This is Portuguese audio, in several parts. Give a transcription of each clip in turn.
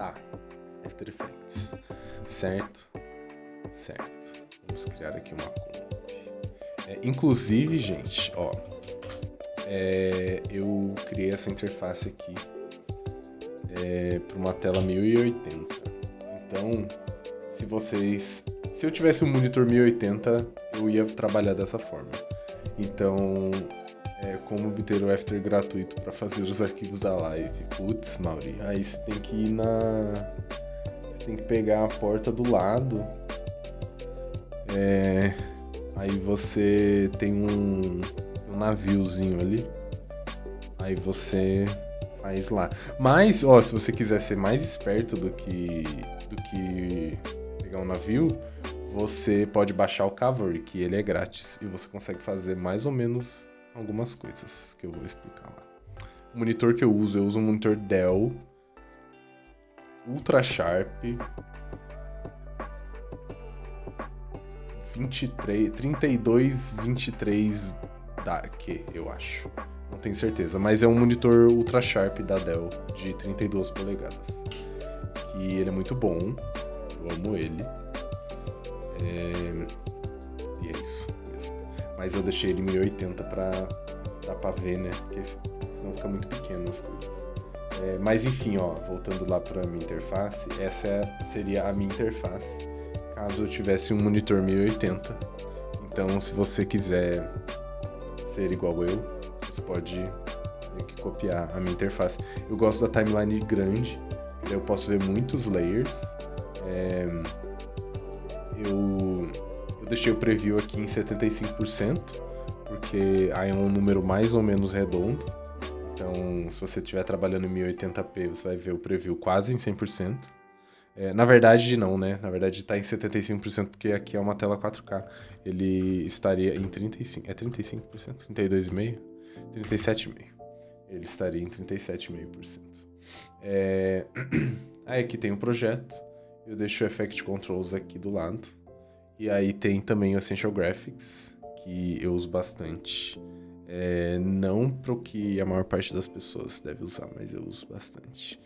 Tá, After Effects. Certo. Vamos criar aqui uma comp. Inclusive, gente, ó, eu criei essa interface aqui para uma tela 1080. Então, se eu tivesse um monitor 1080, eu ia trabalhar dessa forma. Então, como obter o After gratuito para fazer os arquivos da live? Putz, Mauri, aí você tem que ir Você tem que pegar a porta do lado. Aí você tem um naviozinho ali. Aí você faz lá. Mas, ó, se você quiser ser mais esperto do que pegar um navio, você pode baixar o Cavalry, que ele é grátis. E você consegue fazer mais ou menos algumas coisas que eu vou explicar lá. O monitor que eu uso um monitor Dell Ultra Sharp 3223 DAQ, eu acho. Não tenho certeza, mas é um monitor Ultra Sharp da Dell de 32 polegadas. Que ele é muito bom, eu amo ele. E é isso mesmo. Mas eu deixei ele em 1080 pra dar pra ver, né? Porque senão fica muito pequeno as coisas. Mas enfim, ó, voltando lá pra minha interface, essa seria a minha interface caso eu tivesse um monitor 1080. Então, se você quiser ser igual eu, você pode meio que copiar a minha interface. Eu gosto da timeline grande, daí eu posso ver muitos layers. Eu deixei o preview aqui em 75%, porque aí é um número mais ou menos redondo. Então, se você estiver trabalhando em 1080p, você vai ver o preview quase em 100%. Na verdade, não, né? Na verdade, está em 75%, porque aqui é uma tela 4K. Ele estaria em 35%. É 35%? 32,5%? 37,5%. Ele estaria em 37,5%. Aí aqui tem o projeto. Eu deixo o Effect Controls aqui do lado. E aí tem também o Essential Graphics, que eu uso bastante. Não pro que a maior parte das pessoas deve usar, mas eu uso bastante.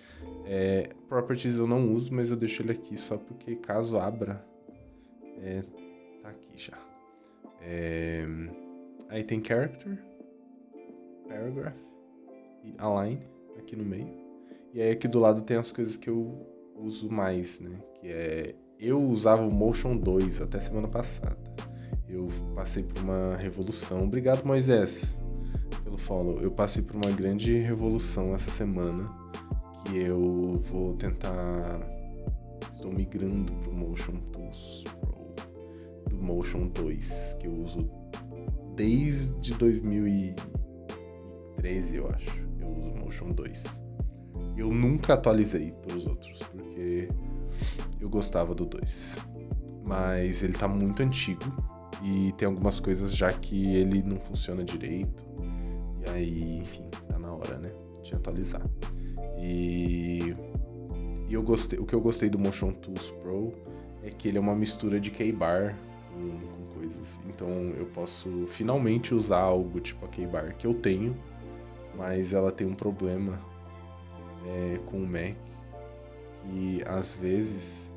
Properties eu não uso, mas eu deixo ele aqui só porque caso abra, tá aqui já. Aí tem Character, Paragraph e Align aqui no meio. E aí aqui do lado tem as coisas que eu uso mais, né? Eu usava o Motion 2 até semana passada. Eu passei por uma revolução. Obrigado, Moisés, pelo follow. Eu passei por uma grande revolução essa semana, que eu vou tentar... Estou migrando pro Motion Tools Pro do Motion 2, que eu uso desde 2013, eu acho. Eu uso o Motion 2. Eu nunca atualizei para os outros, porque eu gostava do 2. Mas ele tá muito antigo e tem algumas coisas já que ele não funciona direito. E aí, enfim, tá na hora, né, de atualizar. E eu gostei, o que eu gostei do Motion Tools Pro é que ele é uma mistura de K-Bar com coisas. Então eu posso finalmente usar algo tipo a K-Bar que eu tenho, mas ela tem um problema com o Mac, que às vezes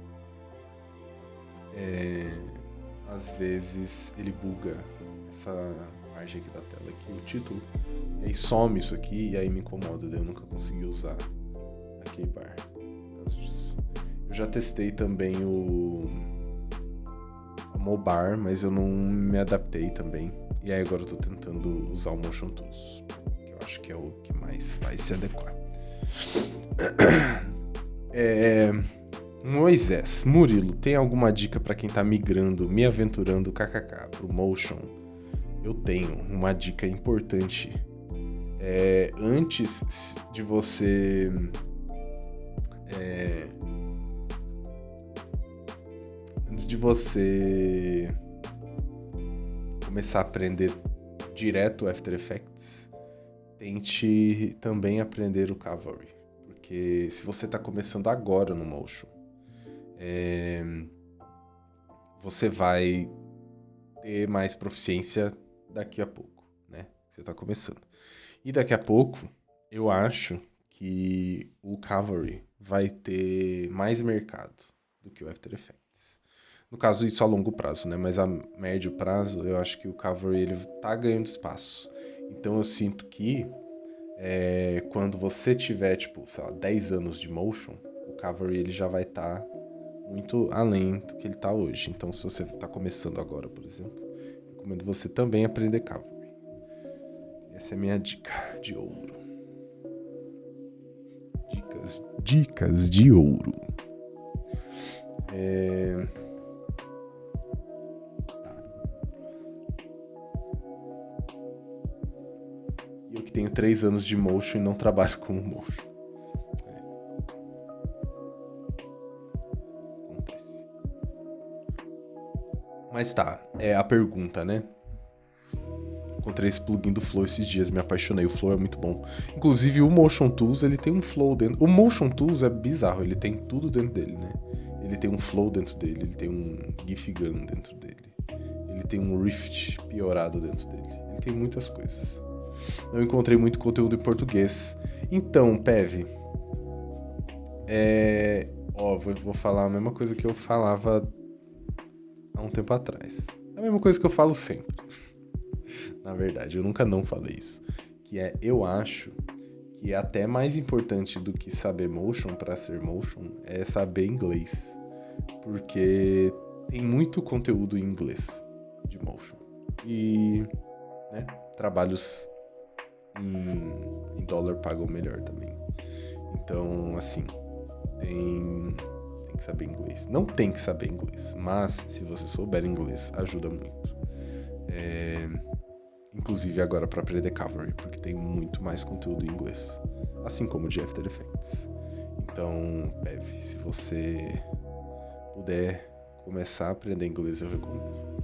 ele buga essa parte aqui da tela, aqui, o título, e aí some isso aqui e aí me incomoda, daí eu nunca consegui usar a K-Bar por causa disso. Eu já testei também o Mobar, mas eu não me adaptei também, e aí agora eu tô tentando usar o Motion Tools, que eu acho que é o que mais vai se adequar. Moisés, Murilo, tem alguma dica pra quem tá migrando, me aventurando kkk pro Motion? Eu tenho uma dica importante. Antes de você começar a aprender direto o After Effects, tente também aprender o Cavalry. Porque se você está começando agora no Motion, você vai ter mais proficiência daqui a pouco, né? Você está começando. E daqui a pouco, eu acho que o Cavalry vai ter mais mercado do que o After Effects. No caso, isso a longo prazo, né? Mas a médio prazo, eu acho que o Cavalry ele tá ganhando espaço. Então eu sinto que quando você tiver, tipo, sei lá, 10 anos de motion, o Cavalry ele já vai estar muito além do que ele tá hoje. Então, se você tá começando agora, por exemplo, eu recomendo você também aprender Cavalry. Essa é a minha dica de ouro. Dicas de ouro. E eu que tenho 3 anos de motion e não trabalho como motion. Acontece. Mas tá, é a pergunta, né? Encontrei esse plugin do Flow esses dias, me apaixonei. O Flow é muito bom. Inclusive, o Motion Tools, ele tem um Flow dentro. O Motion Tools é bizarro, ele tem tudo dentro dele, né? Ele tem um Flow dentro dele, ele tem um GIF Gun dentro dele. Ele tem um Rift piorado dentro dele. Ele tem muitas coisas. Eu encontrei muito conteúdo em português. Então, Pev, vou falar a mesma coisa que eu falava há um tempo atrás. É a mesma coisa que eu falo sempre. Na verdade, eu nunca não falei isso. Que é, eu acho que é até mais importante do que saber motion para ser motion é saber inglês. Porque tem muito conteúdo em inglês de motion. E, né, trabalhos em dólar pagam melhor também. Então, assim, tem que saber inglês. Não tem que saber inglês, mas se você souber inglês, ajuda muito. Inclusive agora para aprender Cavalry, porque tem muito mais conteúdo em inglês, assim como de After Effects. Então, Pev, se você puder começar a aprender inglês, eu recomendo.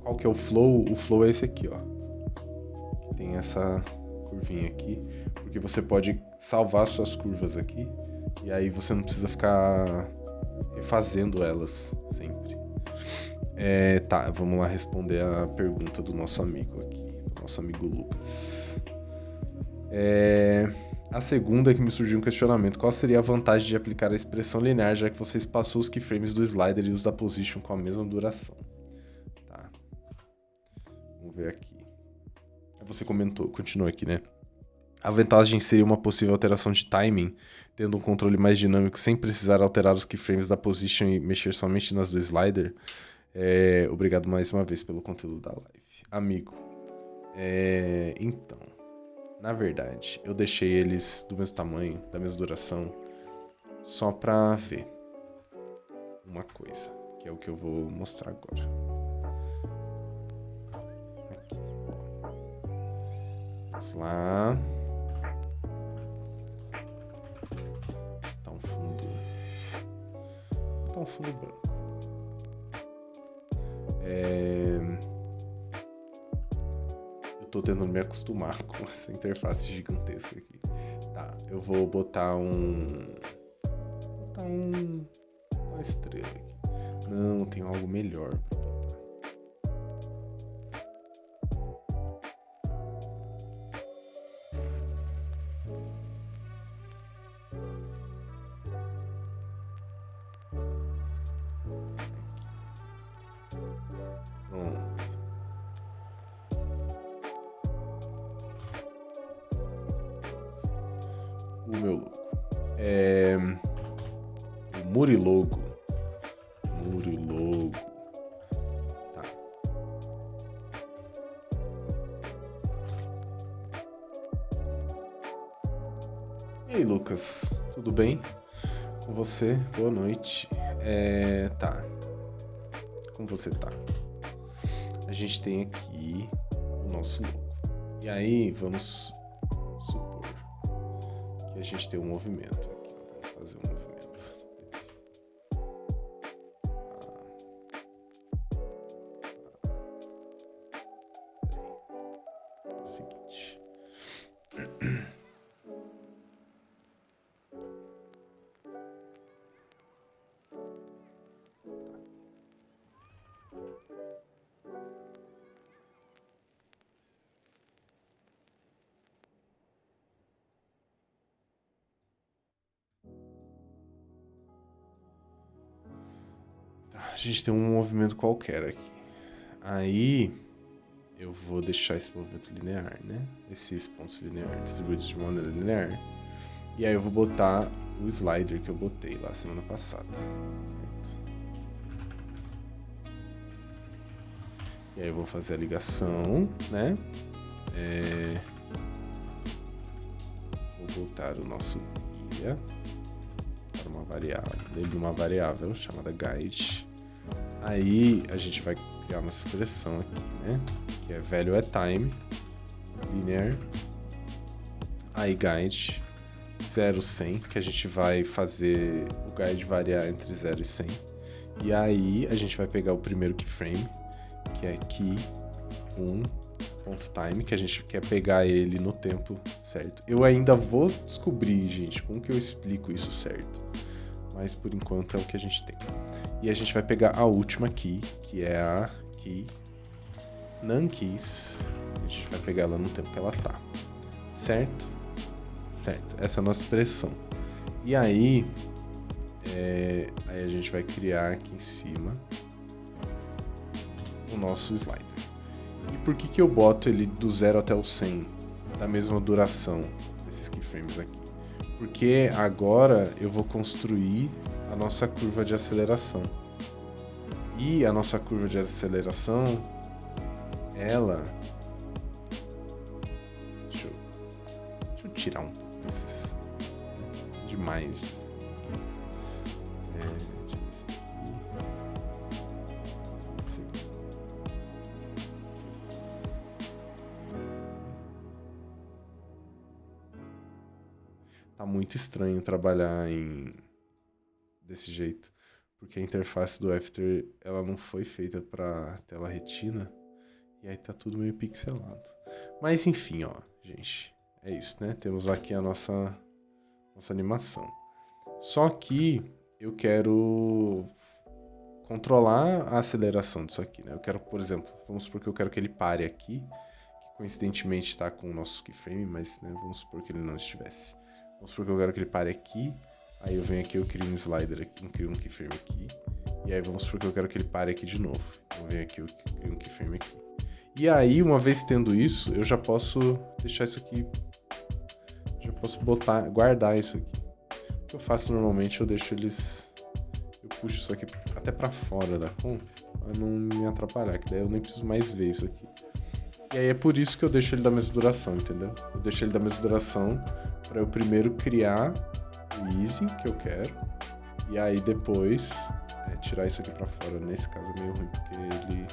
Qual que é o Flow? O Flow é esse aqui, ó. Que tem essa curvinha aqui, porque você pode salvar suas curvas aqui, e aí você não precisa ficar refazendo elas sempre. Tá, vamos lá responder a pergunta do nosso amigo aqui, do nosso amigo Lucas. A segunda que me surgiu um questionamento: qual seria a vantagem de aplicar a expressão linear, já que você espaçou os keyframes do slider e os da position com a mesma duração? Tá. Vamos ver aqui. Você comentou, continua aqui, né? A vantagem seria uma possível alteração de timing, tendo um controle mais dinâmico sem precisar alterar os keyframes da position e mexer somente nas do slider. Obrigado mais uma vez pelo conteúdo da live. Amigo, então, na verdade, eu deixei eles do mesmo tamanho, da mesma duração, só pra ver uma coisa, que é o que eu vou mostrar agora. Aqui, ó. Vamos lá. Tá um fundo branco. Eu tô tentando me acostumar com essa interface gigantesca aqui. Tá, eu vou botar uma estrela aqui. Não, tem algo melhor pra botar. Pronto. O meu logo. O Murilogo. Tá. E aí, Lucas? Tudo bem com você? Boa noite. Tá. Como você tá? A gente tem aqui o nosso logo. E aí, vamos supor que a gente tem um movimento aqui. Vamos fazer um movimento. É o seguinte. A gente tem um movimento qualquer aqui. Aí eu vou deixar esse movimento linear, né? Esses pontos lineares distribuídos de maneira linear. E aí eu vou botar o slider que eu botei lá semana passada. Certo? E aí eu vou fazer a ligação, né? Vou botar o nosso guia para uma variável chamada guide. Aí a gente vai criar uma expressão aqui, né? Que é value at time, linear, aí guide 0 100, que a gente vai fazer o guide variar entre 0 e 100. E aí a gente vai pegar o primeiro keyframe, que é key1.time, que a gente quer pegar ele no tempo certo. Eu ainda vou descobrir, gente, como que eu explico isso certo. Mas por enquanto é o que a gente tem. E a gente vai pegar a última key, que é a key nonkeys. A gente vai pegar ela no tempo que ela tá. Certo? Certo. Essa é a nossa expressão. E aí a gente vai criar aqui em cima o nosso slider. E por que eu boto ele do 0 até o 100 da mesma duração desses keyframes aqui? Porque agora eu vou construir a nossa curva de aceleração. E a nossa curva de aceleração, ela... Deixa eu tirar um pouco desses... Demais. Tá muito estranho trabalhar desse jeito, porque a interface do After ela não foi feita para tela retina e aí tá tudo meio pixelado. Mas enfim, ó, gente, é isso, né? Temos aqui a nossa animação. Só que eu quero controlar a aceleração disso aqui, né? Eu quero, por exemplo, vamos supor que eu quero que ele pare aqui, que coincidentemente está com o nosso keyframe, mas né, vamos supor que ele não estivesse. Vamos supor que eu quero que ele pare aqui, aí eu venho aqui, eu crio um slider aqui, eu crio um keyframe aqui, e aí vamos supor que eu quero que ele pare aqui de novo. Então eu venho aqui, eu crio um keyframe aqui. E aí, uma vez tendo isso, eu já posso deixar isso aqui, já posso guardar isso aqui. O que eu faço normalmente, eu deixo eu puxo isso aqui até pra fora da comp, pra não me atrapalhar, que daí eu nem preciso mais ver isso aqui. E aí é por isso que eu deixo ele da mesma duração, entendeu? Eu deixo ele da mesma duração para eu primeiro criar o easing que eu quero e aí depois tirar isso aqui para fora. Nesse caso é meio ruim porque ele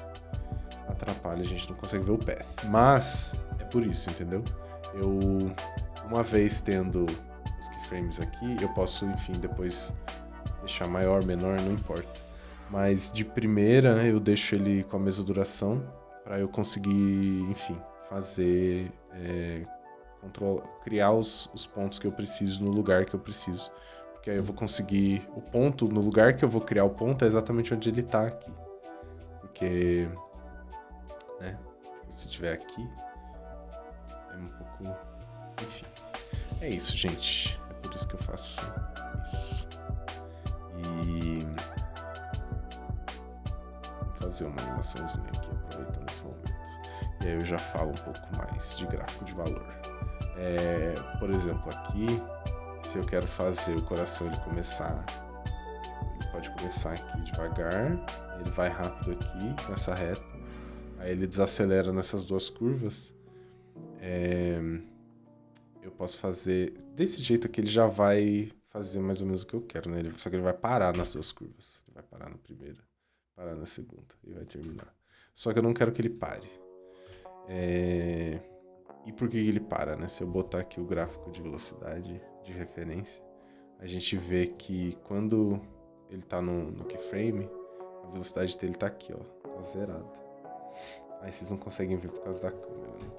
atrapalha, a gente não consegue ver o path. Mas é por isso, entendeu? Uma vez tendo os keyframes aqui, eu posso, enfim, depois deixar maior, menor, não importa. Mas de primeira eu deixo ele com a mesma duração para eu conseguir, enfim, fazer, criar os pontos que eu preciso no lugar que eu preciso. Porque aí eu vou conseguir o ponto, no lugar que eu vou criar o ponto é exatamente onde ele tá aqui. Porque, né, se tiver aqui, é um pouco, enfim. É isso, gente. É por isso que eu faço isso. E vou fazer uma animaçãozinha aqui, aproveitando esse momento. E aí eu já falo um pouco mais de gráfico de valor. Por exemplo, aqui, se eu quero fazer o coração ele começar, ele pode começar aqui devagar, ele vai rápido aqui nessa reta, aí ele desacelera nessas duas curvas. Eu posso fazer desse jeito aqui, ele já vai fazer mais ou menos o que eu quero, né? Só que ele vai parar nas duas curvas. Ele vai parar na primeira, parar na segunda e vai terminar. Só que eu não quero que ele pare. E por que ele para, né? Se eu botar aqui o gráfico de velocidade de referência, a gente vê que quando ele tá no keyframe, a velocidade dele tá aqui, ó. Tá zerada. Aí vocês não conseguem ver por causa da câmera, né?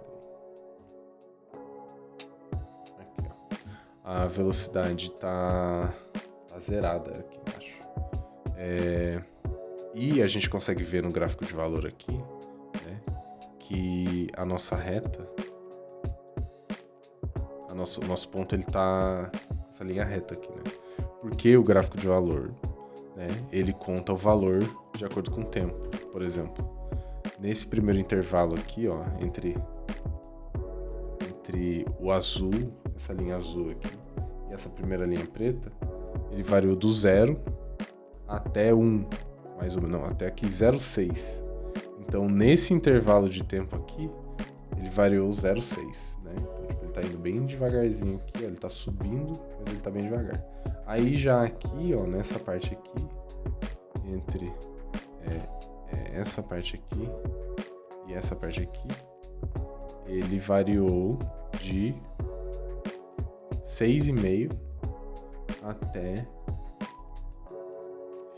Aqui, ó. A velocidade tá zerada aqui embaixo. E a gente consegue ver no gráfico de valor aqui, né, que a nossa reta, o nosso ponto, ele tá essa linha reta aqui, né? Porque o gráfico de valor né, ele conta o valor de acordo com o tempo. Por exemplo, nesse primeiro intervalo aqui, ó, entre o azul, essa linha azul aqui, e essa primeira linha preta, ele variou do 0 até 1, mais ou menos, não, até aqui 0,6. Então, nesse intervalo de tempo aqui, ele variou 0,6, né? Então, tipo, ele tá indo bem devagarzinho aqui, ó, ele tá subindo, mas ele tá bem devagar. Aí, já aqui, ó, nessa parte aqui, entre essa parte aqui e essa parte aqui, ele variou de 6,5 até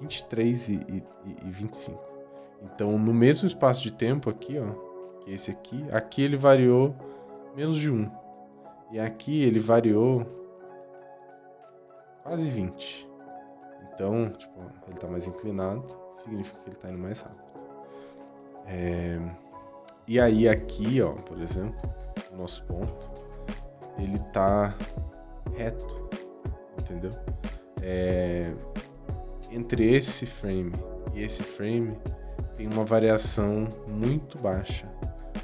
23 e 25. Então, no mesmo espaço de tempo aqui, ó, que esse aqui ele variou menos de 1. E aqui ele variou quase 20. Então, tipo, ele tá mais inclinado, significa que ele tá indo mais rápido. E aí aqui, ó, por exemplo, o nosso ponto, ele tá reto, entendeu? Entre esse frame e esse frame tem uma variação muito baixa.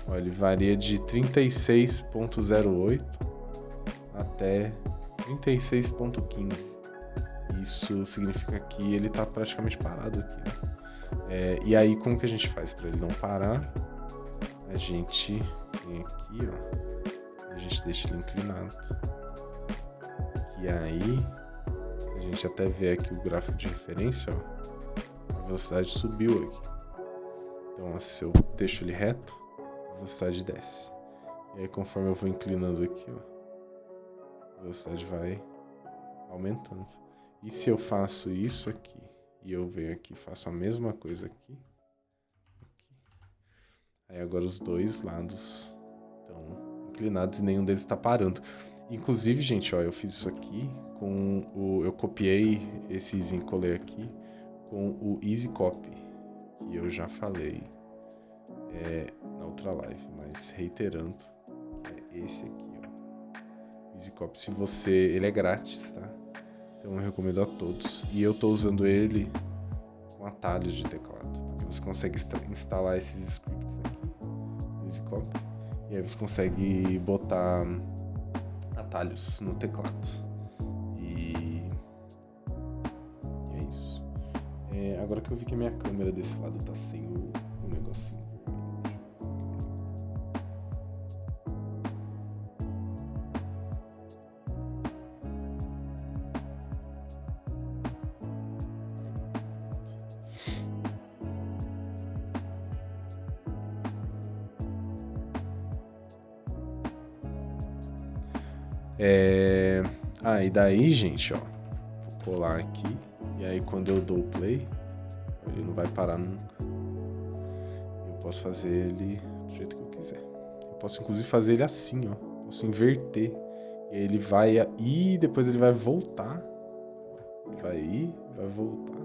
Ó, ele varia de 36,08 até 36,15. Isso significa que ele tá praticamente parado aqui, né? E aí, como que a gente faz para ele não parar? A gente vem aqui, ó, a gente deixa ele inclinado. E aí, a gente até vê aqui o gráfico de referência, ó, a velocidade subiu aqui. Então, se eu deixo ele reto, a velocidade desce. E aí, conforme eu vou inclinando aqui, ó, a velocidade vai aumentando. E se eu faço isso aqui, e eu venho aqui e faço a mesma coisa aqui, aí agora os dois lados estão inclinados e nenhum deles está parando. Inclusive, gente, ó, eu fiz isso aqui eu copiei esse Easy Color aqui com o Easy Copy, que eu já falei na outra live, mas reiterando, que é esse aqui, ó. Easy Copy, ele é grátis, tá? Então eu recomendo a todos. E eu tô usando ele com atalhos de teclado, porque você consegue instalar esses scripts aqui do Easy Copy, e aí você consegue botar atalhos no teclado. E é isso. Agora que eu vi que a minha câmera desse lado tá sem o negocinho e daí, gente, ó, vou colar aqui, e aí quando eu dou o play, ele não vai parar nunca. Eu posso fazer ele do jeito que eu quiser. Eu posso inclusive fazer ele assim, ó, posso inverter, e aí ele vai ir, depois ele vai voltar, ele vai ir, vai voltar.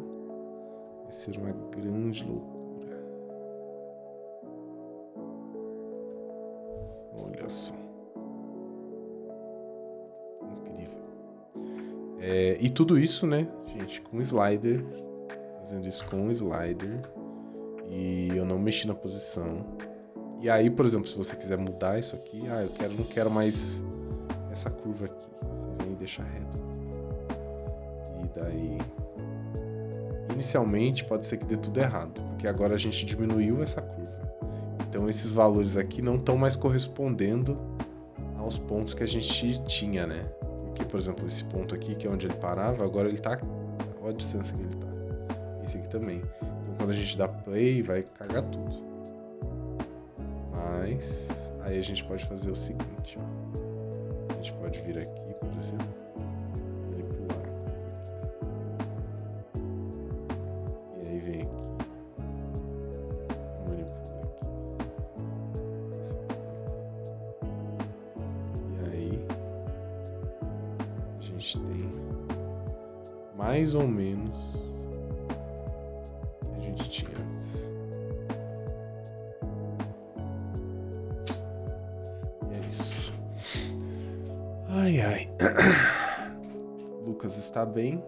Vai ser uma grande loucura. Olha só. E tudo isso, né, gente, com slider, fazendo isso com slider, e eu não mexi na posição. E aí, por exemplo, se você quiser mudar isso aqui, eu não quero mais essa curva aqui, você vem e deixa reto. E daí, inicialmente pode ser que dê tudo errado, porque agora a gente diminuiu essa curva. Então esses valores aqui não estão mais correspondendo aos pontos que a gente tinha, né? Porque, por exemplo, esse ponto aqui, que é onde ele parava, agora ele tá... Olha a distância que ele tá. Esse aqui também. Então, quando a gente dá play, vai cagar tudo. Mas... aí a gente pode fazer o seguinte, ó. A gente pode vir aqui, por exemplo, manipular a curva aqui. E aí vem aqui. Manipula aqui. E aí... a gente tem mais ou menos o que a gente tinha antes. E é isso. Ai. Lucas está bem.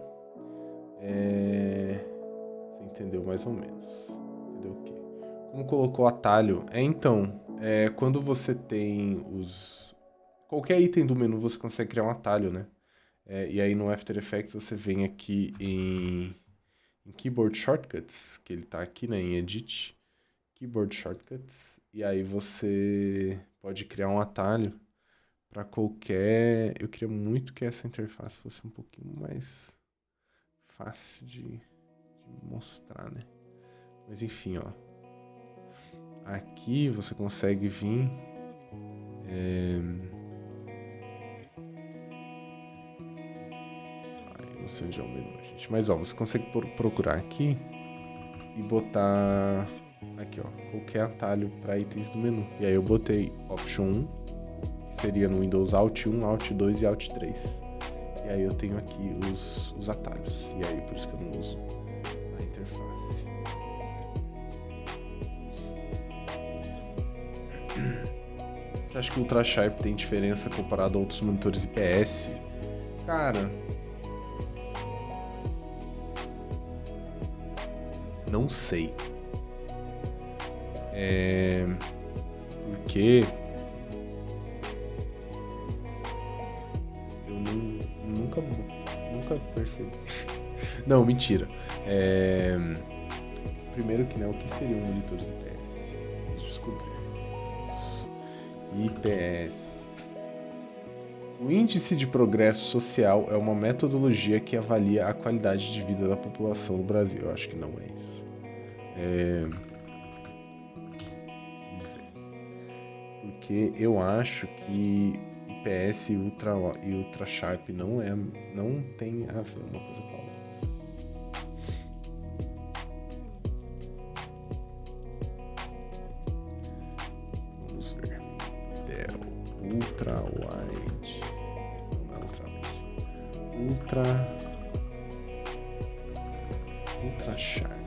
entendeu mais ou menos. Entendeu o quê? Como colocou atalho? Então, quando você tem qualquer item do menu, você consegue criar um atalho, né? E aí no After Effects você vem aqui em Keyboard Shortcuts, que ele tá aqui, né, em Edit, Keyboard Shortcuts, e aí você pode criar um atalho para qualquer... Eu queria muito que essa interface fosse um pouquinho mais fácil de mostrar, né? Mas enfim, ó. Aqui você consegue vir... não sei onde é o menu, gente. Mas, ó, você consegue procurar aqui e botar... Aqui, ó. Qualquer atalho para itens do menu. E aí eu botei Option 1, que seria no Windows Alt 1, Alt 2 e Alt 3. E aí eu tenho aqui os atalhos. E aí por isso que eu não uso a interface. Você acha que o Ultra Sharp tem diferença comparado a outros monitores IPS? Cara... Não sei. Porque eu nunca percebi. Não, mentira. Primeiro que, né, o que seriam monitores IPS? Vamos descobrir. IPS. O Índice de Progresso Social é uma metodologia que avalia a qualidade de vida da população no Brasil. Eu acho que não é isso. Porque eu acho que IPS e Ultra Sharp não tem a ver uma coisa com a outra. Vamos ver. Ultra Wide. Não é Ultra Wide. Ultra Sharp.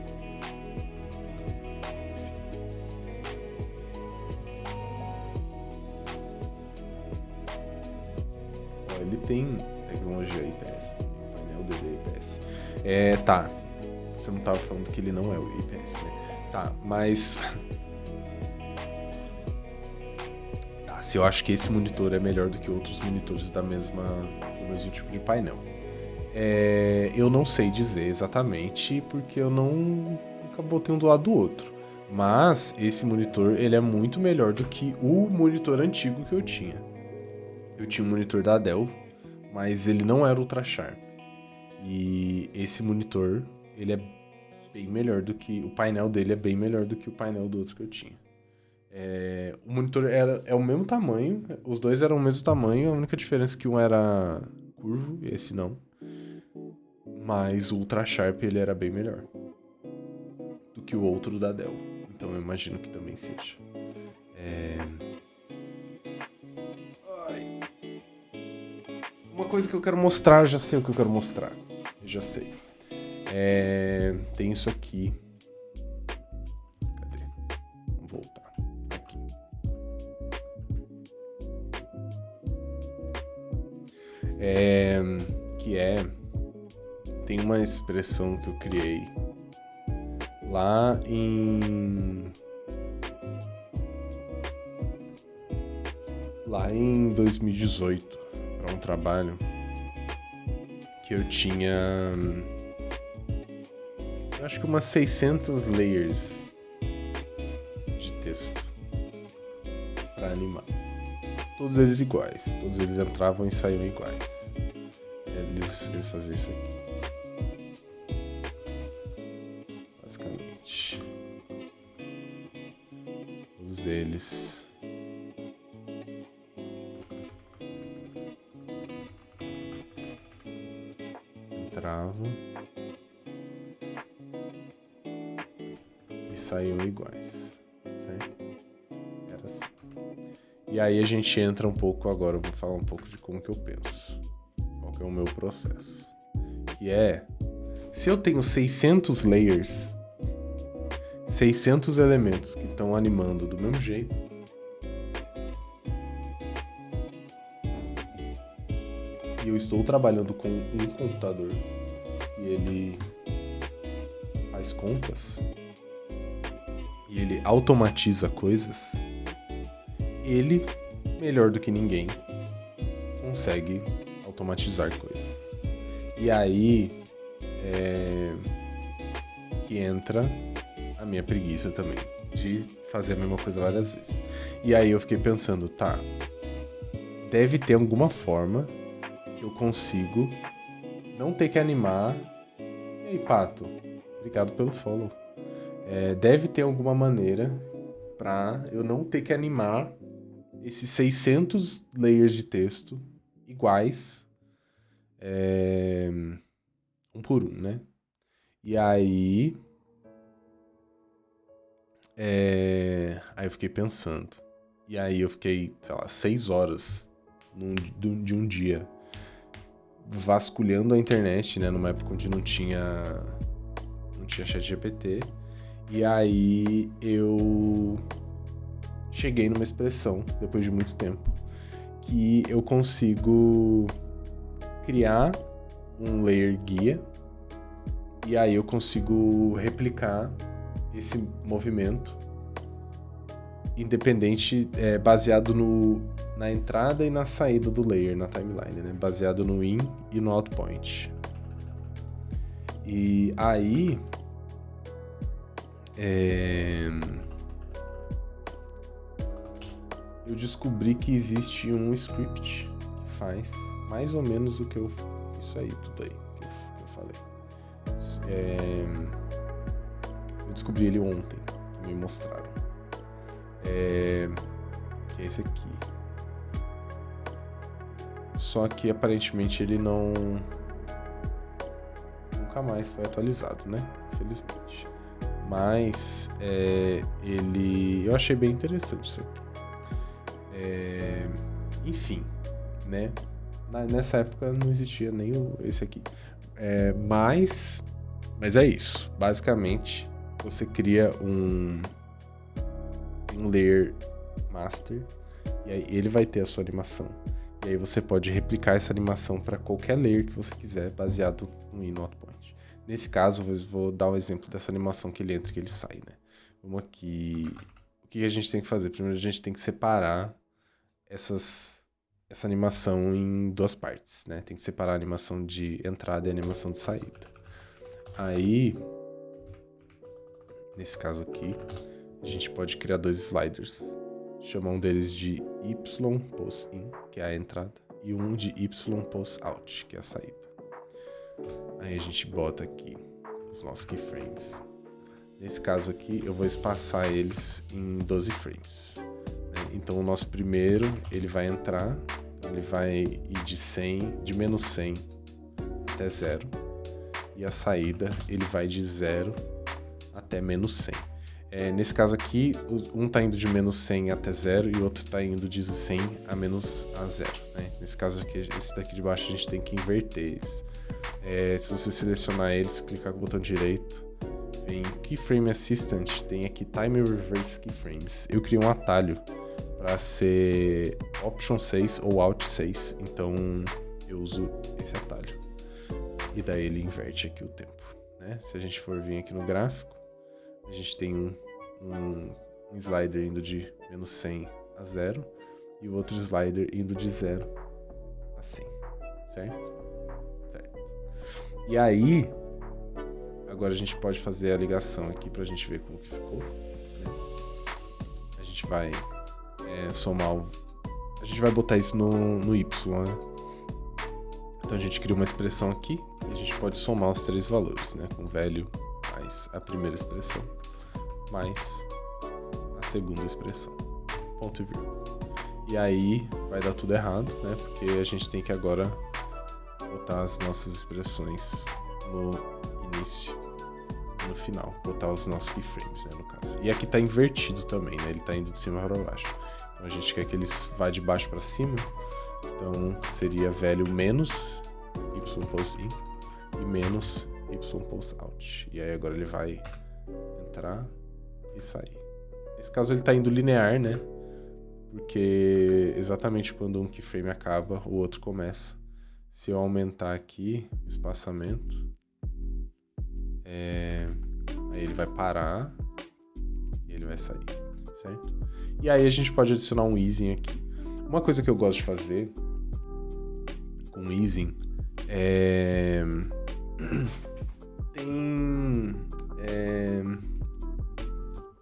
Ele tem tecnologia IPS. O painel dele é IPS. Tá. Você não tava falando que ele não é o IPS, né? Tá, mas... Tá, se eu acho que esse monitor é melhor do que outros monitores do mesmo tipo de painel. Eu não sei dizer exatamente, porque eu nunca botei um do lado do outro. Mas esse monitor, ele é muito melhor do que o monitor antigo que eu tinha. Eu tinha um monitor da Dell, mas ele não era Ultra Sharp. E esse monitor, ele é bem melhor do que... O painel dele é bem melhor do que o painel do outro que eu tinha. O monitor é o mesmo tamanho, os dois eram o mesmo tamanho, a única diferença é que um era curvo e esse não. Mas o Ultra Sharp, ele era bem melhor do que o outro da Dell. Então eu imagino que também seja. Uma coisa que eu quero mostrar, eu já sei o que eu quero mostrar. Eu já sei. Tem isso aqui. Cadê? Vamos voltar. Aqui. Tem uma expressão que eu criei lá em 2018 para um trabalho que eu tinha, eu acho que umas 600 layers de texto para animar. Todos eles iguais, todos eles entravam e saíam iguais. Eles faziam isso aqui. Basicamente. Todos eles. Entravam e saíam iguais, certo? Era assim. E aí a gente entra um pouco agora, eu vou falar um pouco de como que eu penso. Qual que é o meu processo. Que se eu tenho 600 layers, 600 elementos que estão animando do mesmo jeito, e eu estou trabalhando com um computador e ele faz contas e ele automatiza coisas, ele, melhor do que ninguém, consegue automatizar coisas. E aí que entra a minha preguiça também de fazer a mesma coisa várias vezes. E aí eu fiquei pensando, tá, deve ter alguma forma que eu consigo não ter que animar. E aí, Pato, obrigado pelo follow. Deve ter alguma maneira pra eu não ter que animar esses 600 layers de texto iguais, um por um, né? E aí eu fiquei pensando. E aí eu fiquei, sei lá, 6 horas de um dia vasculhando a internet, né? Numa época onde não tinha ChatGPT. E aí eu cheguei numa expressão, depois de muito tempo, que eu consigo criar um layer guia e aí eu consigo replicar esse movimento independente, baseado na entrada e na saída do layer na timeline, né? Baseado no in e no out point. E aí eu descobri que existe um script que faz mais ou menos o que isso aí, tudo aí que eu falei. Eu descobri ele ontem, que me mostraram. Que é esse aqui. Só que aparentemente ele nunca mais foi atualizado, né? Infelizmente. Mas eu achei bem interessante isso aqui. Enfim, né? Nessa época não existia nem esse aqui. Mas é isso. Basicamente, você cria um layer master e aí ele vai ter a sua animação. E aí você pode replicar essa animação para qualquer layer que você quiser, baseado no in e no out point. Nesse caso, eu vou dar um exemplo dessa animação que ele entra e que ele sai, né? Vamos aqui. O que a gente tem que fazer? Primeiro a gente tem que separar essa animação em duas partes, né? Tem que separar a animação de entrada e a animação de saída. Aí, nesse caso aqui, a gente pode criar dois sliders. Chamar um deles de Y pos in, que é a entrada, e um de Y pos out, que é a saída. Aí a gente bota aqui os nossos keyframes. Nesse caso aqui, eu vou espaçar eles em 12 frames. Né? Então o nosso primeiro, ele vai entrar, ele vai ir de menos 100 até 0. E a saída, ele vai de 0 até menos 100. Nesse caso aqui, um tá indo de menos 100 até 0 e o outro tá indo de 100 a 0. Né? Nesse caso aqui, esse daqui de baixo, a gente tem que inverter eles. Se você selecionar eles, clicar com o botão direito, vem Keyframe Assistant, tem aqui Time Reverse Keyframes. Eu criei um atalho para ser Option 6 ou Alt 6, então eu uso esse atalho. E daí ele inverte aqui o tempo. Né? Se a gente for vir aqui no gráfico, a gente tem um slider indo de menos 100 a 0 e o outro slider indo de 0 a 100, certo? E aí, agora a gente pode fazer a ligação aqui pra gente ver como que ficou. Né? A gente vai somar a gente vai botar isso no Y, né? Então a gente cria uma expressão aqui e a gente pode somar os três valores, né? Com value mais a primeira expressão, mais a segunda expressão. Ponto e vírgula. E aí vai dar tudo errado, né? Porque a gente tem que agora botar as nossas expressões no início e no final. Botar os nossos keyframes, né? No caso. E aqui tá invertido também, né? Ele tá indo de cima para baixo. Então a gente quer que eles vá de baixo para cima. Então seria value menos y pos in e menos y pos out. E aí agora ele vai entrar e sair. Nesse caso ele tá indo linear, né? Porque exatamente quando um keyframe acaba, o outro começa. Se eu aumentar aqui o espaçamento, Aí ele vai parar e ele vai sair, certo? E aí a gente pode adicionar um easing aqui. Uma coisa que eu gosto de fazer com easing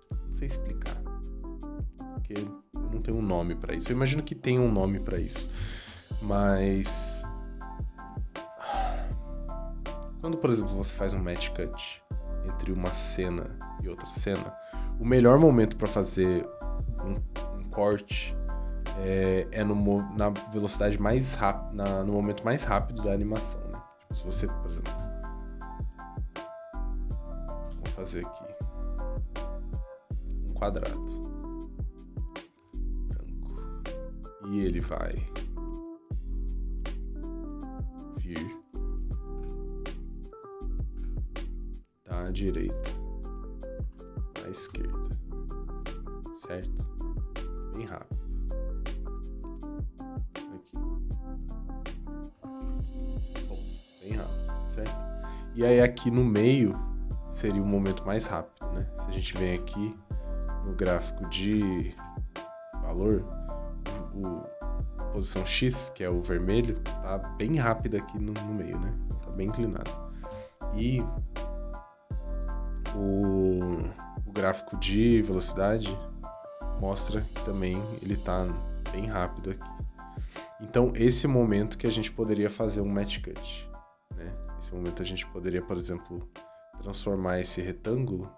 não sei explicar, porque eu não tenho um nome pra isso. Eu imagino que tem um nome pra isso, mas quando, por exemplo, você faz um match cut entre uma cena e outra cena, o melhor momento pra fazer um corte na velocidade mais rápida, no momento mais rápido da animação, né? Tipo, se você, por exemplo, vou fazer aqui um quadrado branco e ele vai vir da direita à esquerda, certo? Bem rápido. Aqui. Bom, bem rápido, certo? E aí aqui no meio seria o momento mais rápido, né? Se a gente vem aqui no gráfico de valor, a posição X, que é o vermelho, tá bem rápido aqui no meio, né? Então tá bem inclinado. E o gráfico de velocidade mostra que também ele tá bem rápido aqui. Então, esse momento que a gente poderia fazer um match cut, né? Esse momento a gente poderia, por exemplo, transformar esse retângulo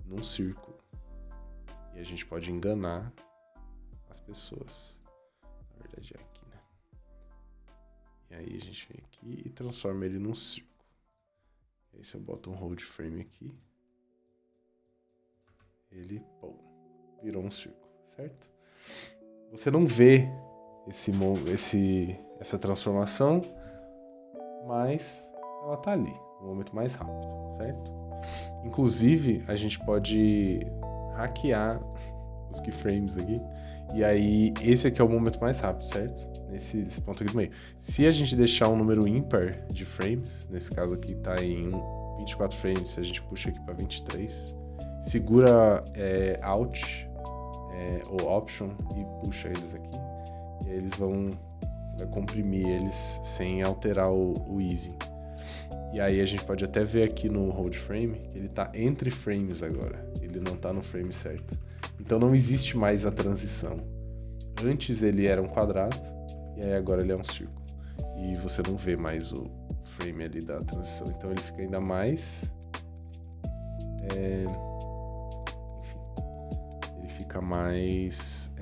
num círculo. E a gente pode enganar as pessoas. Na verdade é aqui, né? E aí a gente vem aqui e transforma ele num círculo. E aí se eu boto um hold frame aqui, ele, virou um círculo, certo? Você não vê essa transformação, mas ela tá ali, no momento mais rápido, certo? Inclusive, a gente pode hackear os keyframes aqui, e aí esse aqui é o momento mais rápido, certo? Nesse ponto aqui do meio. Se a gente deixar um número ímpar de frames, nesse caso aqui tá em 24 frames, se a gente puxa aqui para 23, segura Alt ou Option e puxa eles aqui, e aí você vai comprimir eles sem alterar o easing. E aí a gente pode até ver aqui no hold frame que ele tá entre frames agora, ele não tá no frame certo. Então não existe mais a transição. Antes ele era um quadrado e aí agora ele é um círculo. E você não vê mais o frame ali da transição, então ele fica ainda mais ele fica mais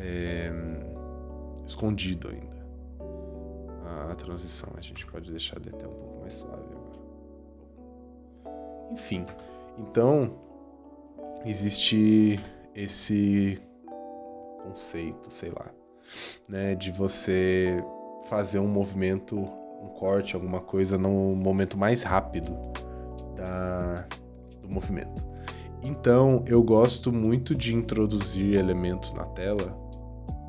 escondido ainda. A transição a gente pode deixar ele até um pouco mais suave agora. Enfim, então existe esse conceito, sei lá, né, de você fazer um movimento, um corte, alguma coisa no momento mais rápido do movimento. Então, eu gosto muito de introduzir elementos na tela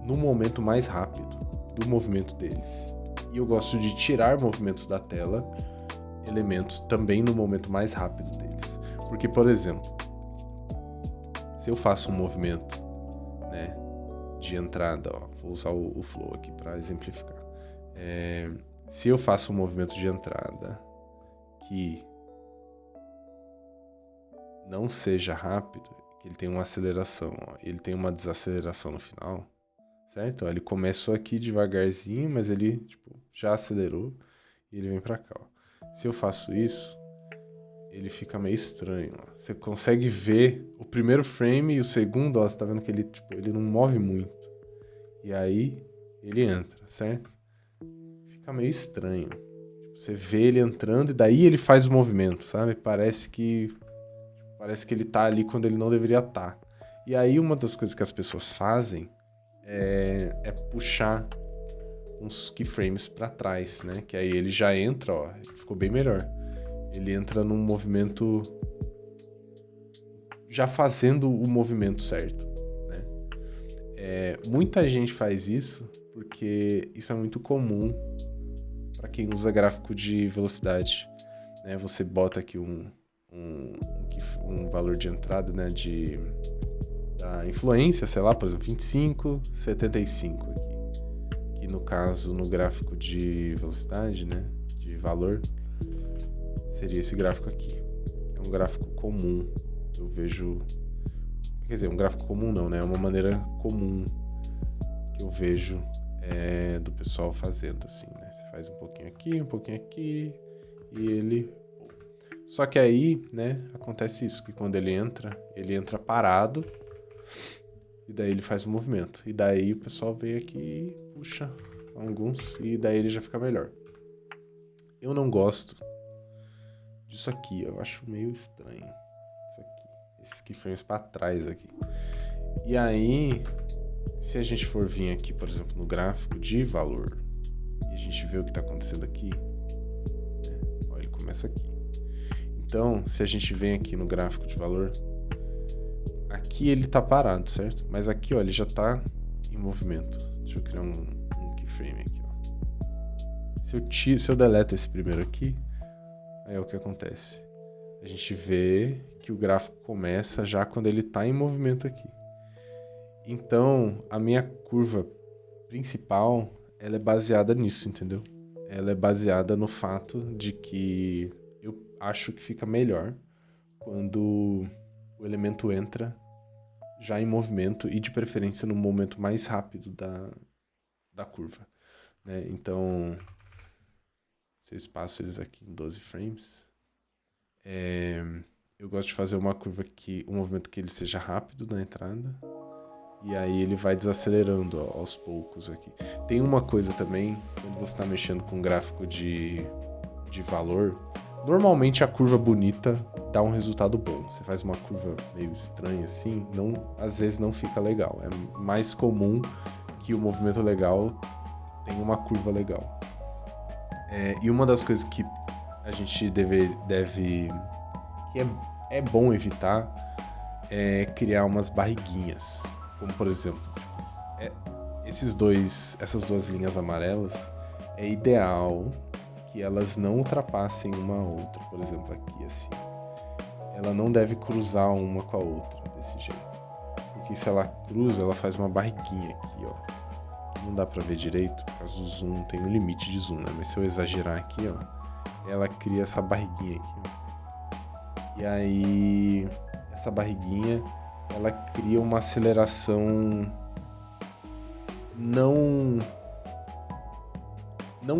no momento mais rápido do movimento deles. E eu gosto de tirar movimentos da tela, elementos também no momento mais rápido deles. Porque, por exemplo, se eu faço um movimento, né, de entrada, vou usar o flow aqui para exemplificar. Se eu faço um movimento de entrada que não seja rápido, que ele tem uma aceleração, ele tem uma desaceleração no final, certo? Ele começou aqui devagarzinho, mas ele já acelerou e ele vem pra cá. Se eu faço isso, ele fica meio estranho. Você consegue ver o primeiro frame e o segundo, você tá vendo que ele não move muito. E aí ele entra, certo? Fica meio estranho. Você vê ele entrando e daí ele faz o movimento, sabe? Parece que ele tá ali quando ele não deveria estar. E aí uma das coisas que as pessoas fazem é puxar uns keyframes para trás, né? Que aí ele já entra, ficou bem melhor. Ele entra num movimento já fazendo o movimento certo, né? Muita gente faz isso porque isso é muito comum para quem usa gráfico de velocidade, né? Você bota aqui um um valor de entrada, né, da influência, sei lá, por exemplo, 25, 75 aqui. Que no caso, no gráfico de velocidade, né, de valor, seria esse gráfico aqui. É um gráfico comum, eu vejo... Quer dizer, um gráfico comum não, né? É uma maneira comum que eu vejo do pessoal fazendo, assim, né? Você faz um pouquinho aqui, e ele... Só que aí, né, acontece isso, que quando ele entra parado, e daí ele faz o movimento. E daí o pessoal vem aqui e puxa alguns, e daí ele já fica melhor. Eu não gosto disso aqui, eu acho meio estranho. Isso aqui, esses keyframes pra trás aqui. E aí, se a gente for vir aqui, por exemplo, no gráfico de valor, e a gente vê o que tá acontecendo aqui, né? Ó, ele começa aqui. Então, se a gente vem aqui no gráfico de valor, aqui ele tá parado, certo? Mas aqui, ó, ele já tá em movimento. Deixa eu criar um keyframe aqui, ó. Se eu deleto esse primeiro aqui, aí é o que acontece. A gente vê que o gráfico começa já quando ele tá em movimento aqui. Então, a minha curva principal, ela é baseada nisso, entendeu? Ela é baseada no fato de que eu acho que fica melhor quando o elemento entra já em movimento e de preferência no momento mais rápido da curva, né? Então, se eu espaço eles aqui em 12 frames, eu gosto de fazer uma curva que um movimento que ele seja rápido na entrada e aí ele vai desacelerando aos poucos aqui. Tem uma coisa também, quando você está mexendo com gráfico de valor, normalmente a curva bonita dá um resultado bom. Você faz uma curva meio estranha assim, às vezes não fica legal. É mais comum que o movimento legal tenha uma curva legal. E uma das coisas que a gente deve que é bom evitar é criar umas barriguinhas. Como, por exemplo, essas duas linhas amarelas, é ideal que elas não ultrapassem uma a outra. Por exemplo, aqui assim. Ela não deve cruzar uma com a outra desse jeito. Porque se ela cruza, ela faz uma barriguinha aqui, ó. Não dá pra ver direito, por causa do zoom, tem um limite de zoom, né? Mas se eu exagerar aqui, ó, ela cria essa barriguinha aqui, ó. E aí, essa barriguinha, ela cria uma aceleração não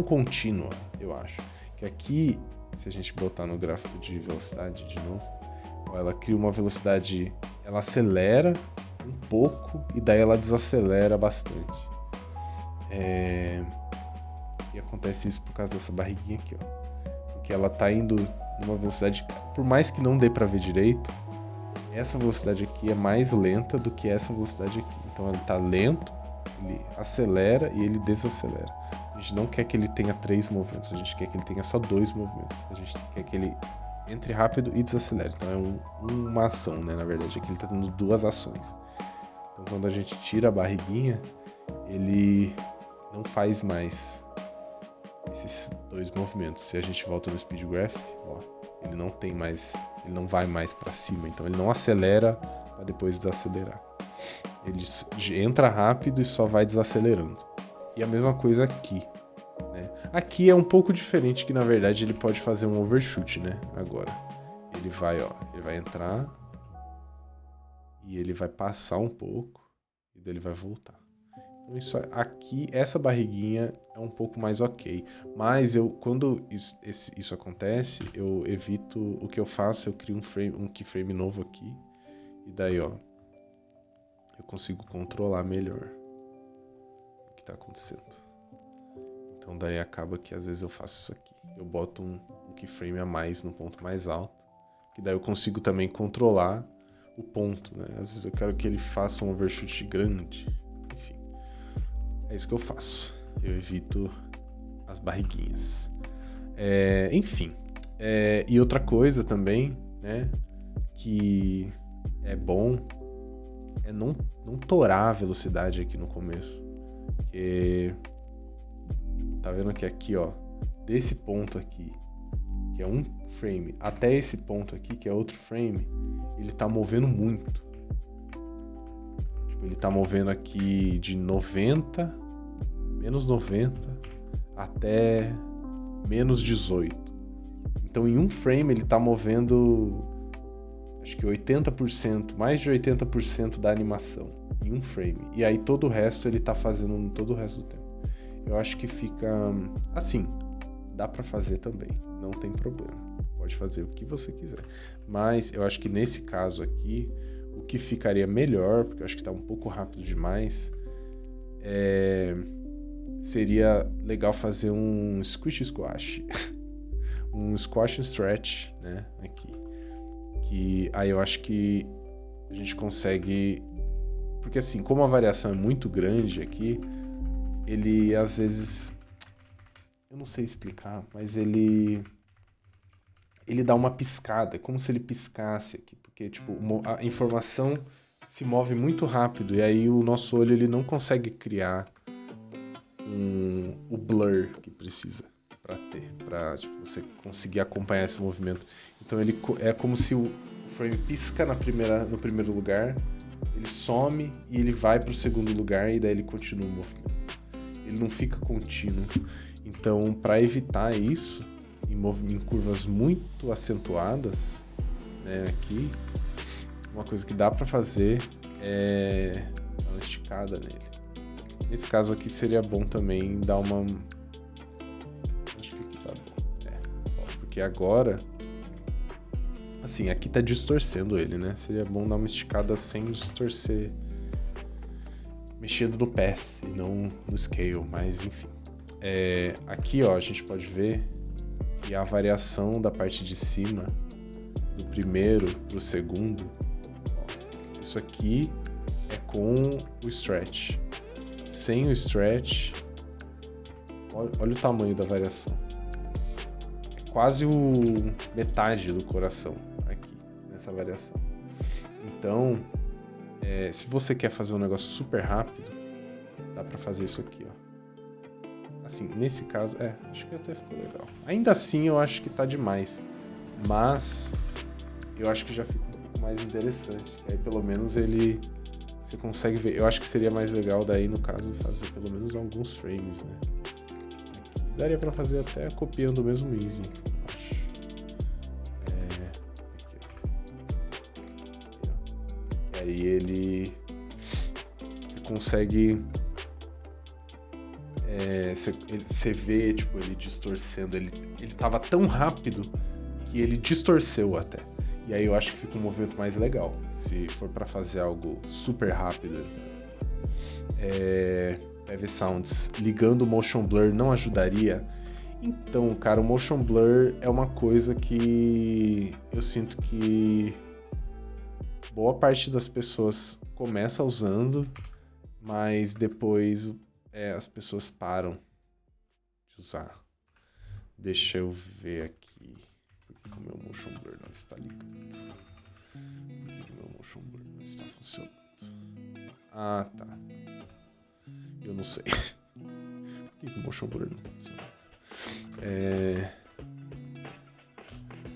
contínua, eu acho. Que aqui, se a gente botar no gráfico de velocidade de novo, ó, ela cria uma velocidade, ela acelera um pouco e daí ela desacelera bastante. E acontece isso por causa dessa barriguinha aqui, ó. Porque ela tá indo numa velocidade, por mais que não dê pra ver direito, essa velocidade aqui é mais lenta do que essa velocidade aqui. Então ele tá lento, ele acelera e ele desacelera. A gente não quer que ele tenha 3 movimentos, a gente quer que ele tenha só 2 movimentos. A gente quer que ele entre rápido e desacelere. Então é uma ação, né? Na verdade, aqui ele tá tendo 2 ações. Então quando a gente tira a barriguinha, ele não faz mais esses 2 movimentos. Se a gente volta no speed graph, ó, ele não vai mais para cima, então ele não acelera para depois desacelerar. Ele entra rápido e só vai desacelerando. E a mesma coisa aqui, né? Aqui é um pouco diferente, que na verdade ele pode fazer um overshoot, né? Agora ele vai entrar e ele vai passar um pouco e daí ele vai voltar. Então isso aqui, essa barriguinha é um pouco mais ok. Mas quando isso acontece, eu evito, o que eu faço, eu crio um keyframe novo aqui. E daí, ó, eu consigo controlar melhor o que está acontecendo. Então daí acaba que às vezes eu faço isso aqui. Eu boto um keyframe a mais no ponto mais alto. Que daí eu consigo também controlar o ponto, né? Às vezes eu quero que ele faça um overshoot grande. Enfim, é isso que eu faço. Eu evito as barriguinhas. Enfim. E outra coisa também, né? Que é bom é não torar a velocidade aqui no começo. Porque tá vendo que aqui, ó, desse ponto aqui que é um frame, até esse ponto aqui, que é outro frame, ele tá movendo muito. Tipo, ele tá movendo aqui de 90, menos 90, até menos 18. Então, em um frame, ele tá movendo, acho que 80%, mais de 80% da animação, em um frame. E aí, todo o resto, ele tá fazendo todo o resto do tempo. Eu acho que fica assim, dá pra fazer também, não tem problema. Pode fazer o que você quiser. Mas eu acho que nesse caso aqui, o que ficaria melhor, porque eu acho que tá um pouco rápido demais, seria legal fazer um squish squash. Um squash and stretch, né, aqui. Que aí eu acho que a gente consegue... Porque assim, como a variação é muito grande aqui, ele às vezes... Eu não sei explicar, mas ele dá uma piscada, é como se ele piscasse aqui, porque tipo, a informação se move muito rápido e aí o nosso olho ele não consegue criar o blur que precisa para ter, para tipo, você conseguir acompanhar esse movimento. Então ele é como se o frame pisca no primeiro lugar, ele some e ele vai para o segundo lugar e daí ele continua o movimento. Ele não fica contínuo. Então, para evitar isso, em curvas muito acentuadas, né, aqui, uma coisa que dá para fazer é dar uma esticada nele. Nesse caso aqui seria bom também dar uma... Acho que aqui tá bom. Porque agora, assim, aqui tá distorcendo ele, né? Seria bom dar uma esticada sem distorcer, mexendo no path e não no scale, mas enfim. Aqui, ó, a gente pode ver que a variação da parte de cima, do primeiro pro segundo, ó, isso aqui é com o stretch. Sem o stretch, olha o tamanho da variação. É quase metade do coração aqui, nessa variação. Então, se você quer fazer um negócio super rápido, dá pra fazer isso aqui, ó. Assim, nesse caso, acho que até ficou legal. Ainda assim, eu acho que tá demais. Mas, eu acho que já fica um pouco mais interessante. Aí, pelo menos, você consegue ver. Eu acho que seria mais legal daí, no caso, fazer pelo menos alguns frames, né? Aqui. Daria pra fazer até copiando o mesmo easy, eu acho. Aqui, ó. E aí, você consegue... Você vê, tipo, ele distorcendo. Ele tava tão rápido que ele distorceu até. E aí eu acho que fica um movimento mais legal. Se for pra fazer algo super rápido. PV Sounds, ligando o Motion Blur não ajudaria? Então, cara, o Motion Blur é uma coisa que eu sinto que boa parte das pessoas começa usando, mas depois... as pessoas param de usar. Deixa eu ver aqui. Por que o meu Motion Blur não está ligando? Por que o meu Motion Blur não está funcionando? Ah, tá. Eu não sei. Por que o Motion Blur não está funcionando?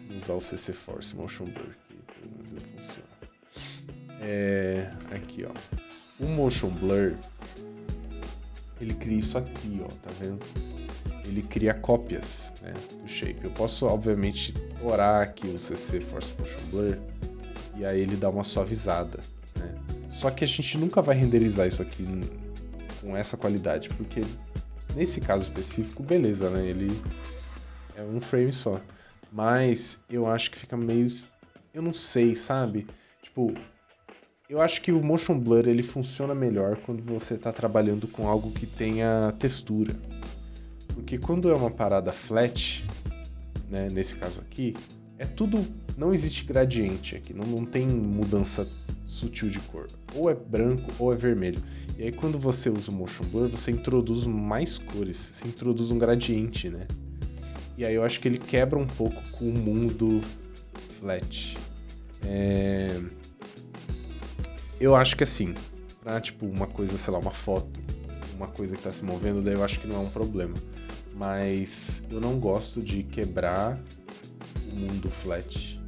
Vou usar o CC Force Motion Blur, que pelo menos ele funciona. Aqui, ó. O Motion Blur... ele cria isso aqui, ó, tá vendo? Ele cria cópias, né, do shape. Eu posso, obviamente, orar aqui o CC Force Motion Blur e aí ele dá uma suavizada, né? Só que a gente nunca vai renderizar isso aqui com essa qualidade, porque nesse caso específico, beleza, né? Ele é um frame só. Mas eu acho que fica meio... Eu não sei, sabe? Tipo... Eu acho que o Motion Blur ele funciona melhor quando você está trabalhando com algo que tenha textura. Porque quando é uma parada flat, né, nesse caso aqui, é tudo... Não existe gradiente aqui, não tem mudança sutil de cor. Ou é branco ou é vermelho. E aí quando você usa o Motion Blur, você introduz mais cores, você introduz um gradiente, né? E aí eu acho que ele quebra um pouco com o mundo flat. Eu acho que assim, pra tipo uma coisa, sei lá, uma foto, uma coisa que tá se movendo, daí eu acho que não é um problema. Mas eu não gosto de quebrar mundo flat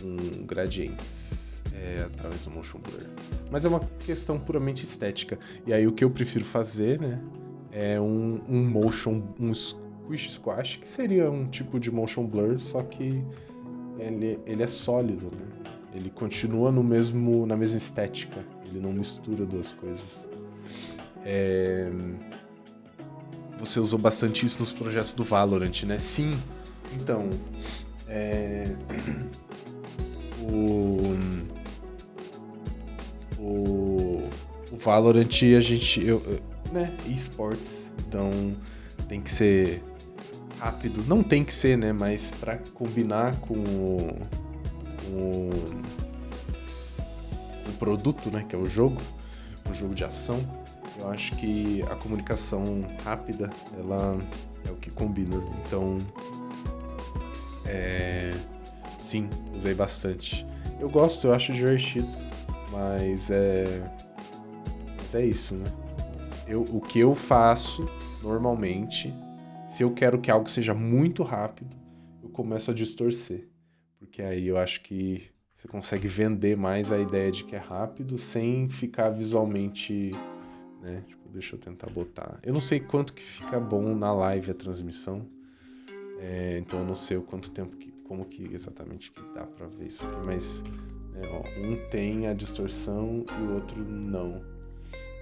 com gradientes através do motion blur. Mas é uma questão puramente estética. E aí o que eu prefiro fazer, né, é um motion, um squish squash, que seria um tipo de motion blur, só que ele é sólido, né? Ele continua na mesma estética. Ele não mistura duas coisas. Você usou bastante isso nos projetos do Valorant, né? Sim. Então, o Valorant, né? eSports, então tem que ser rápido. Não tem que ser, né? Mas pra combinar com o produto, né? Que é o jogo de ação, eu acho que a comunicação rápida, ela é o que combina. Então, sim, usei bastante. Eu gosto, eu acho divertido, mas é isso, né? O que eu faço normalmente, se eu quero que algo seja muito rápido, eu começo a distorcer. Porque aí eu acho que você consegue vender mais a ideia de que é rápido sem ficar visualmente, né? Tipo, deixa eu tentar botar. Eu não sei quanto que fica bom na live a transmissão. Então eu não sei o quanto tempo como que exatamente que dá pra ver isso aqui, mas um tem a distorção e o outro não.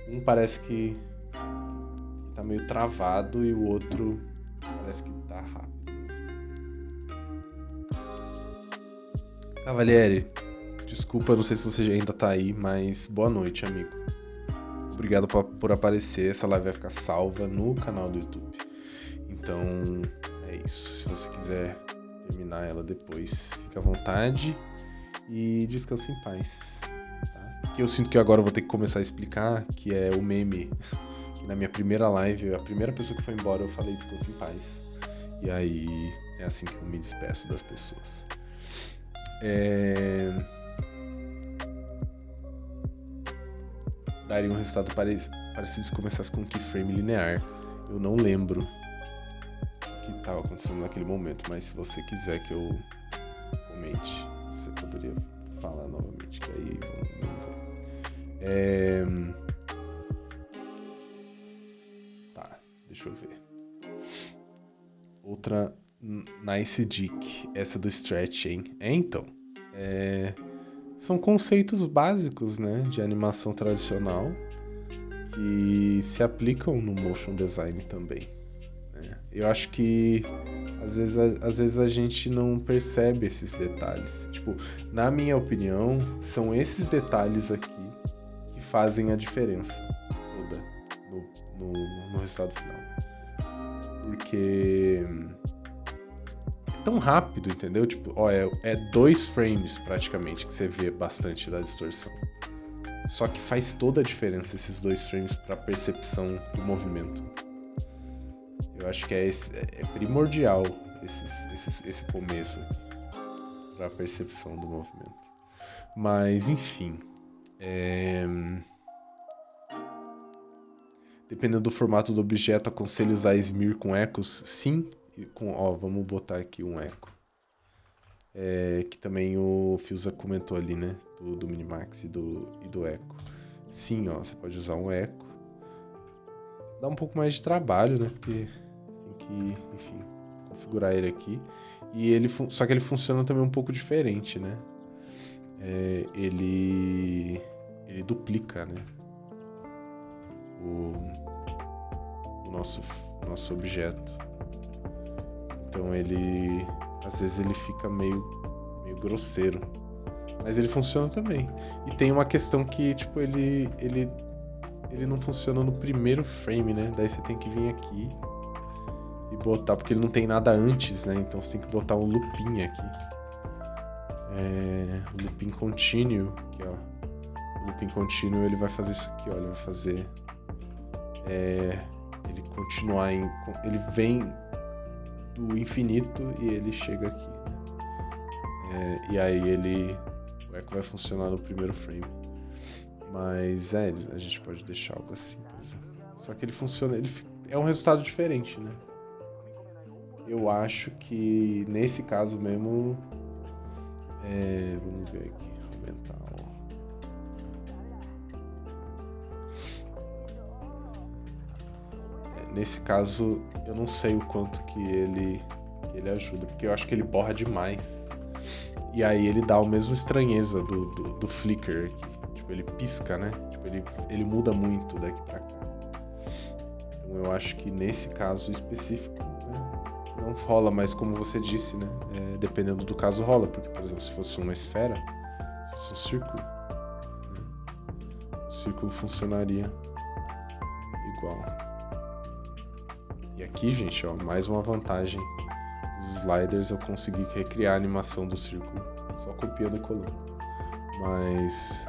Um parece que tá meio travado e o outro parece que tá rápido. Cavalieri, desculpa, não sei se você ainda tá aí, mas boa noite, amigo. Obrigado por aparecer. Essa live vai ficar salva no canal do YouTube. Então, é isso. Se você quiser terminar ela depois, fica à vontade e descanse em paz. Tá? Que eu sinto que agora eu vou ter que começar a explicar, que é o meme. Na minha primeira live, a primeira pessoa que foi embora, eu falei descanse em paz. E aí, é assim que eu me despeço das pessoas. Daria um resultado parecido se começasse com um keyframe linear. Eu não lembro o que estava acontecendo naquele momento, mas se você quiser que eu comente, você poderia falar novamente, que aí vamos ver. Tá, deixa eu ver. Outra nice dick, essa do stretch, hein? Então, são conceitos básicos, né, de animação tradicional que se aplicam no motion design também, né? Eu acho que às vezes a gente não percebe esses detalhes. Tipo, na minha opinião, são esses detalhes aqui que fazem a diferença toda no resultado final. Porque é tão rápido, entendeu? Tipo, é 2 frames praticamente que você vê bastante da distorção. Só que faz toda a diferença esses 2 frames para a percepção do movimento. Eu acho que é primordial esse começo para a percepção do movimento. Mas, enfim. Dependendo do formato do objeto, aconselho usar smear com ecos? Sim. Vamos botar aqui um eco. Que também o Fiuza comentou ali, né? Do Minimax e do eco. Sim, você pode usar um eco. Dá um pouco mais de trabalho, né? Porque tem que, enfim, configurar ele aqui. Só que ele funciona também um pouco diferente, né? Ele duplica, né? O nosso objeto. Então às vezes ele fica meio grosseiro, mas ele funciona também. E tem uma questão que, tipo, ele não funciona no primeiro frame, né? Daí você tem que vir aqui e botar, porque ele não tem nada antes, né? Então você tem que botar um looping aqui. O looping contínuo, aqui, ó. O looping contínuo, ele vai fazer isso aqui, ó. Ele vai fazer ele continuar ele vem do infinito e ele chega aqui, né? E aí o eco vai funcionar no primeiro frame. Mas a gente pode deixar algo assim, por exemplo. Só que ele funciona, é um resultado diferente, né? eu acho que nesse caso mesmo... vamos ver aqui. Aumentar, ó. Nesse caso, eu não sei o quanto que ele ajuda, porque eu acho que ele borra demais. E aí ele dá a mesma estranheza do flicker aqui. Tipo, ele pisca, né? Tipo, ele muda muito daqui pra cá. Então eu acho que nesse caso específico, né, não rola, mas como você disse, né? Dependendo do caso rola, porque, por exemplo, se fosse uma esfera, se fosse um círculo, né, o círculo funcionaria igual. E aqui, gente, ó, mais uma vantagem dos sliders, eu consegui recriar a animação do círculo só copiando e colando. Mas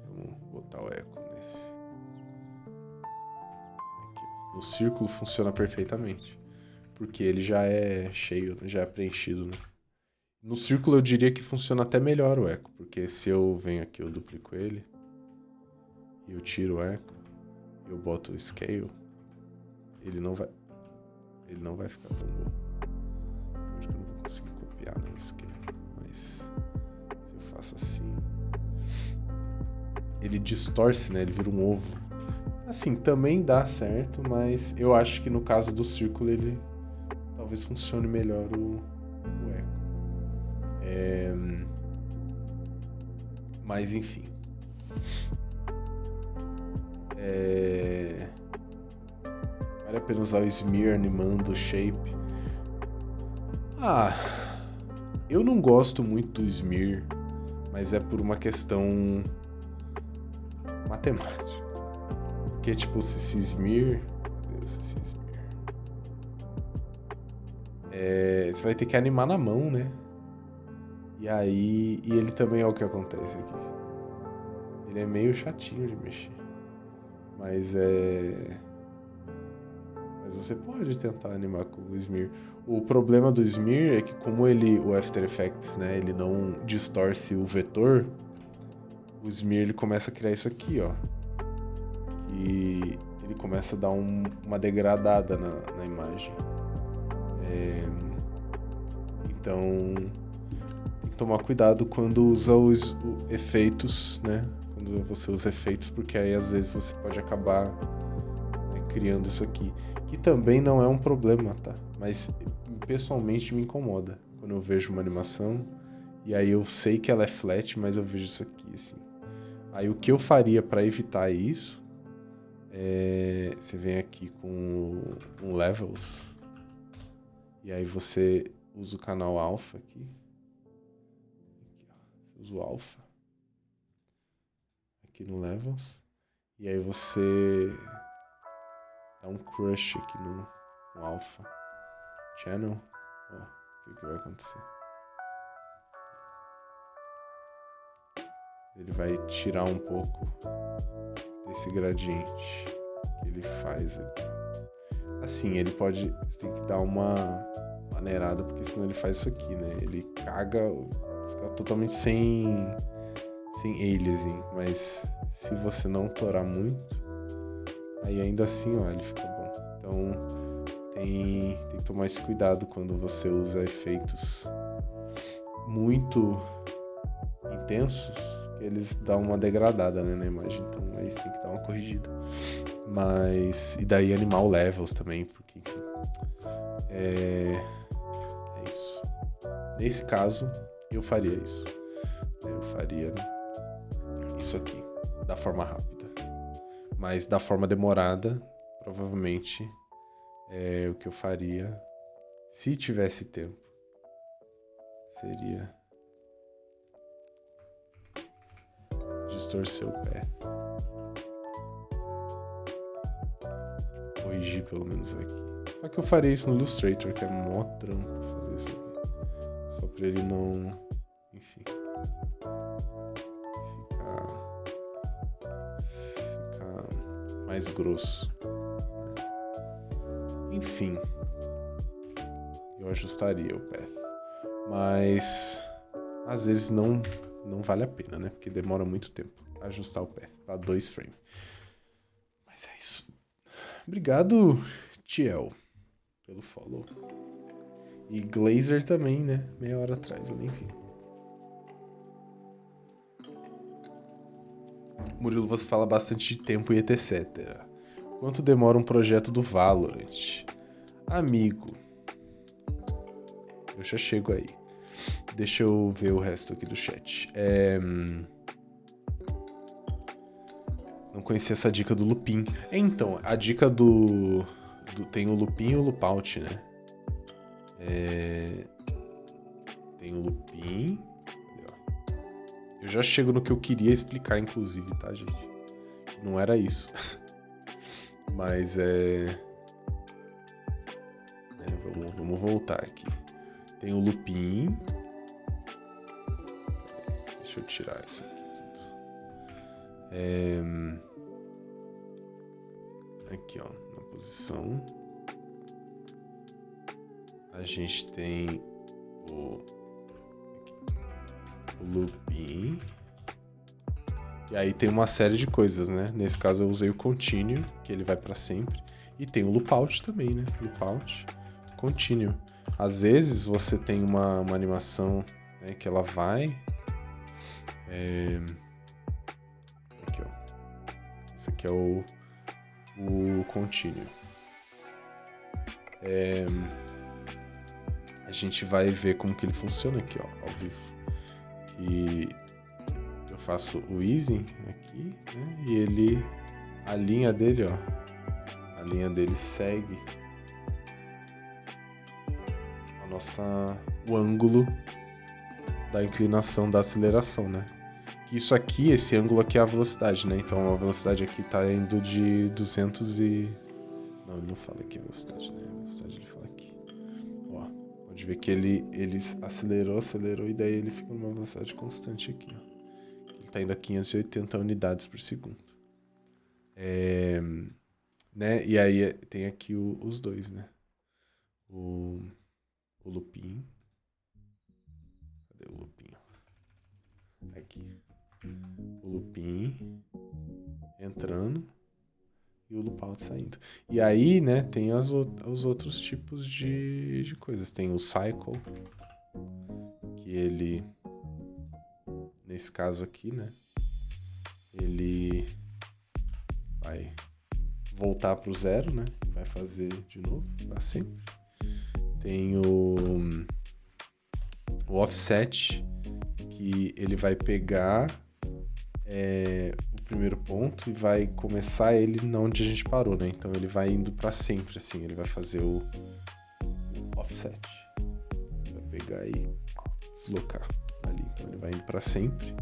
vamos botar o eco nesse. Aqui. O círculo funciona perfeitamente, porque ele já é cheio, já é preenchido, né? No círculo eu diria que funciona até melhor o eco, porque se eu venho aqui, eu duplico ele, e eu tiro o eco, e eu boto o scale, ele não vai ficar tão bom. Acho que eu não vou conseguir copiar no scale, mas se eu faço assim, ele distorce, né? Ele vira um ovo. Assim, também dá certo, mas eu acho que no caso do círculo ele talvez funcione melhor o eco. Mas enfim. Vale a pena usar o smear animando o shape. Eu não gosto muito do smear, mas é por uma questão matemática. Porque, tipo, se smear... Meu Deus, se smear... você vai ter que animar na mão, né? E aí... E ele também é o que acontece aqui. Ele é meio chatinho de mexer. Mas você pode tentar animar com o smear. O problema do smear é que como o After Effects, né, ele não distorce o vetor, o smear ele começa a criar isso aqui, ó. E ele começa a dar uma degradada na imagem. Então tem que tomar cuidado quando usa os efeitos, né? Quando você usa efeitos, porque aí às vezes você pode acabar criando isso aqui. Que também não é um problema, tá? Mas pessoalmente me incomoda quando eu vejo uma animação e aí eu sei que ela é flat, mas eu vejo isso aqui, assim. Aí o que eu faria para evitar isso você vem aqui com Levels e aí você usa o canal Alpha aqui. Você usa o Alpha aqui no Levels e aí você dá um crush aqui no Alpha Channel. Ó, o que vai acontecer? Ele vai tirar um pouco desse gradiente que ele faz aqui. Assim, ele pode... Você tem que dar uma maneirada, porque senão ele faz isso aqui, né? Ele caga, fica totalmente sem aliasing. Mas se você não torar muito, aí ainda assim, ó, ele fica bom. Então, tem que tomar esse cuidado quando você usa efeitos muito intensos, que eles dão uma degradada, né, na imagem. Então, aí você tem que dar uma corrigida. E daí animar o levels também, porque, enfim, é isso. Nesse caso, eu faria isso. Eu faria isso aqui, da forma rápida. Mas da forma demorada, provavelmente o que eu faria, se tivesse tempo, seria distorcer o pé. Corrigir pelo menos aqui. Só que eu faria isso no Illustrator, que é mó trampo fazer isso aqui. Só pra ele não... Enfim. Ficar mais grosso. Enfim. Eu ajustaria o path. Mas... às vezes não vale a pena, né? Porque demora muito tempo ajustar o path para 2 frames. Mas é isso. Obrigado, Tiel, pelo follow. E Glazer também, né? Meia hora atrás, eu nem vi. Murilo, você fala bastante de tempo e etc. Quanto demora um projeto do Valorant? Amigo, eu já chego aí. Deixa eu ver o resto aqui do chat. Não conhecia essa dica do Lupin. Então, a dica do tem o Lupin e o Loopout, né? Tem o Lupin. Eu já chego no que eu queria explicar, inclusive, tá, gente? Que não era isso. Mas vamos voltar aqui. Tem o Lupin. Deixa eu tirar isso aqui. Aqui, ó, na posição. A gente tem o Lupin. E aí tem uma série de coisas, né? Nesse caso eu usei o Continue, que ele vai pra sempre. E tem o Loopout também, né? Loopout, Continue. Às vezes você tem uma animação, né, que ela vai... Aqui, ó. Esse aqui é o Continue. A gente vai ver como que ele funciona aqui, ó, ao vivo. E eu faço o Easy aqui, né? E ele... A linha dele, ó. A linha dele segue o ângulo da inclinação da aceleração, né? Isso aqui, esse ângulo aqui é a velocidade, né? Então a velocidade aqui tá indo de 200 e... Não, ele não fala aqui a velocidade, né? A velocidade ele fala aqui. Ó, pode ver que ele acelerou, e daí ele fica numa velocidade constante aqui, ó. Ele tá indo a 580 unidades por segundo. Né? E aí tem aqui os dois, né? O Lupin. Cadê o Lupin? Aqui. O Lupin entrando e o Loopout saindo. E aí, né, tem os outros tipos de coisas. Tem o Cycle, que ele, nesse caso aqui, né, ele vai voltar pro zero, né, vai fazer de novo, para sempre. Tem o Offset, que ele vai pegar o primeiro ponto e vai começar ele onde a gente parou, né? Então ele vai indo para sempre, assim. Ele vai fazer o offset. Vai pegar e deslocar ali. Então ele vai indo para sempre.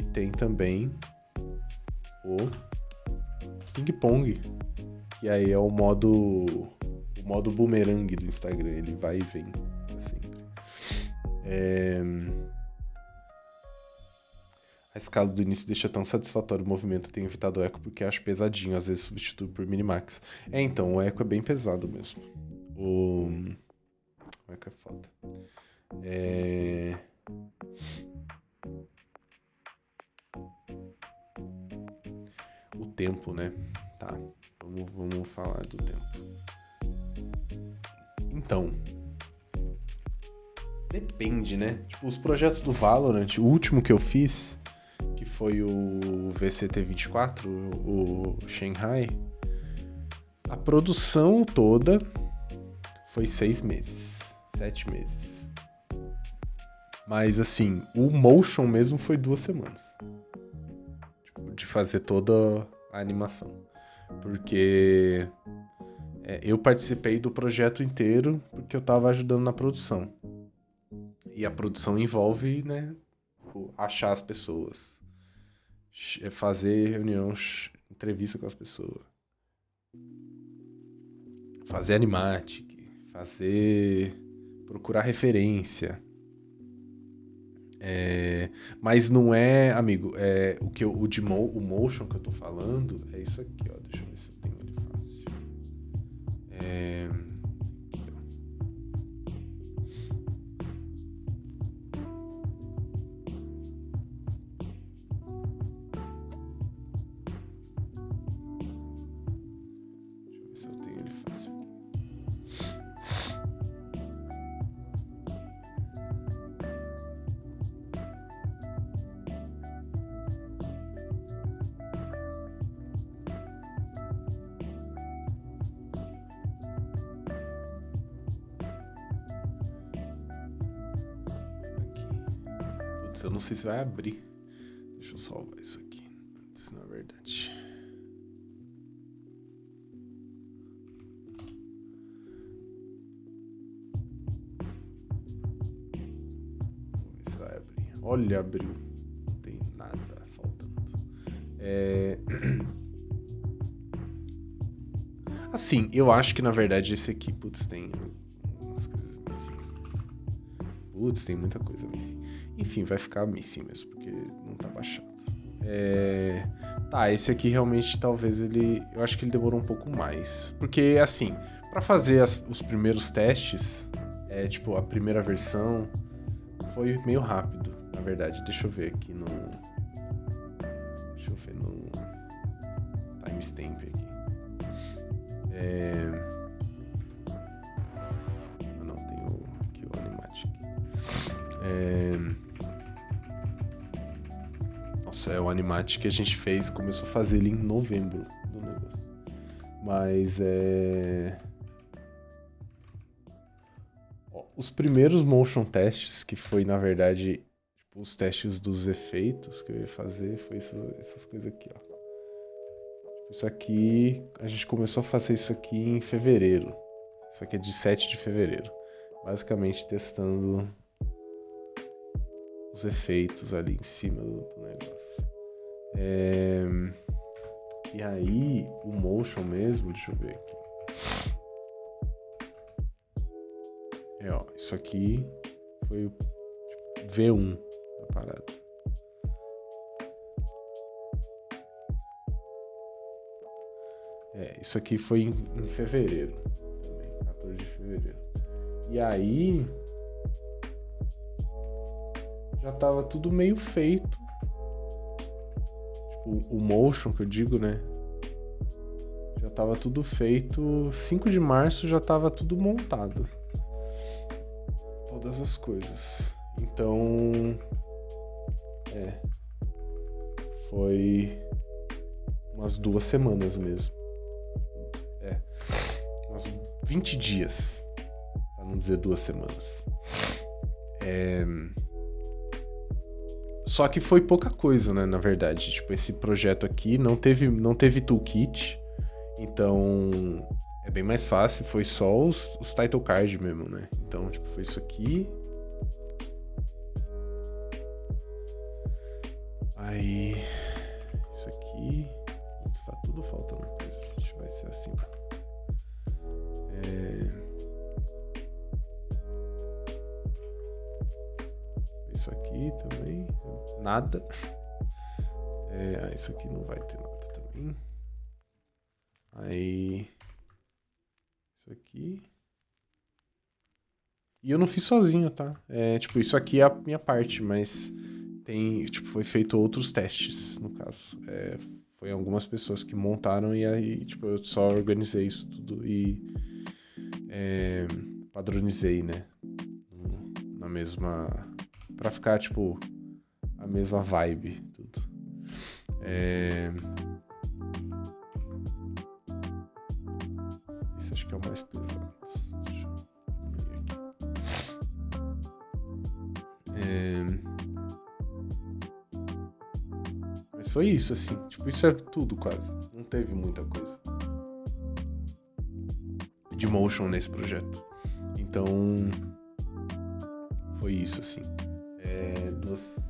E tem também o ping-pong, que aí é o modo boomerang do Instagram. Ele vai e vem para sempre. A escala do início deixa tão satisfatório o movimento. Eu tenho evitado o eco porque acho pesadinho. Às vezes substituo por minimax. Então, o eco é bem pesado mesmo. O eco é foda. O tempo, né? Tá. Vamos falar do tempo. Então... Depende, né? Tipo, os projetos do Valorant, o último que eu fiz... que foi o VCT24, o Shanghai, a produção toda foi 6 meses, 7 meses. Mas, assim, o motion mesmo foi 2 semanas. Tipo, de fazer toda a animação. Porque eu participei do projeto inteiro porque eu tava ajudando na produção. E a produção envolve, né, achar as pessoas. Fazer reunião, entrevista com as pessoas, fazer animatic, procurar referência. Mas não é, amigo, o motion que eu tô falando é isso aqui, ó. Deixa eu ver se eu tenho ele fácil. Aqui, ó. eu não sei se vai abrir. Deixa eu salvar isso aqui. Isso, na verdade. Vamos ver se vai abrir. Olha, abriu. Não tem nada faltando. Assim, eu acho que na verdade esse aqui, putz, tem umas coisas missing. Putz, tem muita coisa missing. Enfim, vai ficar missing mesmo, porque não tá baixado. Tá, esse aqui realmente talvez ele... Eu acho que ele demorou um pouco mais. Porque, assim, pra fazer os primeiros testes, tipo, a primeira versão foi meio rápido, na verdade. Deixa eu ver aqui no... Deixa eu ver no... timestamp aqui. Não, tem aqui o Animatic. Nossa, o Animatic que a gente fez, começou a fazer ele em novembro do negócio. Mas os primeiros motion tests, que foi na verdade tipo, os testes dos efeitos que eu ia fazer, foi essas coisas aqui, ó. Isso aqui, a gente começou a fazer isso aqui em fevereiro. Isso aqui é de 7 de fevereiro. Basicamente testando os efeitos ali em cima do negócio. E aí, o motion mesmo, deixa eu ver aqui. Ó, isso aqui foi o tipo, V1 da parada. Isso aqui foi em fevereiro também, 14 de fevereiro. E aí já tava tudo meio feito. Tipo, o motion que eu digo, né? Já tava tudo feito. 5 de março já tava tudo montado. Todas as coisas. Então... foi umas 2 semanas mesmo. Uns 20 dias, pra não dizer 2 semanas. Só que foi pouca coisa, né, na verdade. Tipo, esse projeto aqui não teve toolkit, então é bem mais fácil. Foi só os title card mesmo, né? Então, tipo, foi isso aqui. Aí, isso aqui. Tá tudo faltando coisa, gente. Vai ser assim. Isso aqui também. Nada. Isso aqui não vai ter nada também. Aí. Isso aqui. E eu não fiz sozinho, tá? Tipo, isso aqui é a minha parte, mas tem, tipo, foi feito outros testes, no caso. Foi algumas pessoas que montaram e aí, tipo, eu só organizei isso tudo e padronizei, né? Na mesma... Pra ficar, tipo, a mesma vibe, tudo. Esse acho que é o mais pesado. Deixa eu ver aqui. Mas foi isso, assim. Tipo, isso é tudo quase. Não teve muita coisa de motion nesse projeto. Então, foi isso, assim.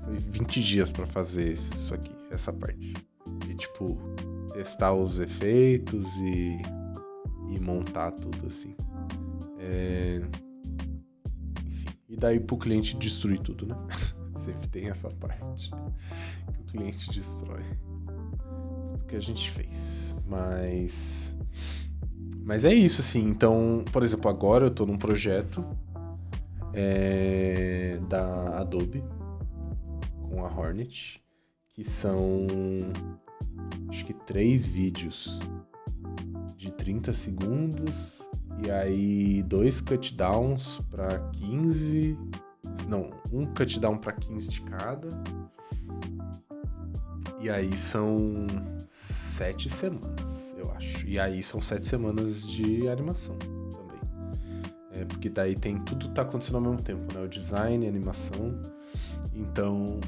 Foi 20 dias pra fazer isso aqui, essa parte. E, tipo, testar os efeitos e montar tudo, assim. Enfim. E daí pro cliente destruir tudo, né? Sempre tem essa parte que o cliente destrói tudo que a gente fez. Mas é isso, assim. Então, por exemplo, agora eu tô num projeto da Adobe com a Hornet, que são acho que 3 vídeos de 30 segundos e aí 2 cutdowns para 15, não, um cutdown para 15 de cada. E aí são 7 semanas, eu acho. E aí são 7 semanas de animação também. Porque daí tudo tá acontecendo ao mesmo tempo, né? O design, a animação. Então,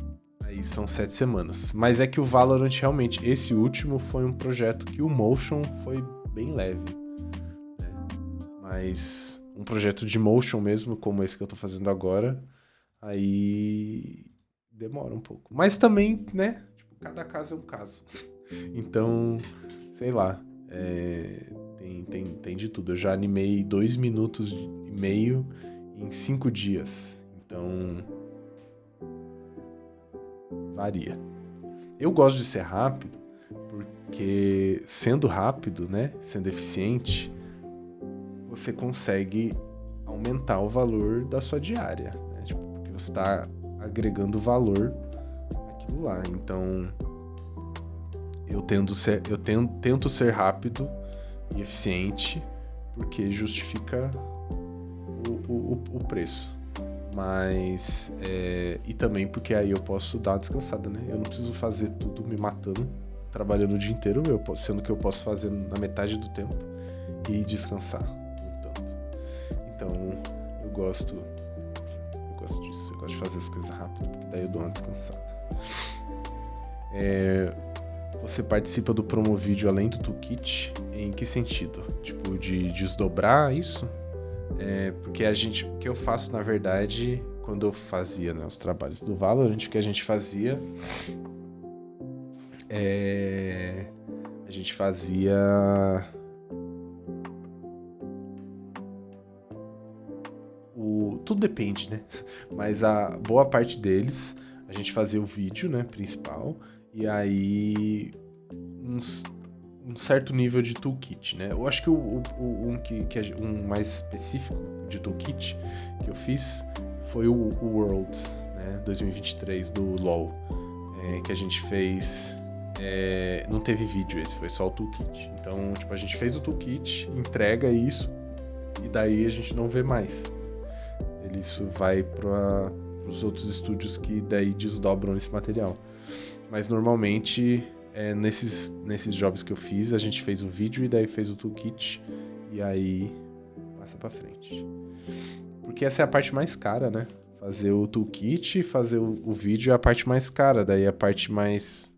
aí são 7 semanas. Mas é que o Valorant, realmente, esse último foi um projeto que o motion foi bem leve, né? Mas um projeto de motion mesmo, como esse que eu tô fazendo agora, aí demora um pouco. Mas também, né? Tipo, cada caso é um caso. Então, sei lá. Tem de tudo. Eu já animei 2 minutos e meio em 5 dias. Então, varia. Eu gosto de ser rápido porque, sendo rápido, né? Sendo eficiente, você consegue aumentar o valor da sua diária, né? Tipo, porque você está agregando valor àquilo lá. Então, eu tento ser rápido e eficiente porque justifica o preço. Mas e também porque aí eu posso dar uma descansada, né? Eu não preciso fazer tudo me matando, trabalhando o dia inteiro, sendo que eu posso fazer na metade do tempo e descansar um tanto. Então eu gosto disso, eu gosto de fazer as coisas rápido, porque daí eu dou uma descansada. Você participa do Promovídeo além do Toolkit? Em que sentido? Tipo, de desdobrar isso? Porque o que eu faço, na verdade, quando eu fazia, né, os trabalhos do Valorant, o que a gente fazia tudo depende, né? Mas a boa parte deles, a gente fazia o vídeo, né, principal, e aí um certo nível de toolkit, né? Eu acho que um mais específico de toolkit que eu fiz foi o Worlds, né? 2023 do LoL, que a gente fez. Não teve vídeo, esse foi só o toolkit. Então, tipo, a gente fez o toolkit, entrega isso e daí a gente não vê mais. Isso vai para os outros estúdios que daí desdobram esse material. Mas normalmente nesses jobs que eu fiz, a gente fez o vídeo e daí fez o toolkit e aí passa pra frente. Porque essa é a parte mais cara, né? Fazer o toolkit, fazer o vídeo é a parte mais cara, daí a parte mais...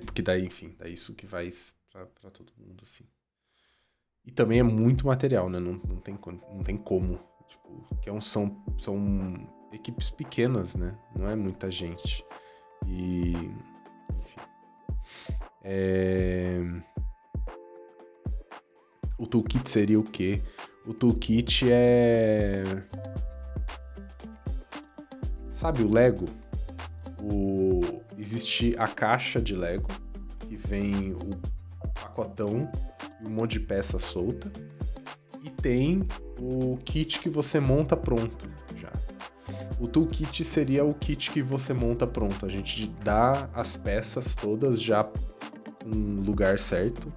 porque daí, enfim, daí isso que vai pra todo mundo, assim. E também é muito material, né? Não tem como. Tipo, são equipes pequenas, né? Não é muita gente. E... enfim. O toolkit seria o quê? O toolkit é... Sabe o Lego? Existe a caixa de Lego, que vem o pacotão e um monte de peça solta. E tem o kit que você monta pronto já. O toolkit seria o kit que você monta pronto. A gente dá as peças todas já no lugar certo.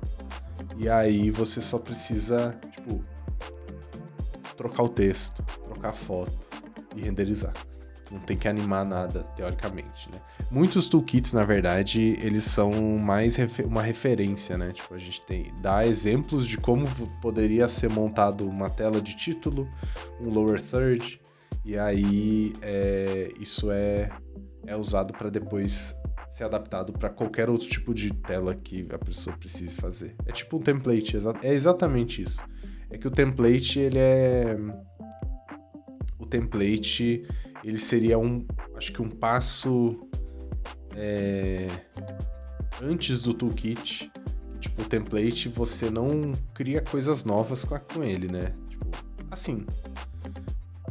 E aí você só precisa, tipo, trocar o texto, trocar a foto e renderizar. Não tem que animar nada, teoricamente, né? Muitos toolkits, na verdade, eles são mais uma referência, né? Tipo, a gente dá exemplos de como poderia ser montado uma tela de título, um lower third, e aí isso é usado para depois ser adaptado para qualquer outro tipo de tela que a pessoa precise fazer. É tipo um template, é exatamente isso. É que o template, ele seria acho que um passo antes do toolkit. Tipo, o template, você não cria coisas novas com ele, né? Tipo, assim,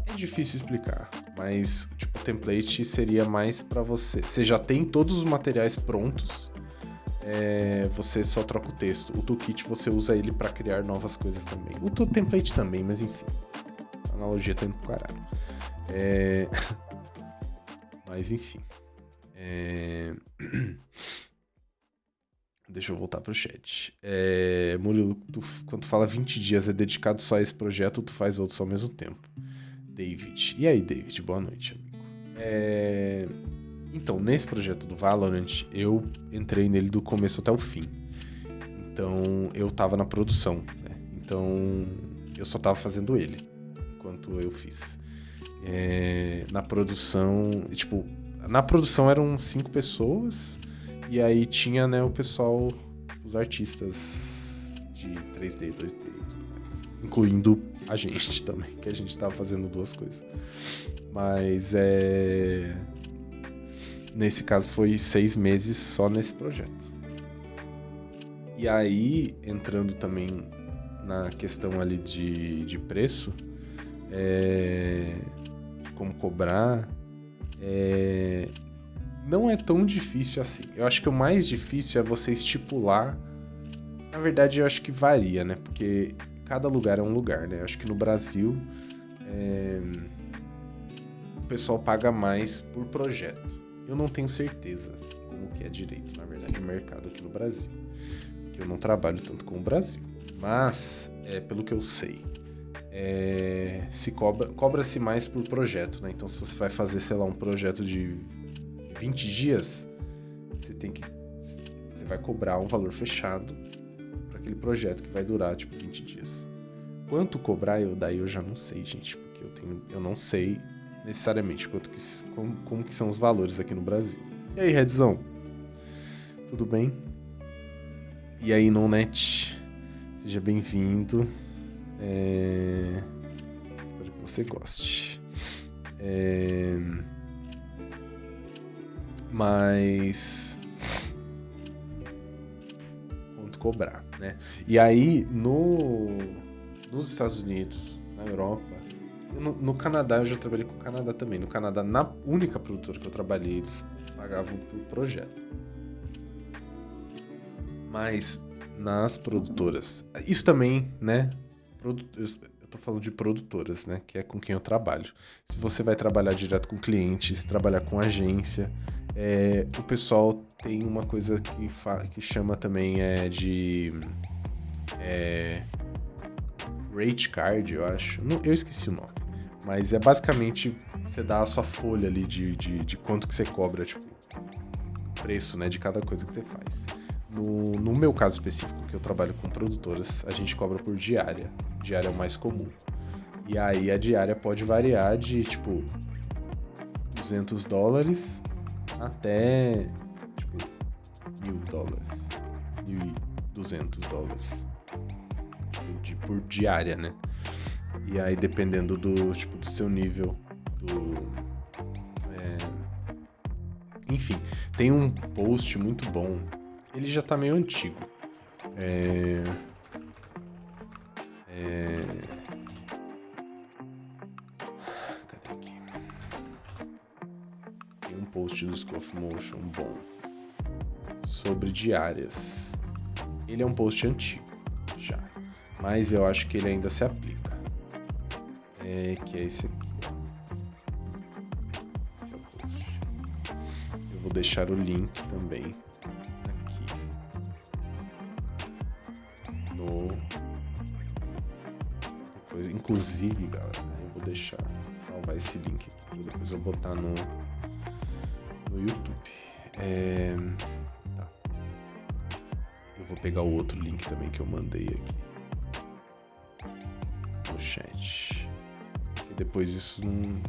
é difícil explicar, mas tipo, o template seria mais pra você já tem todos os materiais prontos, você só troca o texto. O toolkit, você usa ele pra criar novas coisas também. O template também, mas enfim, essa analogia tá indo pro caralho. Mas enfim. Deixa eu voltar pro chat. Murilo, quando tu fala 20 dias é dedicado só a esse projeto, ou tu faz outros ao mesmo tempo? David. E aí, David? Boa noite, amigo. Então, nesse projeto do Valorant, eu entrei nele do começo até o fim. Então, eu tava na produção, né? Então, eu só tava fazendo ele, enquanto eu fiz. Na produção, tipo, na produção eram 5 pessoas, e aí tinha, né, o pessoal, os artistas de 3D, 2D e tudo mais. Incluindo a gente também, que a gente tava fazendo 2 coisas. Mas nesse caso foi 6 meses só nesse projeto. E aí, entrando também na questão ali de preço, como cobrar, não é tão difícil assim. Eu acho que o mais difícil é você estipular. Na verdade, eu acho que varia, né? Porque cada lugar é um lugar, né? Eu acho que no Brasil o pessoal paga mais por projeto. Eu não tenho certeza como que é direito, na verdade, o mercado aqui no Brasil. Porque eu não trabalho tanto com o Brasil. Mas, pelo que eu sei, cobra-se mais por projeto, né? Então, se você vai fazer, sei lá, um projeto de 20 dias, você vai cobrar um valor fechado para aquele projeto que vai durar, tipo, 20 dias. Quanto cobrar, daí eu já não sei, gente, porque eu não sei necessariamente como que são os valores aqui no Brasil. E aí, Redzão? Tudo bem? E aí, Nonet? Seja bem-vindo. Espero que você goste. Mas quanto cobrar, né? E aí, nos Estados Unidos, na Europa, no Canadá, eu já trabalhei com o Canadá também. No Canadá, na única produtora que eu trabalhei, eles pagavam por projeto. Mas nas produtoras, isso também, né? Eu tô falando de produtoras, né? Que é com quem eu trabalho. Se você vai trabalhar direto com clientes, trabalhar com agência, o pessoal tem uma coisa que chama também de rate card, eu acho. Eu esqueci o nome. Mas é basicamente você dá a sua folha ali de quanto que você cobra, tipo, preço, né, de cada coisa que você faz. No meu caso específico, que eu trabalho com produtoras, a gente cobra por diária. Diária é o mais comum. E aí a diária pode variar de, tipo, $200 até, tipo, $1.000. $1.200. Por diária, né? E aí, dependendo do seu nível, enfim, tem um post muito bom. Ele já tá meio antigo. Cadê aqui? Tem um post do School of Motion bom sobre diárias. Ele é um post antigo já, mas eu acho que ele ainda se aplica. Que é esse aqui. Esse é o post. Eu vou deixar o link também aqui inclusive, galera, eu vou salvar esse link aqui, depois eu vou botar no YouTube. Tá. Eu vou pegar o outro link também que eu mandei aqui no chat. E depois isso não...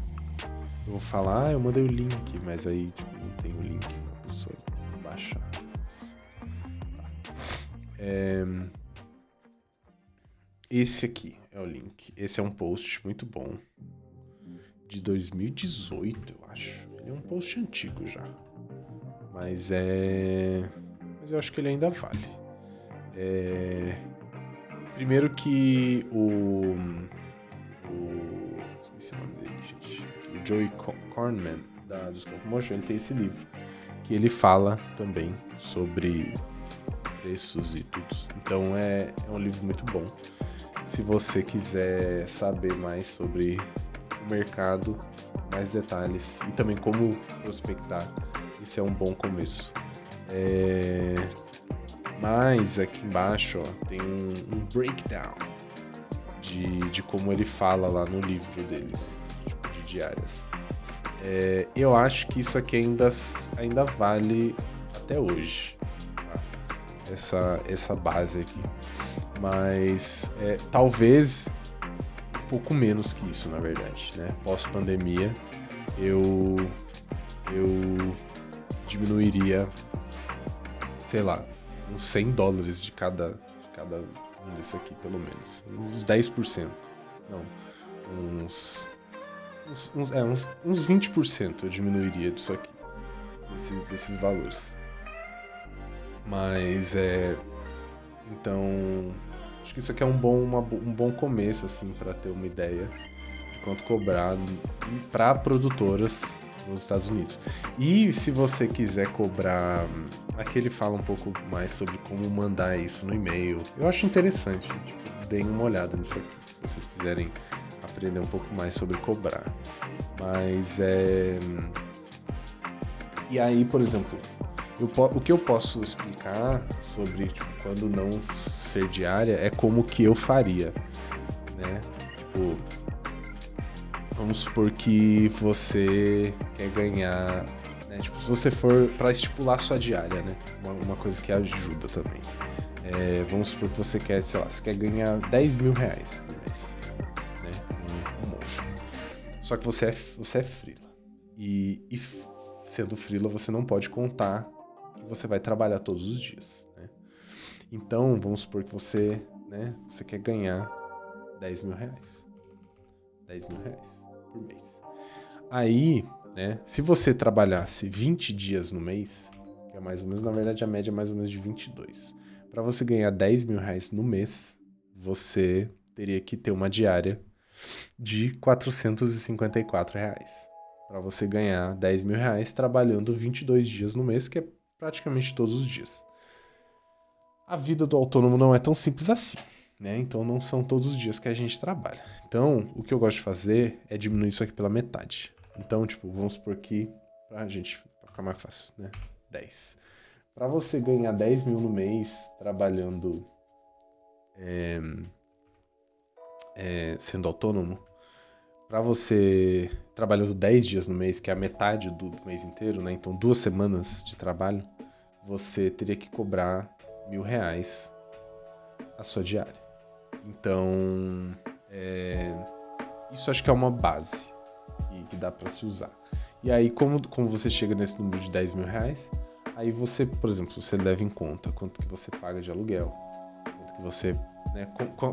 Eu vou falar, eu mandei o link, mas aí tipo, não tem o link pra pessoa baixar. Esse aqui é o link. Esse é um post muito bom. De 2018, eu acho. Ele é um post antigo já. Mas eu acho que ele ainda vale. Primeiro que esqueci o nome dele, gente. O Joey Kornman, do School of Motion, ele tem esse livro. Que ele fala também sobre preços e tudo. Então é um livro muito bom. Se você quiser saber mais sobre o mercado, mais detalhes e também como prospectar, esse é um bom começo. Mas aqui embaixo tem um breakdown de como ele fala lá no livro dele, tipo, de diárias. Eu acho que isso aqui ainda vale até hoje, tá? Essa base aqui. Mas talvez um pouco menos que isso, na verdade, né? Pós-pandemia, eu diminuiria, sei lá, uns $100 de cada um desse aqui, pelo menos. Uns 10%. Não, uns 20% eu diminuiria disso aqui, desses valores. Mas então, acho que isso aqui é um bom começo, assim, para ter uma ideia de quanto cobrar para produtoras nos Estados Unidos. E se você quiser cobrar, aqui ele fala um pouco mais sobre como mandar isso no e-mail. Eu acho interessante, tipo, deem uma olhada nisso aqui, se vocês quiserem aprender um pouco mais sobre cobrar. Mas E aí, por exemplo, o que eu posso explicar sobre quando não ser diária é como que eu faria, né? Tipo, vamos supor que você quer ganhar, né? Tipo, se você for para estipular sua diária, né? Uma coisa que ajuda também. Vamos supor que você quer, sei lá, você quer ganhar R$10 mil por mês, né? Um motion. Só que você é freela. E sendo freela, você não pode contar que você vai trabalhar todos os dias, né? Então, vamos supor que você quer ganhar R$10 mil. R$10 mil por mês. Aí, né, se você trabalhasse 20 dias no mês, que é mais ou menos, na verdade a média é mais ou menos de 22. Para você ganhar R$10 mil no mês, você teria que ter uma diária de R$454. Para você ganhar R$10 mil trabalhando 22 dias no mês, que é praticamente todos os dias. A vida do autônomo não é tão simples assim, né? Então não são todos os dias que a gente trabalha. Então, o que eu gosto de fazer é diminuir isso aqui pela metade. Então, tipo, vamos supor que, pra ficar mais fácil, né? 10. Para você ganhar R$10 mil no mês trabalhando, sendo autônomo, para você trabalhando 10 dias no mês, que é a metade do mês inteiro, né? Então 2 semanas de trabalho, você teria que cobrar R$1.000 a sua diária. Então, isso acho que é uma base que dá para se usar. E aí, como você chega nesse número de R$10 mil, aí você, por exemplo, você leva em conta quanto que você paga de aluguel, quanto que você, né,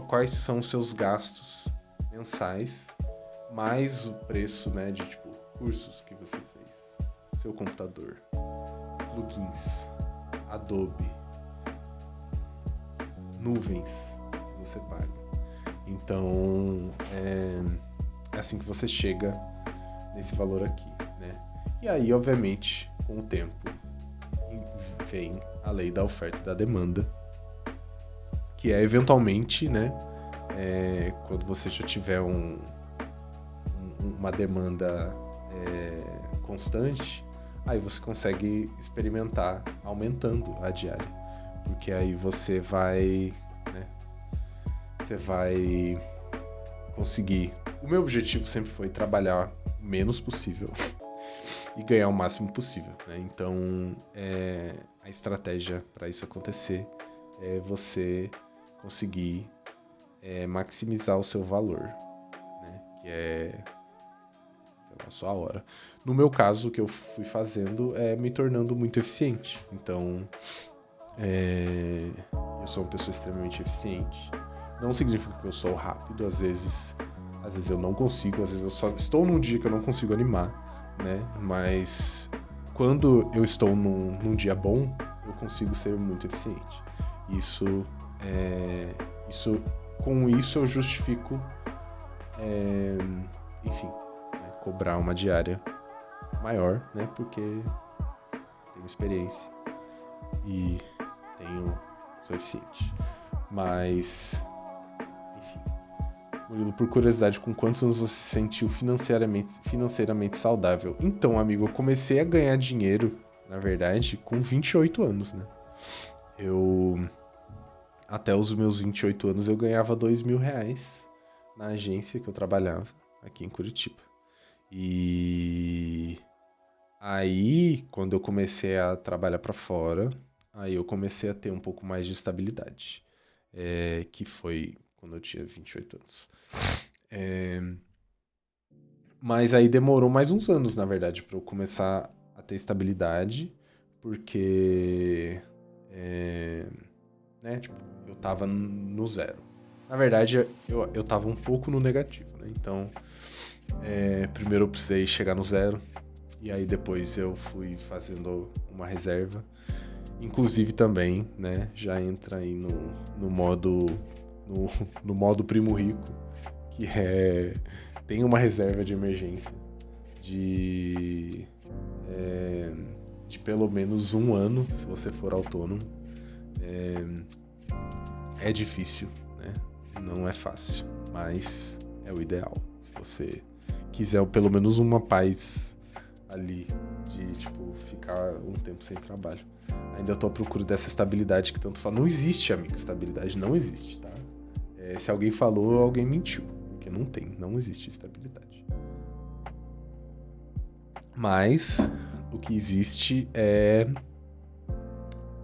quais são os seus gastos mensais, mais o preço, né, de tipo cursos que você fez, seu computador, plugins, Adobe, nuvens que você paga. Então, é assim que você chega nesse valor aqui, né? E aí, obviamente, com o tempo, vem a lei da oferta e da demanda, que é eventualmente, né, quando você já tiver uma demanda constante, aí você consegue experimentar aumentando a diária, porque aí você vai conseguir. O meu objetivo sempre foi trabalhar o menos possível e ganhar o máximo possível, né? Então, a estratégia para isso acontecer é você conseguir maximizar o seu valor, né? Que é a sua hora. No meu caso, o que eu fui fazendo é me tornando muito eficiente. Então, eu sou uma pessoa extremamente eficiente. Não significa que eu sou rápido. Às vezes eu não consigo. Às vezes eu só estou num dia que eu não consigo animar, né? Mas quando eu estou num dia bom, eu consigo ser muito eficiente. Com isso eu justifico, enfim, né, cobrar uma diária maior, né? Porque tenho experiência e sou eficiente. Mas, enfim. Murilo, por curiosidade, com quantos anos você se sentiu financeiramente saudável? Então, amigo, eu comecei a ganhar dinheiro, na verdade, com 28 anos, né? Até os meus 28 anos, eu ganhava R$2 mil na agência que eu trabalhava, aqui em Curitiba. E aí, quando eu comecei a trabalhar pra fora, aí eu comecei a ter um pouco mais de estabilidade. que foi quando eu tinha 28 anos. Mas aí demorou mais uns anos, na verdade, para eu começar a ter estabilidade, porque tipo, eu tava no zero. Na verdade, eu tava um pouco no negativo, né? Então, primeiro eu precisei chegar no zero, e aí depois eu fui fazendo uma reserva. Inclusive também, né, já entra aí no modo primo rico, que tem uma reserva de emergência de pelo menos 1 ano, se você for autônomo. É difícil, né? Não é fácil, mas é o ideal. Se você quiser pelo menos uma paz ali de, tipo, ficar um tempo sem trabalho. Ainda eu tô à procura dessa estabilidade que tanto fala. Não existe, amigo, estabilidade não existe, tá? Se alguém falou, alguém mentiu, porque não existe estabilidade. Mas o que existe é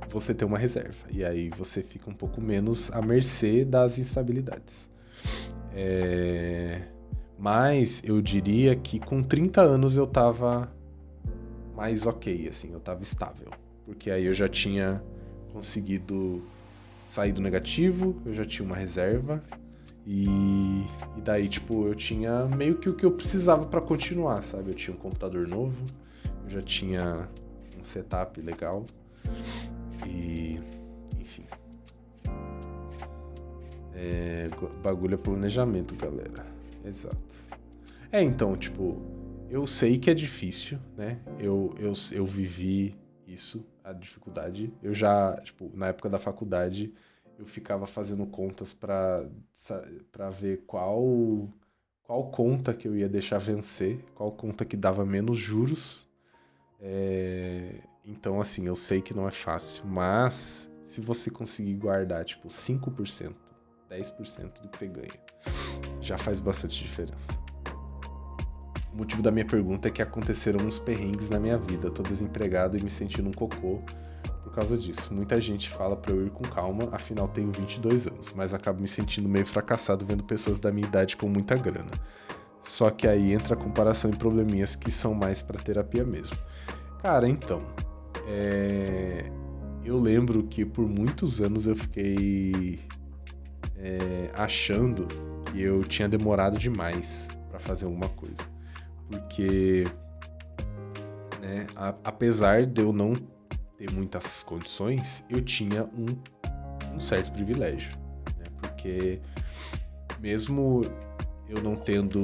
você ter uma reserva, e aí você fica um pouco menos à mercê das instabilidades. Mas eu diria que com 30 anos eu tava mais ok, assim, eu tava estável. Porque aí eu já tinha conseguido sair do negativo, eu já tinha uma reserva, e daí, tipo, eu tinha meio que o que eu precisava pra continuar, sabe? Eu tinha um computador novo, eu já tinha um setup legal, e enfim. Bagulho é planejamento, galera. Exato. Então, tipo, eu sei que é difícil, né? Eu vivi isso, a dificuldade. Eu já, tipo, na época da faculdade, eu ficava fazendo contas pra ver qual conta que eu ia deixar vencer, qual conta que dava menos juros. Então, assim, eu sei que não é fácil, mas se você conseguir guardar, tipo, 5%, 10% do que você ganha, já faz bastante diferença. O motivo da minha pergunta é que aconteceram uns perrengues na minha vida. Eu tô desempregado e me sentindo um cocô por causa disso. Muita gente fala pra eu ir com calma, afinal tenho 22 anos, mas acabo me sentindo meio fracassado vendo pessoas da minha idade com muita grana. Só que aí entra a comparação e probleminhas que são mais pra terapia mesmo. Cara, então, eu lembro que por muitos anos eu fiquei achando que eu tinha demorado demais pra fazer alguma coisa. Porque, né, apesar de eu não ter muitas condições, eu tinha um certo privilégio, né? Porque mesmo eu não tendo,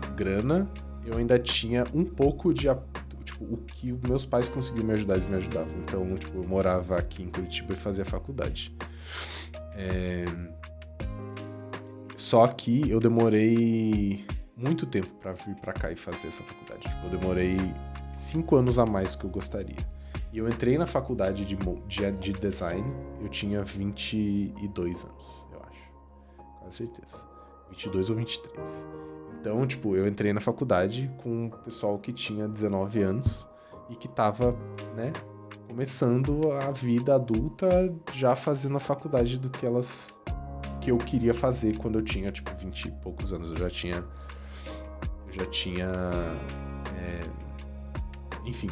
tipo, grana, eu ainda tinha um pouco de, tipo, o que os meus pais conseguiam me ajudar, eles me ajudavam. Então, tipo, eu morava aqui em Curitiba e fazia faculdade. Só que eu demorei muito tempo pra vir pra cá e fazer essa faculdade. Tipo, eu demorei 5 anos a mais do que eu gostaria. E eu entrei na faculdade de design, eu tinha 22 anos, eu acho. Com certeza. 22 ou 23. Então, tipo, eu entrei na faculdade com um pessoal que tinha 19 anos e que tava, né, começando a vida adulta, já fazendo a faculdade do que eu queria fazer quando eu tinha, tipo, 20 e poucos anos. Eu já tinha enfim,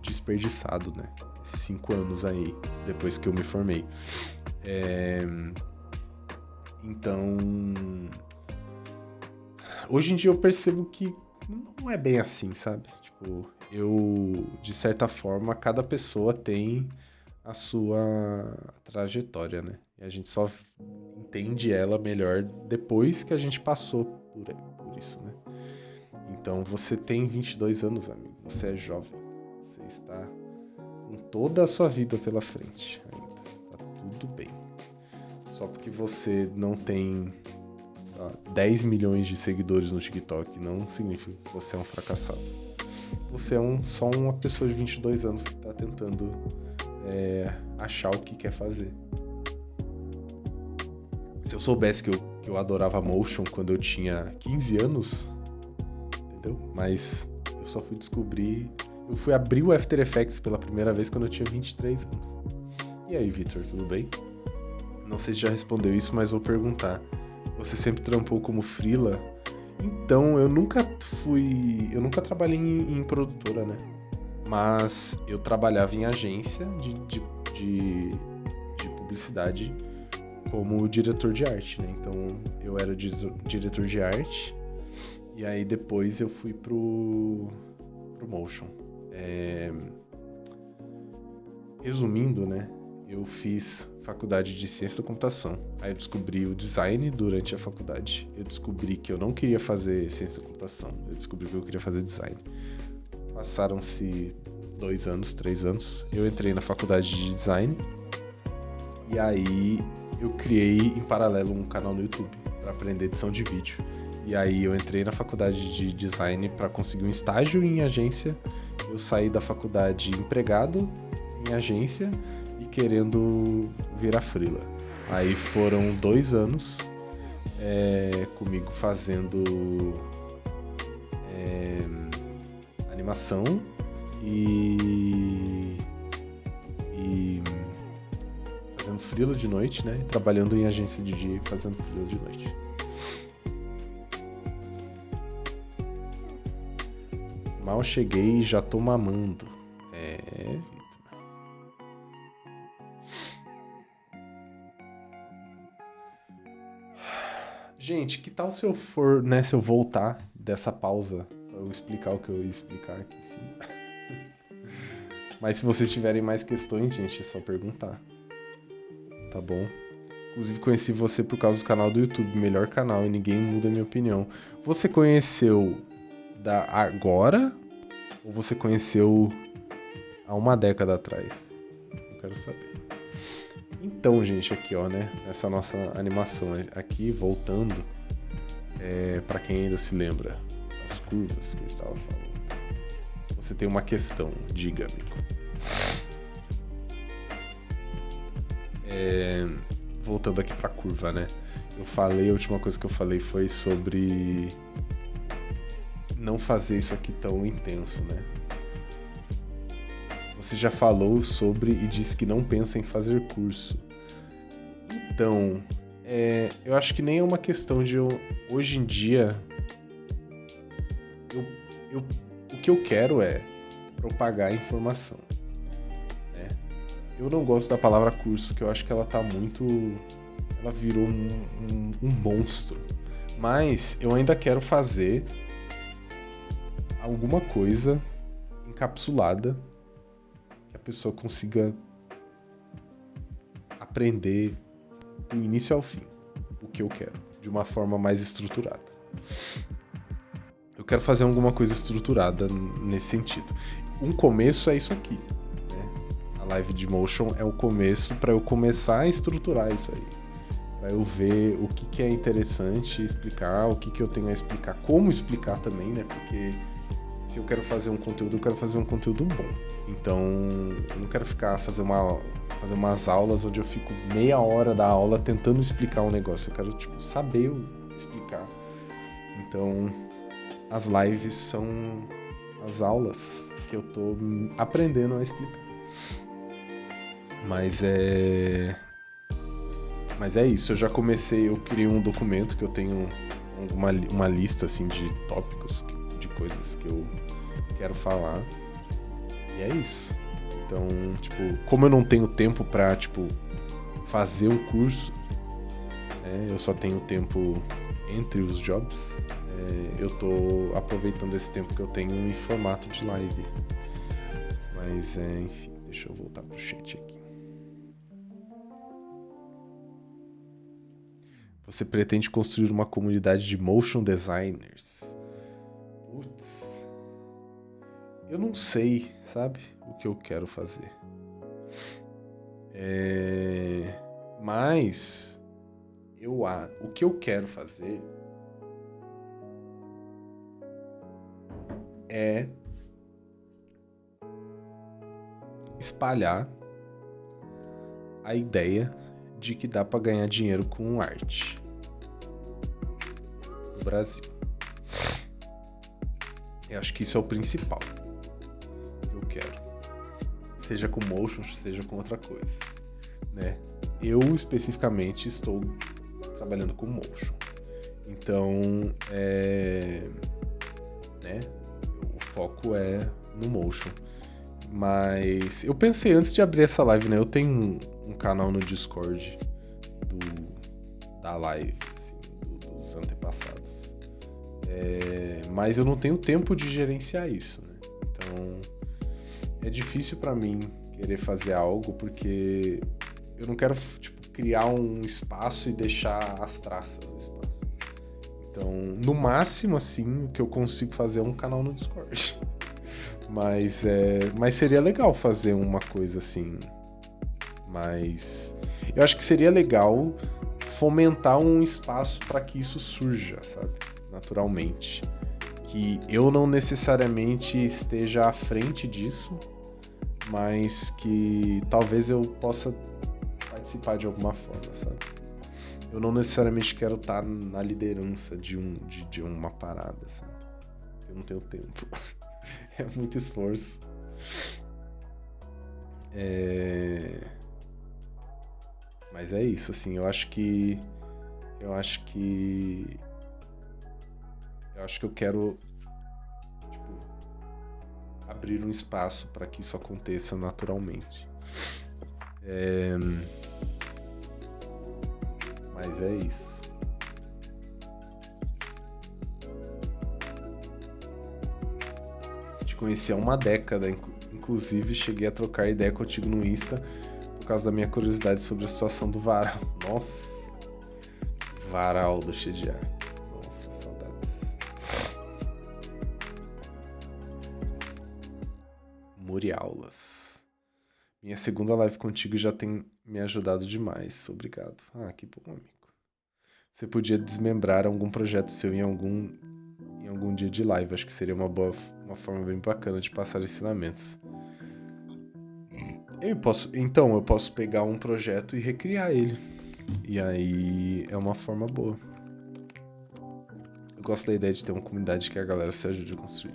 desperdiçado, né? 5 anos aí, depois que eu me formei. Então, hoje em dia eu percebo que não é bem assim, sabe? Tipo, de certa forma, cada pessoa tem a sua trajetória, né? E a gente só entende ela melhor depois que a gente passou por isso, né? Então, você tem 22 anos, amigo. Você é jovem. Você está com toda a sua vida pela frente ainda. Tá tudo bem. Só porque você não tem 10 milhões de seguidores no TikTok não significa que você é um fracassado. Você é só uma pessoa de 22 anos que está tentando achar o que quer fazer. Se eu soubesse que eu adorava motion quando eu tinha 15 anos, entendeu? Mas eu só fui descobrir... Eu fui abrir o After Effects pela primeira vez quando eu tinha 23 anos. E aí, Vitor, tudo bem? Não sei se já respondeu isso, mas vou perguntar. Você sempre trampou como freela? Então, eu nunca trabalhei em produtora, né? Mas eu trabalhava em agência de publicidade como diretor de arte, né? Então, eu era diretor de arte e aí depois eu fui pro motion. Resumindo, né? Eu fiz faculdade de ciência da computação. Aí eu descobri o design durante a faculdade. Eu descobri que eu não queria fazer ciência da computação. Eu descobri que eu queria fazer design. Passaram-se 2 anos, 3 anos. Eu entrei na faculdade de design. E aí eu criei em paralelo um canal no YouTube para aprender edição de vídeo. E aí eu entrei na faculdade de design para conseguir um estágio em agência. Eu saí da faculdade empregado em agência e querendo virar freela. Aí foram 2 anos comigo fazendo animação e fazendo freela de noite, né? Trabalhando em agência de dia e fazendo freela de noite. Mal cheguei e já tô mamando. Vitor. Gente, que tal se eu for, né, se eu voltar dessa pausa pra eu explicar o que eu ia explicar aqui em cima? Mas se vocês tiverem mais questões, gente, é só perguntar. Tá bom? Inclusive conheci você por causa do canal do YouTube, melhor canal, e ninguém muda a minha opinião. Você conheceu agora ou você conheceu há uma década atrás? Eu quero saber. Então, gente, aqui, ó, né? Essa nossa animação aqui, voltando, pra quem ainda se lembra das curvas que eu estava falando. Você tem uma questão, diga, amigo. Voltando aqui pra curva, né? A última coisa que eu falei foi sobre não fazer isso aqui tão intenso, né? Você já falou sobre e disse que não pensa em fazer curso. Então, eu acho que nem é uma questão de hoje em dia, o que eu quero é propagar a informação. Né? Eu não gosto da palavra curso, que eu acho que ela tá muito... Ela virou um monstro. Mas eu ainda quero fazer alguma coisa encapsulada que a pessoa consiga aprender do início ao fim o que eu quero, de uma forma mais estruturada. Eu quero fazer alguma coisa estruturada nesse sentido. Um começo é isso aqui, né? A live de motion é o começo para eu começar a estruturar isso aí, para eu ver o que é interessante explicar, o que eu tenho a explicar, como explicar também, né? Porque se eu quero fazer um conteúdo, eu quero fazer um conteúdo bom. Então, eu não quero fazer umas aulas onde eu fico meia hora da aula tentando explicar um negócio. Eu quero, saber explicar. Então, as lives são as aulas que eu tô aprendendo a explicar. Mas é isso. Eu já comecei, eu criei um documento que eu tenho uma lista, assim, de tópicos, de coisas que eu quero falar. E é isso. Então, como eu não tenho tempo pra, fazer um curso, eu só tenho tempo entre os jobs, eu tô aproveitando esse tempo que eu tenho em formato de live. Mas, enfim, deixa eu voltar pro chat aqui. Você pretende construir uma comunidade de motion designers? Putz. Eu não sei, sabe, o que eu quero fazer. Mas o que eu quero fazer é espalhar a ideia de que dá para ganhar dinheiro com arte no Brasil. Eu acho que isso é o principal que eu quero. Seja com motion, seja com outra coisa, né? eu especificamente estou trabalhando com motion. Então, né, o foco é no motion. Mas eu pensei antes de abrir essa live, né? Eu tenho um canal no Discord da live, assim, dos antepassados. Mas eu não tenho tempo de gerenciar isso, né? Então, é difícil pra mim querer fazer algo, porque eu não quero, tipo, criar um espaço e deixar as traças do espaço. Então, no máximo, assim, o que eu consigo fazer é um canal no Discord. Mas seria legal fazer uma coisa assim. Mas eu acho que seria legal fomentar um espaço para que isso surja, sabe? Naturalmente. Que eu não necessariamente esteja à frente disso, mas que talvez eu possa participar de alguma forma, sabe? Eu não necessariamente quero estar na liderança de uma parada, sabe? Eu não tenho tempo. É muito esforço. Mas é isso, assim, eu acho que eu quero, tipo, abrir um espaço para que isso aconteça naturalmente. Mas é isso. Te conheci há uma década, inclusive cheguei a trocar ideia contigo no Insta por causa da minha curiosidade sobre a situação do varal. Nossa, varal do Shediac. Nossa, saudades. Muriaulas. Minha segunda live contigo já tem me ajudado demais. Obrigado. Ah, que bom, amigo. Você podia desmembrar algum projeto seu em algum dia de live. Acho que seria uma forma bem bacana de passar ensinamentos. Eu posso pegar um projeto e recriar ele. E aí é uma forma boa. Eu gosto da ideia de ter uma comunidade que a galera se ajude a construir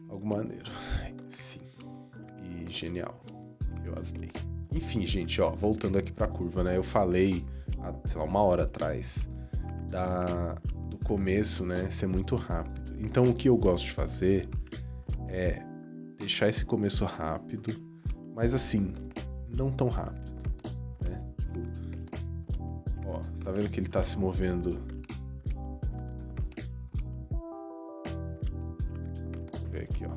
algo maneiro. Sim. E genial. Eu asmei. Enfim, gente, ó, voltando aqui pra curva, né? Eu falei, sei lá, 1 hora atrás, do começo, né, ser muito rápido. Então, o que eu gosto de fazer é deixar esse começo rápido, mas assim, não tão rápido, né? Ó, tá vendo que ele tá se movendo? Vou ver aqui, ó.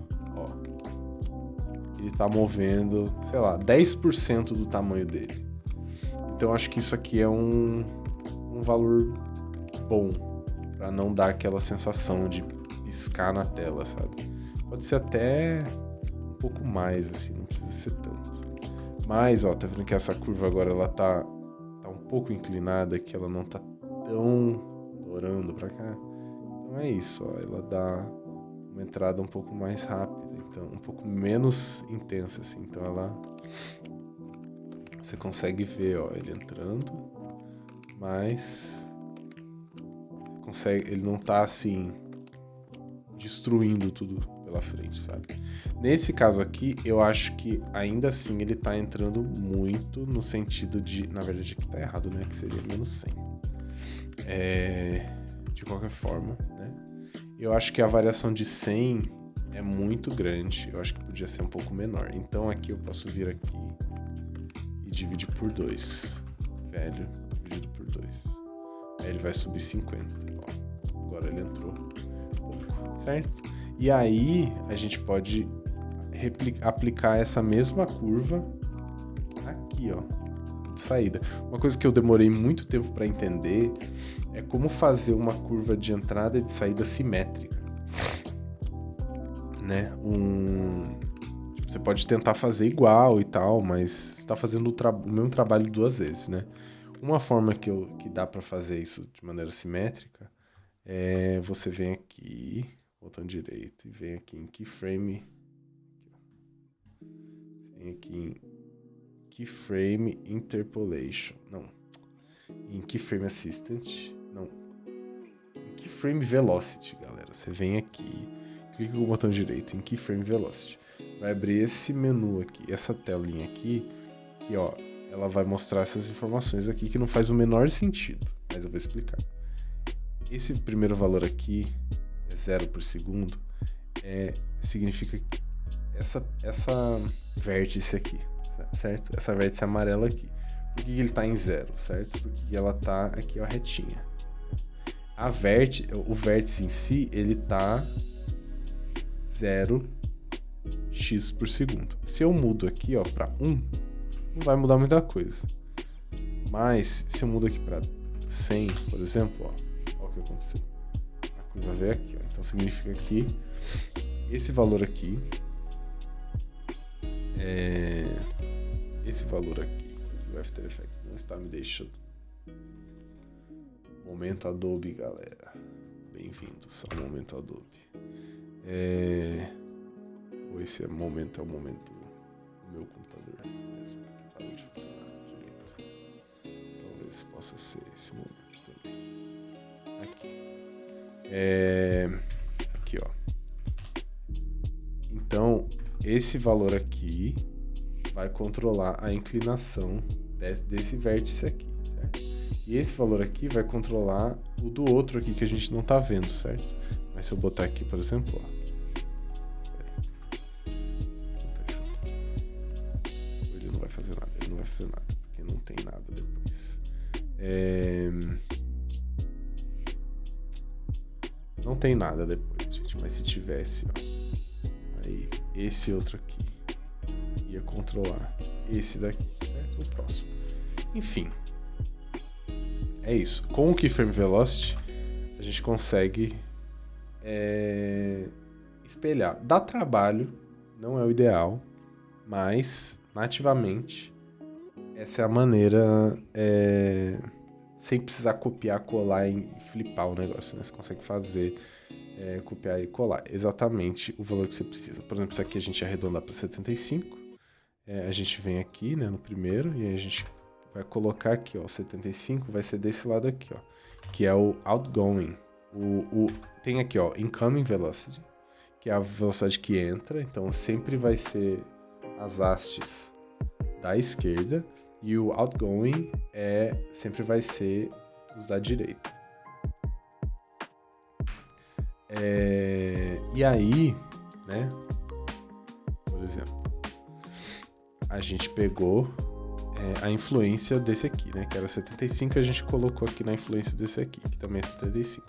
Ele tá movendo, sei lá, 10% do tamanho dele. Então, acho que isso aqui é um valor bom, pra não dar aquela sensação de piscar na tela, sabe? Pode ser até um pouco mais, assim, não precisa ser tanto. Mas, ó, tá vendo que essa curva agora, ela tá um pouco inclinada, que ela não tá tão dourando pra cá. Então é isso, ó, ela dá uma entrada um pouco mais rápida, então um pouco menos intensa, assim. Então você consegue ver, ó, ele entrando, mas ele não tá assim destruindo tudo pela frente, sabe? Nesse caso aqui, eu acho que ainda assim ele tá entrando muito no sentido de, na verdade aqui tá errado, né? Que seria menos 100. De qualquer forma, né? Eu acho que a variação de 100 é muito grande. Eu acho que podia ser um pouco menor. Então aqui eu posso vir aqui e dividir por 2. Velho, dividido por 2. Aí ele vai subir 50. Ó, agora ele entrou pouco, certo? E aí a gente pode aplicar essa mesma curva aqui, ó, de saída. Uma coisa que eu demorei muito tempo para entender é como fazer uma curva de entrada e de saída simétrica, né? Você pode tentar fazer igual e tal, mas você está fazendo o mesmo trabalho 2 vezes, né? Uma forma que dá para fazer isso de maneira simétrica é você vem aqui, botão direito, e vem aqui em Keyframe. Vem aqui em Keyframe Interpolation. Não. Em Keyframe Assistant. Não. Em Keyframe Velocity, galera. Você vem aqui, clica com o botão direito em Keyframe Velocity. Vai abrir esse menu aqui, essa telinha aqui, que ó, ela vai mostrar essas informações aqui que não faz o menor sentido, mas eu vou explicar. Esse primeiro valor aqui, é 0 por segundo, significa essa vértice aqui, certo? Essa vértice amarela aqui. Por que ele está em 0, certo? Porque ela está aqui, ó, retinha. O vértice em si, ele está 0x por segundo. Se eu mudo aqui, ó, para 1, não vai mudar muita coisa. Mas se eu mudo aqui para 100, por exemplo, ó o que aconteceu. A curva veio aqui, ó. Então significa que esse valor aqui o After Effects não está me deixando. Momento Adobe, galera. Bem-vindos ao Momento Adobe. Esse momento é o momento do meu computador mesmo, que parou de funcionar direito. Talvez possa ser esse momento também. Aqui, ó. Então, esse valor aqui vai controlar a inclinação desse vértice aqui, certo? E esse valor aqui vai controlar o do outro aqui que a gente não tá vendo, certo? Mas se eu botar aqui, por exemplo, ó. Ele não vai fazer nada, porque não tem nada depois. Não tem nada depois, gente, mas se tivesse, ó. Aí, esse outro aqui ia controlar esse daqui, certo? O próximo. Enfim. É isso. Com o Keyframe Velocity, a gente consegue espelhar. Dá trabalho, não é o ideal, mas nativamente essa é a maneira, sem precisar copiar, colar e flipar o negócio, né? Você consegue fazer, copiar e colar exatamente o valor que você precisa. Por exemplo, isso aqui a gente arredondar para 75. A gente vem aqui, né, no primeiro, e aí a gente vai colocar aqui, ó, 75 vai ser desse lado aqui, ó, que é o outgoing. Tem aqui, ó, incoming velocity, que é a velocidade que entra, então sempre vai ser as hastes da esquerda, e o outgoing sempre vai ser os da direita. E aí, né, por exemplo, a gente pegou a influência desse aqui, né? Que era 75, a gente colocou aqui na influência desse aqui, que também é 75.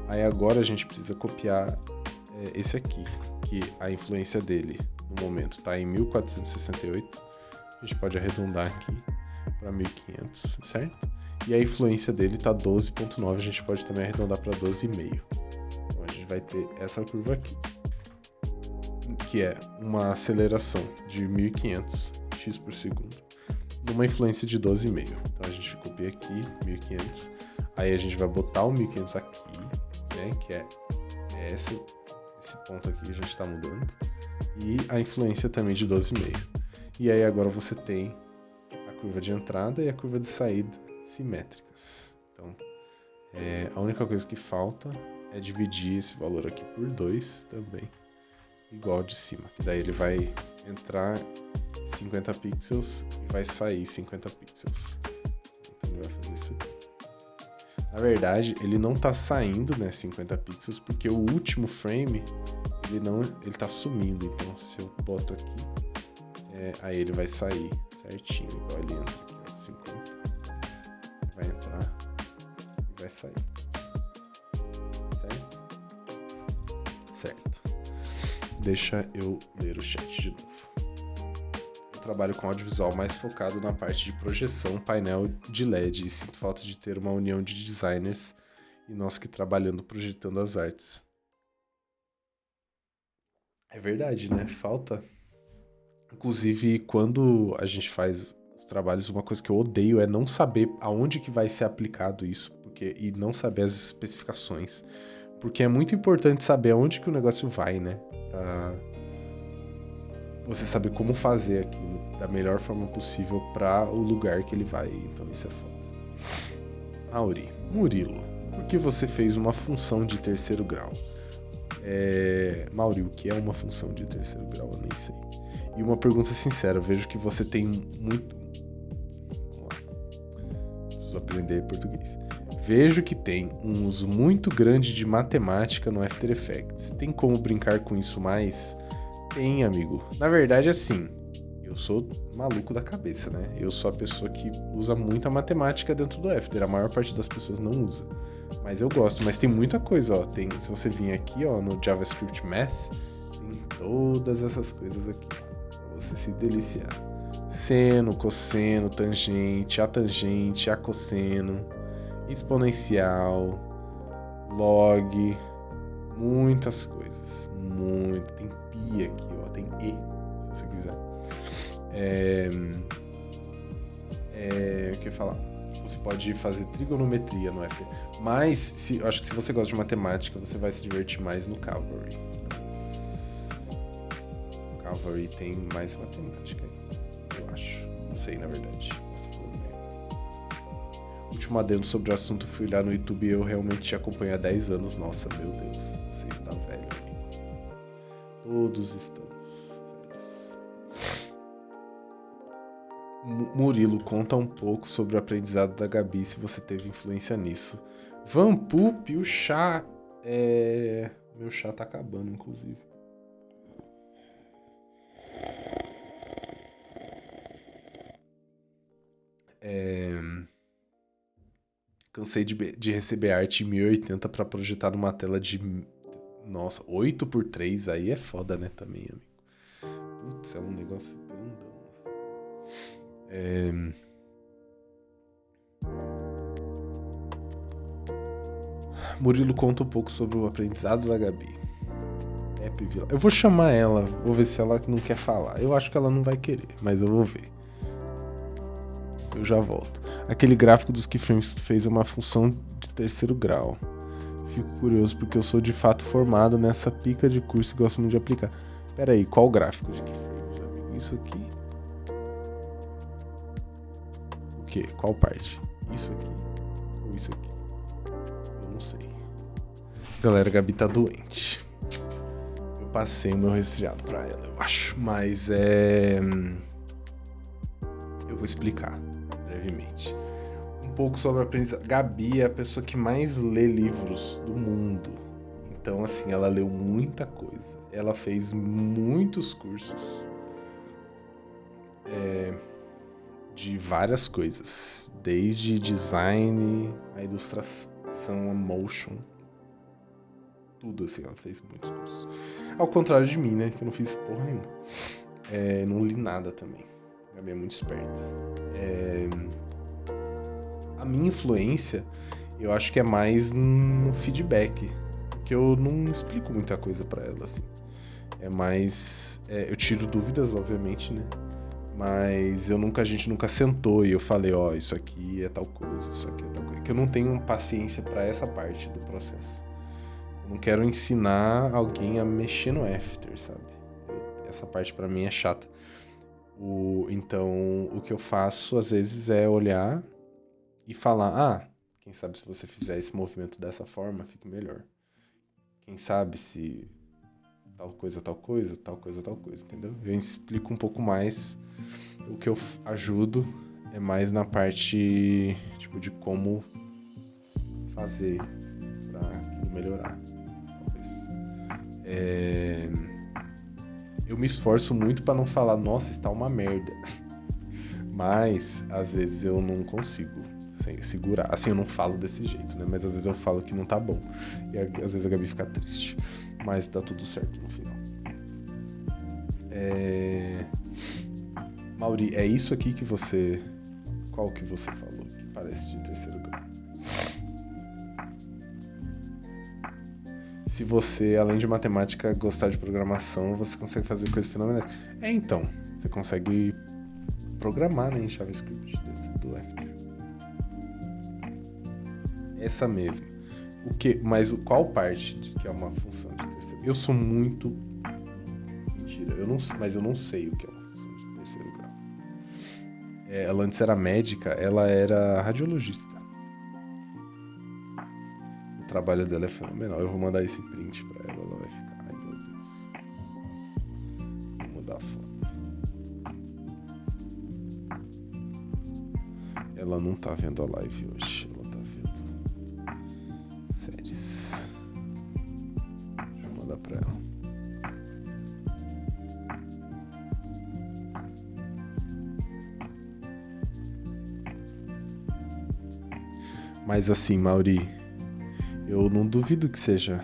Aí agora a gente precisa copiar esse aqui, que a influência dele, no momento, está em 1468. A gente pode arredondar aqui para 1500, certo? E a influência dele está 12.9, a gente pode também arredondar para 12,5. Então a gente vai ter essa curva aqui, que é uma aceleração de 1500 x por segundo, numa influência de 12,5. Então a gente copia aqui 1500, aí a gente vai botar o 1500 aqui, né, que é esse ponto aqui que a gente está mudando, e a influência também de 12,5. E aí agora você tem a curva de entrada e a curva de saída simétricas. Então a única coisa que falta é dividir esse valor aqui por 2 também, igual de cima, que daí ele vai entrar 50 pixels e vai sair 50 pixels. Então ele vai fazer isso aqui. Na verdade, ele não tá saindo, né, 50 pixels, porque o último frame, ele tá sumindo. Então se eu boto aqui, aí ele vai sair certinho, igual ele entra aqui, ó, 50. Vai entrar e vai sair. Certo. Deixa eu ler o chat de novo. Eu trabalho com audiovisual mais focado na parte de projeção, painel de LED, e sinto falta de ter uma união de designers e nós que trabalhando projetando as artes. É verdade, né? Falta. Inclusive, quando a gente faz os trabalhos, uma coisa que eu odeio é não saber aonde que vai ser aplicado isso, e não saber as especificações. Porque é muito importante saber aonde que o negócio vai, né? Pra você saber como fazer aquilo da melhor forma possível para o lugar que ele vai. Então isso é foda. Murilo, por que você fez uma função de terceiro grau? Mauri, o que é uma função de terceiro grau? Eu nem sei. E uma pergunta sincera, vejo que você tem preciso aprender português. Vejo que tem um uso muito grande de matemática no After Effects. Tem como brincar com isso mais? Tem, amigo. Na verdade, assim, eu sou maluco da cabeça, né? Eu sou a pessoa que usa muita matemática dentro do After. A maior parte das pessoas não usa. Mas eu gosto. Mas tem muita coisa, ó. Se você vir aqui, ó, no JavaScript Math, tem todas essas coisas aqui, pra você se deliciar. Seno, cosseno, tangente, acosseno, exponencial, log, muitas coisas. Muito. Tem pi aqui, ó. Tem e, se você quiser. O que eu ia falar? Você pode fazer trigonometria no After. Mas, eu acho que se você gosta de matemática, você vai se divertir mais no Cavalry. O Cavalry tem mais matemática aí, eu acho. Não sei, na verdade. Último adendo sobre o assunto, fui olhar no YouTube e eu realmente te acompanho há 10 anos. Nossa, meu Deus, você está velho, amigo. Todos estamos velhos. Murilo, conta um pouco sobre o aprendizado da Gabi, se você teve influência nisso. Vampup, o chá. Meu chá tá acabando, inclusive. Cansei de receber arte em 1080 pra projetar numa tela de... Nossa, 8x3 aí é foda, né, também, amigo. Putz, é um negócio grandão. Murilo, conta um pouco sobre o aprendizado da Gabi. Eu vou chamar ela, vou ver se ela não quer falar. Eu acho que ela não vai querer, mas eu vou ver. Eu já volto. Aquele gráfico dos keyframes que tu fez é uma função de terceiro grau. Fico curioso porque eu sou de fato formado nessa pica de curso e gosto muito de aplicar. Pera aí, qual gráfico de keyframes, amigo? Isso aqui? O quê? Qual parte? Isso aqui? Ou isso aqui? Eu não sei. Galera, a Gabi tá doente. Eu passei o meu resfriado pra ela, eu acho. Mas eu vou explicar brevemente. Um pouco sobre a aprendizagem. Gabi é a pessoa que mais lê livros do mundo. Então, assim, ela leu muita coisa. Ela fez muitos cursos de várias coisas. Desde design, a ilustração, a motion. Tudo, assim, ela fez muitos cursos. Ao contrário de mim, né? Que eu não fiz porra nenhuma. Não li nada também. A Gabi é muito esperta. A minha influência, eu acho que é mais no feedback. Que eu não explico muita coisa pra ela, assim. É mais... eu tiro dúvidas, obviamente, né? Mas a gente nunca sentou e eu falei, ó, isso aqui é tal coisa, isso aqui é tal coisa. Que eu não tenho paciência pra essa parte do processo. Eu não quero ensinar alguém a mexer no After, sabe? Essa parte pra mim é chata. Então, o que eu faço, às vezes, é olhar e falar, quem sabe se você fizer esse movimento dessa forma, fica melhor. Quem sabe se tal coisa, entendeu? Eu explico um pouco mais. O que eu ajudo é mais na parte, tipo, de como fazer pra aquilo melhorar, talvez. Eu me esforço muito pra não falar, nossa, está uma merda. Mas, às vezes, eu não consigo segurar. Assim, eu não falo desse jeito, né? Mas às vezes eu falo que não tá bom. E às vezes a Gabi fica triste. Mas tá tudo certo no final. Mauri, é isso aqui que você... Qual que você falou? Que parece de terceiro grau. Se você, além de matemática, gostar de programação, você consegue fazer coisas fenomenais. Então. Você consegue programar, né, em JavaScript dentro do After. Essa mesmo. Mas qual parte de que é uma função de terceiro? Eu sou muito... Mentira, mas eu não sei o que é uma função de terceiro grau. Ela antes era médica, ela era radiologista. O trabalho dela é fenomenal. Eu vou mandar esse print pra ela vai ficar... Ai, meu Deus. Vou mudar a foto. Ela não tá vendo a live hoje. Ela tá vendo séries. Deixa eu mandar pra ela. Mas assim, Mauri, eu não duvido que seja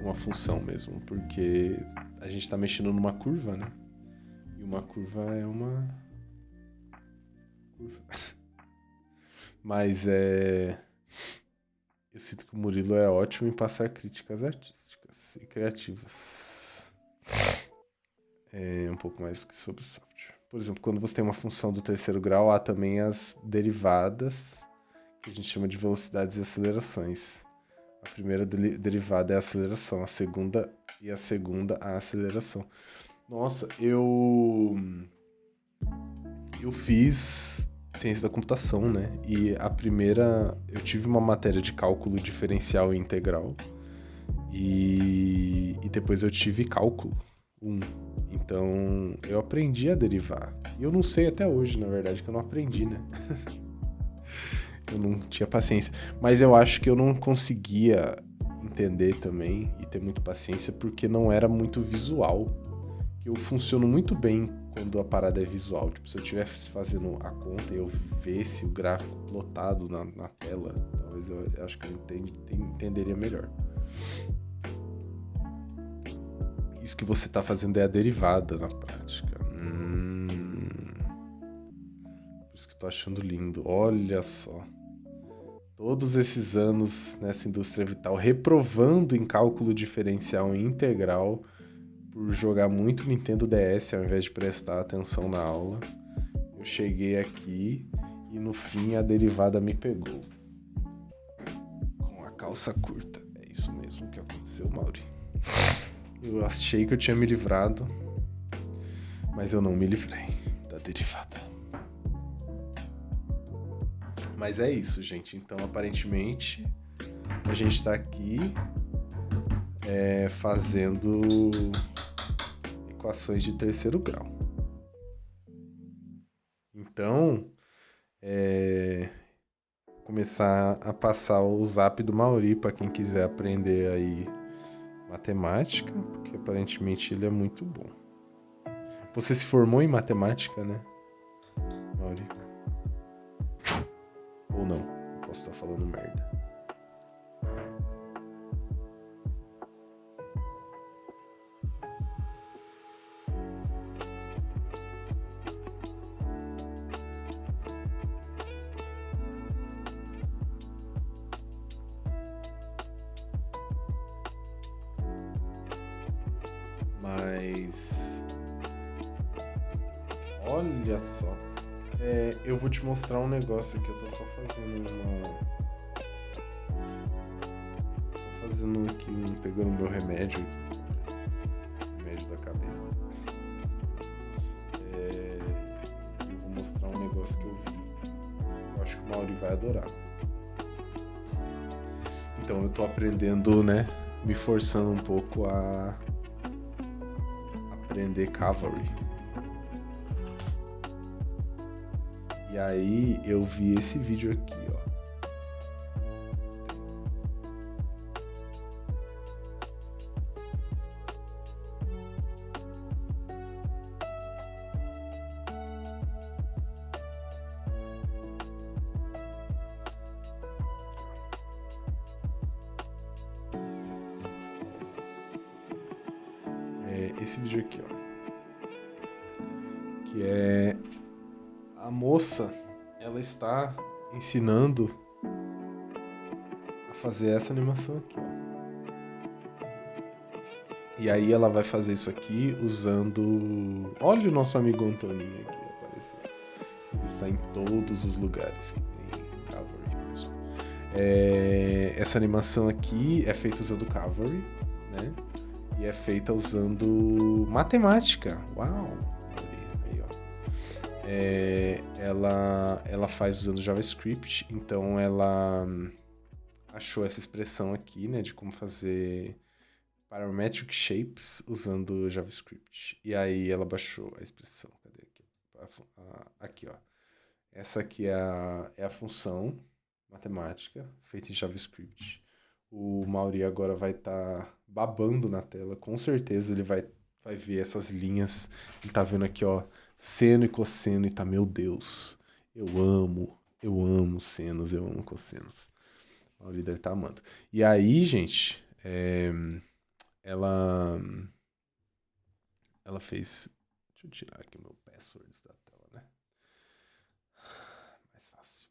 uma função mesmo, porque a gente tá mexendo numa curva, né? E uma curva é uma curva. Mas eu sinto que o Murilo é ótimo em passar críticas artísticas e criativas. É um pouco mais que sobre software. Por exemplo, quando você tem uma função do terceiro grau, há também as derivadas, que a gente chama de velocidades e acelerações. A primeira derivada é a aceleração, a segunda a aceleração. Nossa, eu fiz ciência da computação, né? E a primeira, eu tive uma matéria de cálculo diferencial e integral. E depois eu tive cálculo 1. Então eu aprendi a derivar. E eu não sei até hoje, na verdade, que eu não aprendi, né? Eu não tinha paciência. Mas eu acho que eu não conseguia entender também e ter muita paciência porque não era muito visual. Eu funciono muito bem quando a parada é visual. Tipo, se eu estivesse fazendo a conta e eu visse o gráfico plotado na tela, talvez eu acho que eu entenderia melhor. Isso que você tá fazendo é a derivada na prática. Por isso que eu tô achando lindo. Olha só. Todos esses anos nessa indústria vital, reprovando em cálculo diferencial e integral, por jogar muito Nintendo DS ao invés de prestar atenção na aula. Eu cheguei aqui e no fim a derivada me pegou. Com a calça curta. É isso mesmo que aconteceu, Mauri. Eu achei que eu tinha me livrado, mas eu não me livrei da derivada. Mas é isso, gente. Então, aparentemente, a gente tá aqui fazendo equações de terceiro grau. Então, começar a passar o zap do Mauri para quem quiser aprender aí matemática, porque aparentemente ele é muito bom. Você se formou em matemática, né, Mauri? Ou não? Eu posso estar falando merda. Mas olha só, eu vou te mostrar um negócio aqui. Eu tô só fazendo pegando meu remédio aqui, remédio da cabeça. Eu vou mostrar um negócio que eu vi. Eu acho que o Mauri vai adorar. Então eu tô aprendendo, né, me forçando um pouco a aprender Cavalry. E aí eu vi esse vídeo aqui, ó. Esse vídeo aqui, ó. Que é a moça, ela está ensinando a fazer essa animação aqui, ó. E aí ela vai fazer isso aqui usando... Olha o nosso amigo Antoninho aqui apareceu. Ele está em todos os lugares que tem Cavalry mesmo. Essa animação aqui é feita usando Cavalry, né? E é feita usando matemática. Uau! Aí, ó. Ela faz usando JavaScript, então ela achou essa expressão aqui, né, de como fazer parametric shapes usando JavaScript. E aí ela baixou a expressão. Cadê aqui? Aqui, ó. Essa aqui é a função matemática feita em JavaScript. O Mauri agora vai estar babando na tela. Com certeza ele vai ver essas linhas. Ele tá vendo aqui, ó, seno e cosseno e tá, meu Deus, eu amo senos, eu amo cossenos. O Mauri deve estar amando. E aí, gente, ela fez... Deixa eu tirar aqui meu password da tela, né? Mais fácil.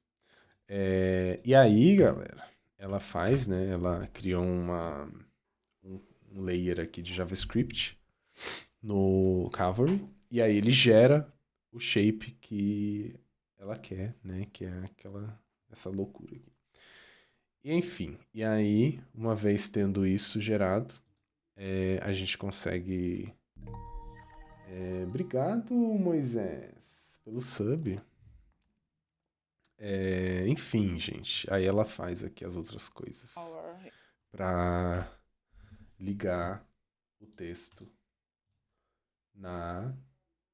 E aí, galera, ela faz, né? Ela criou um layer aqui de JavaScript no Cavalry. E aí ele gera o shape que ela quer, né? Que é essa loucura aqui. E enfim, e aí, uma vez tendo isso gerado, a gente consegue... obrigado, Moisés, pelo sub. Enfim, gente, aí ela faz aqui as outras coisas para ligar o texto na...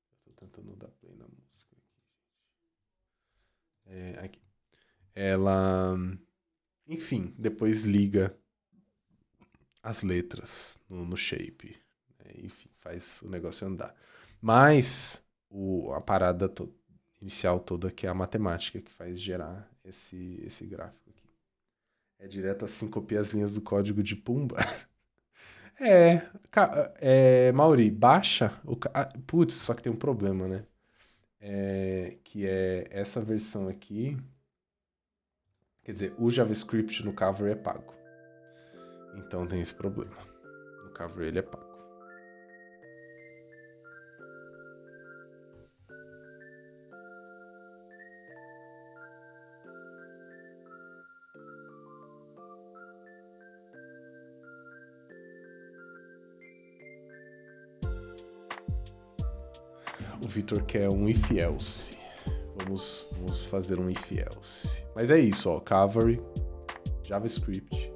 Eu tô tentando dar play na música aqui. Aqui. Ela, enfim, depois liga as letras no shape. Enfim, faz o negócio andar. Mas a parada inicial toda que é a matemática que faz gerar esse gráfico aqui. É direto assim, copia as linhas do código de Pumba. Mauri, baixa putz, só que tem um problema, né? Que é essa versão aqui. Quer dizer, o JavaScript no Cavalry é pago. Então tem esse problema. No Cavalry ele é pago. O Vitor quer um if else. Vamos fazer um if else. Mas é isso, ó. Cavalry, JavaScript,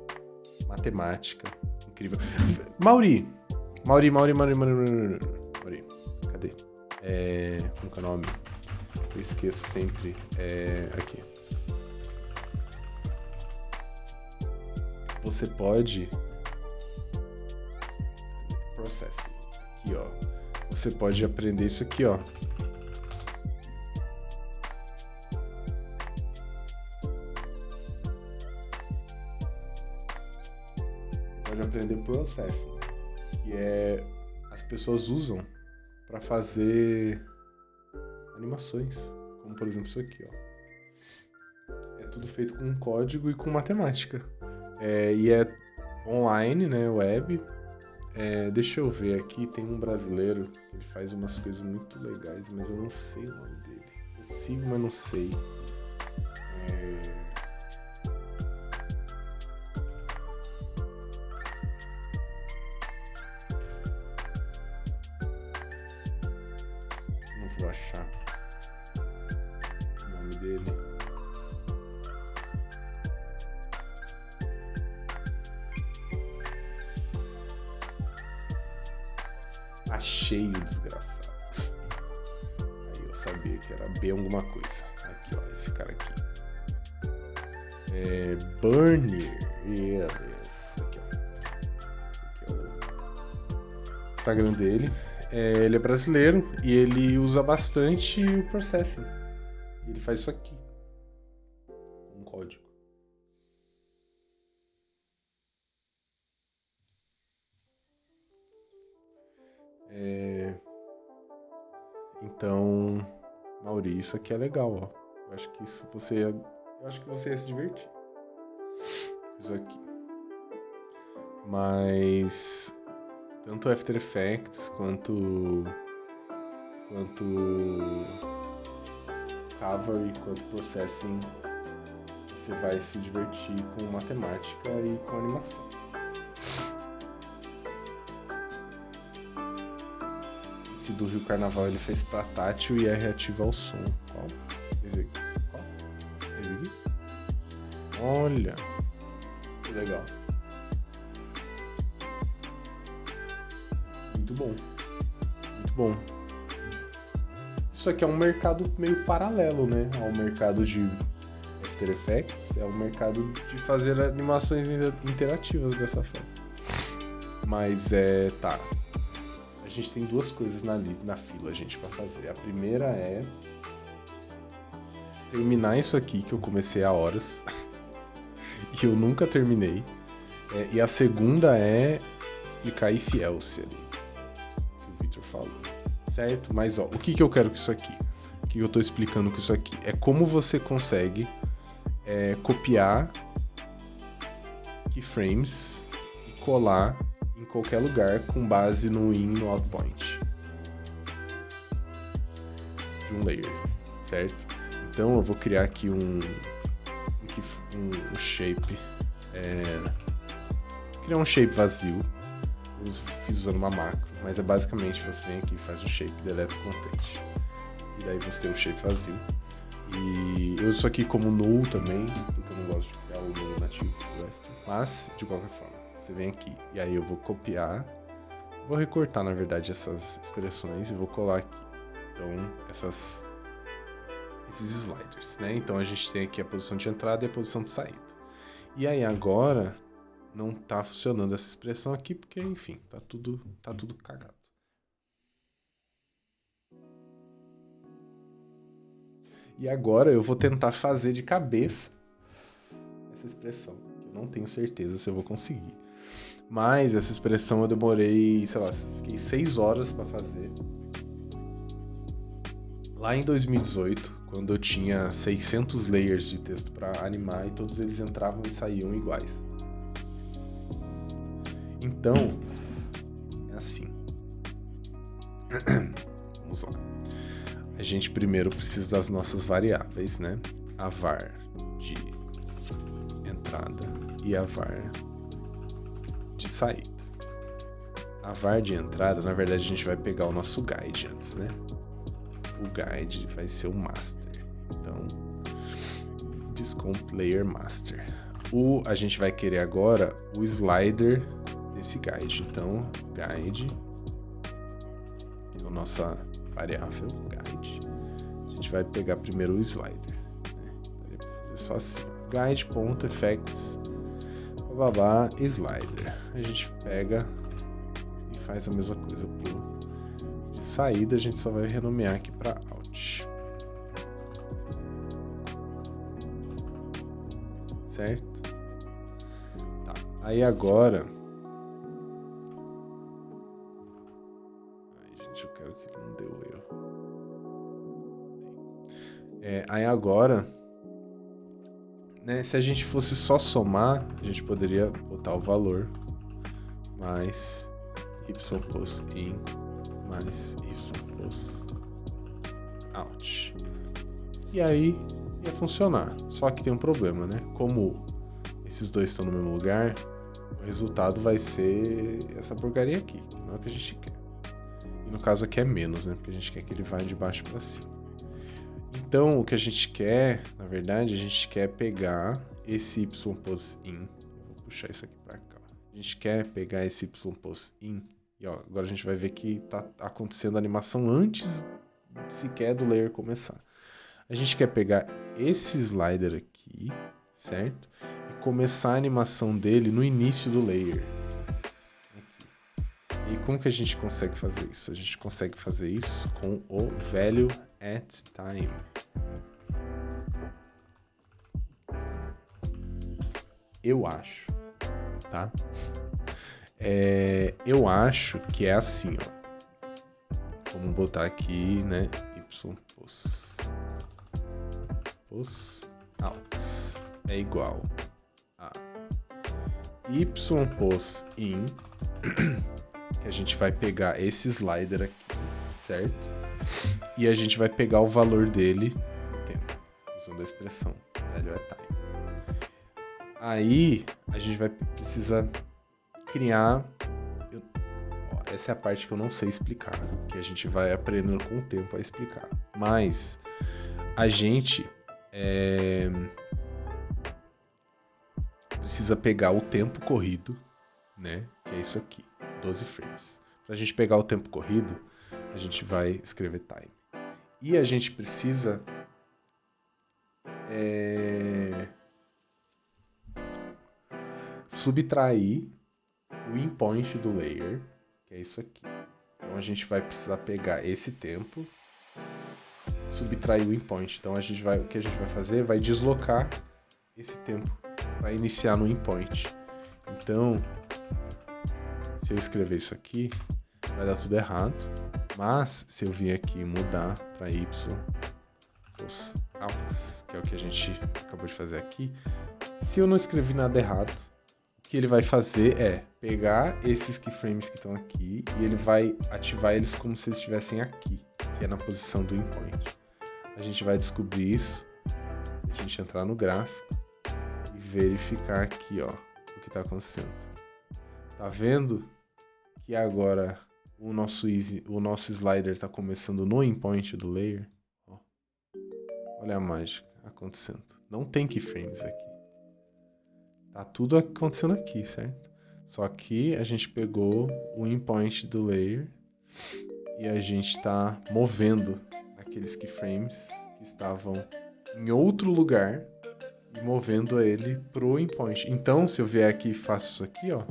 matemática. Incrível. Mauri, cadê? Como é o nome? Eu esqueço sempre. Aqui. Você pode... Processing. Aqui, ó. Você pode aprender isso aqui, ó. Pode aprender processing, que as pessoas usam para fazer animações, como por exemplo isso aqui, ó. É tudo feito com código e com matemática. E é online, né, web. Deixa eu ver aqui, tem um brasileiro que ele faz umas coisas muito legais, mas eu não sei o nome dele. Eu sigo, mas não sei. Não vou achar o nome dele. Achei o desgraçado. Aí eu sabia que era B alguma coisa. Aqui, ó, esse cara aqui. Burner. Aqui, ó. Aqui é o Instagram dele. Ele é brasileiro e ele usa bastante o processing. Ele faz isso aqui. Um código. Então, Mauri, isso aqui é legal, ó. Eu acho que você ia se divertir com isso aqui. Mas tanto After Effects quanto Cavalry, quanto Processing, você vai se divertir com matemática e com animação. Esse do Rio Carnaval ele fez pra tátil e é reativo ao som. Qual? Esse aqui. Qual? Esse aqui? Olha, que legal. Muito bom. Muito bom. Isso aqui é um mercado meio paralelo, né? Ao mercado de After Effects, é o mercado de fazer animações interativas dessa forma. Mas tá. A gente tem duas coisas na fila, gente, pra fazer. A primeira é terminar isso aqui que eu comecei há horas e eu nunca terminei. E a segunda é explicar if else ali, que o Victor falou, certo? Mas ó, o que eu quero com isso aqui? O que eu tô explicando com isso aqui? É como você consegue copiar keyframes e colar em qualquer lugar com base no in no out point de um layer, certo? Então eu vou criar aqui um shape, criar um shape vazio. Eu fiz usando uma macro, mas é basicamente você vem aqui e faz um shape, deleta o content, e daí você tem um shape vazio. E eu uso isso aqui como null também, porque eu não gosto de criar o null nativo do After, mas de qualquer forma, você vem aqui e aí eu vou copiar, vou recortar na verdade essas expressões e vou colar aqui. Então esses sliders, né? Então a gente tem aqui a posição de entrada e a posição de saída. E aí agora não tá funcionando essa expressão aqui porque, enfim, tá tudo cagado. E agora eu vou tentar fazer de cabeça essa expressão, que eu não tenho certeza se eu vou conseguir. Mas essa expressão eu demorei, sei lá, fiquei 6 horas para fazer. Lá em 2018, quando eu tinha 600 layers de texto para animar e todos eles entravam e saíam iguais. Então, é assim. Vamos lá. A gente primeiro precisa das nossas variáveis, né? A var de entrada e a var de saída. A var de entrada, na verdade, a gente vai pegar o nosso guide antes, né? O guide vai ser o master. Então, descomp layer master. A gente vai querer agora o slider desse guide. Então, guide, que é a nossa variável guide. A gente vai pegar primeiro o slider, né? Daria pra fazer só assim. Guide.effects slider. A gente pega e faz a mesma coisa pro de saída, a gente só vai renomear aqui para out. Certo? Tá. Aí agora... Ai, gente, eu quero que ele não dê o erro. Aí agora... Né, se a gente fosse só somar, a gente poderia botar o valor mais y plus in mais y plus out. E aí ia funcionar. Só que tem um problema, né? Como esses dois estão no mesmo lugar, o resultado vai ser essa porcaria aqui, que não é o que a gente quer. E no caso aqui é menos, né? Porque a gente quer que ele vá de baixo para cima. Então, o que a gente quer, na verdade, a gente quer pegar esse y plus in. Eu vou puxar isso aqui para cá. A gente quer pegar esse y plus in. E ó, agora a gente vai ver que tá acontecendo a animação antes sequer do layer começar. A gente quer pegar esse slider aqui, certo? E começar a animação dele no início do layer. Aqui. E como que a gente consegue fazer isso? A gente consegue fazer isso com o value at time. Eu acho, tá? Eu acho que é assim, ó. Vamos botar aqui, né? Y pos out é igual a y pos in, que a gente vai pegar esse slider aqui, certo? E a gente vai pegar o valor dele no tempo, usando a expressão value at time. Aí a gente vai precisar criar... Essa é a parte que eu não sei explicar, que a gente vai aprendendo com o tempo a explicar. Mas a gente precisa pegar o tempo corrido, né? Que é isso aqui, 12 frames. Para a gente pegar o tempo corrido, a gente vai escrever time. E a gente precisa subtrair o endpoint do layer, que é isso aqui. Então a gente vai precisar pegar esse tempo, subtrair o endpoint. Então o que a gente vai fazer vai deslocar esse tempo para iniciar no endpoint. Então, se eu escrever isso aqui, vai dar tudo errado. Mas se eu vir aqui mudar para y os aux, que é o que a gente acabou de fazer aqui, se eu não escrever nada errado, o que ele vai fazer é pegar esses keyframes que estão aqui e ele vai ativar eles como se eles estivessem aqui, que é na posição do endpoint. A gente vai descobrir isso, a gente entrar no gráfico e verificar aqui, ó, o que está acontecendo. Tá vendo que agora o nosso slider está começando no endpoint do layer? Ó. Olha a mágica acontecendo. Não tem keyframes aqui. Tá tudo acontecendo aqui, certo? Só que a gente pegou o endpoint do layer e a gente está movendo aqueles keyframes que estavam em outro lugar e movendo ele pro endpoint. Então, se eu vier aqui e faço isso aqui, ó,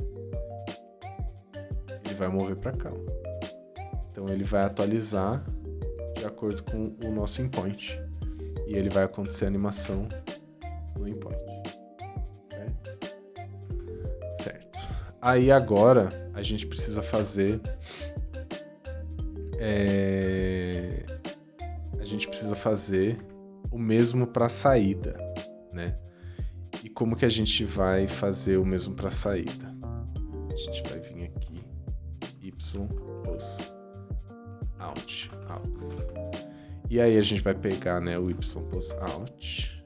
ele vai mover para cá. Ó. Então, ele vai atualizar de acordo com o nosso endpoint. E ele vai acontecer a animação no endpoint. Certo? Aí agora a gente precisa fazer o mesmo para a saída, né? E como que a gente vai fazer o mesmo para a saída? A gente vai vir aqui, y plus out, aux. E aí a gente vai pegar, né, o y plus out.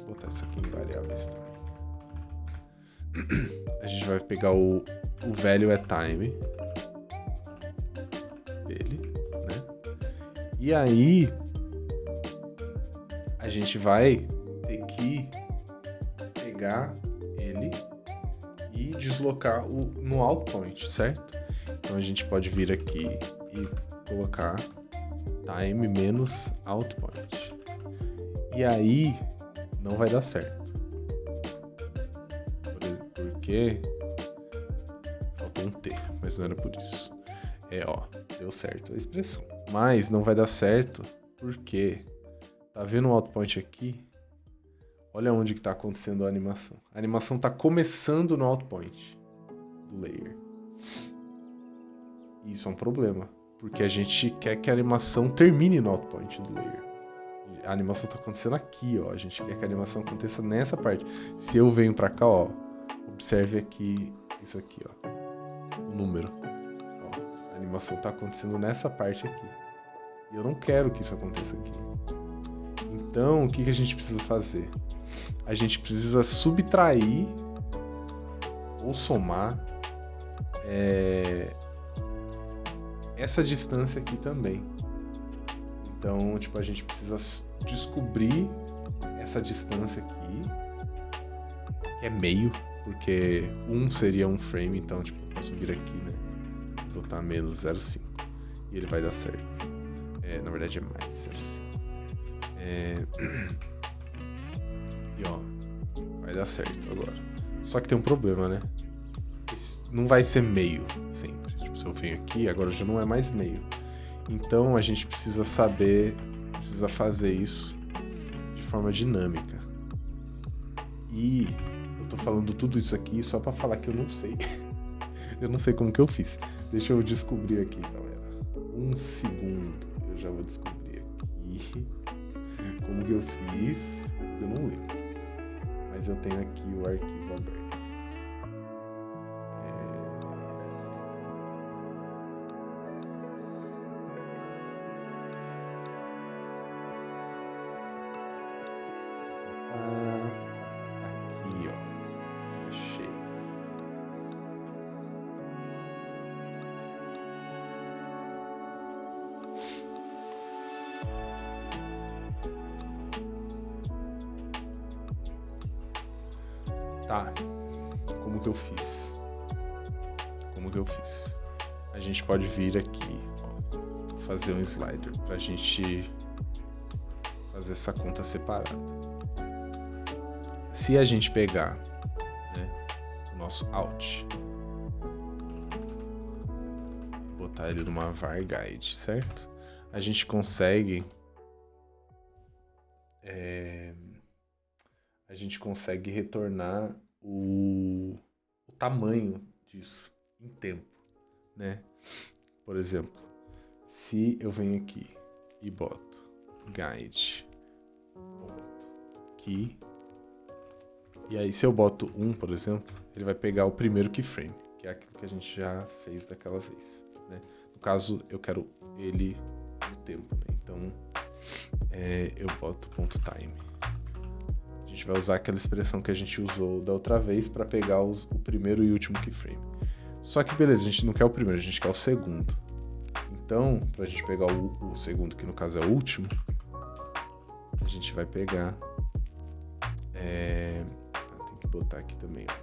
Vou botar isso aqui em variáveis também. A gente vai pegar o value at time dele, né? E aí a gente vai ter que pegar ele e deslocar no out point, certo? Então a gente pode vir aqui e colocar time menos out point. E aí não vai dar certo. Porque faltou um T, mas não era por isso. Deu certo a expressão. Mas não vai dar certo porque tá vendo o out point aqui? Olha onde que tá acontecendo a animação. A animação tá começando no out point do layer. E isso é um problema, porque a gente quer que a animação termine no out point do layer. A animação tá acontecendo aqui, ó. A gente quer que a animação aconteça nessa parte. Se eu venho pra cá, ó, observe aqui, isso aqui, ó, o número. Ó, a animação tá acontecendo nessa parte aqui. E eu não quero que isso aconteça aqui. Então, o que a gente precisa fazer? A gente precisa subtrair ou somar essa distância aqui também. Então, tipo, a gente precisa descobrir essa distância aqui, que é meio, porque 1 seria um frame, então, tipo, eu posso vir aqui, né, e botar menos 0,5 e ele vai dar certo. Na verdade é mais 0,5. E ó, vai dar certo agora. Só que tem um problema, né? Não vai ser meio sempre. Tipo, se eu venho aqui, agora já não é mais meio. Então a gente precisa fazer isso de forma dinâmica. E eu tô falando tudo isso aqui só pra falar que eu não sei. Eu não sei como que eu fiz. Deixa eu descobrir aqui, galera. Um segundo. Eu já vou descobrir aqui como que eu fiz. Eu não lembro. Mas eu tenho aqui o arquivo aberto. Aqui, ó. Achei. Tá. Como que eu fiz? A gente pode vir aqui, ó, fazer um slider pra gente fazer essa conta separada. Se a gente pegar, né, o nosso out, botar ele numa var guide, certo? A gente consegue retornar o tamanho disso em tempo, né? Por exemplo, se eu venho aqui e boto guide aqui, e aí se eu boto 1, por exemplo, ele vai pegar o primeiro keyframe, que é aquilo que a gente já fez daquela vez, né? No caso, eu quero ele no tempo, né? Então, eu boto .time. A gente vai usar aquela expressão que a gente usou da outra vez para pegar o primeiro e último keyframe. Só que beleza, a gente não quer o primeiro, a gente quer o segundo. Então, para a gente pegar o segundo, que no caso é o último, a gente vai pegar... tem que botar aqui também, ó,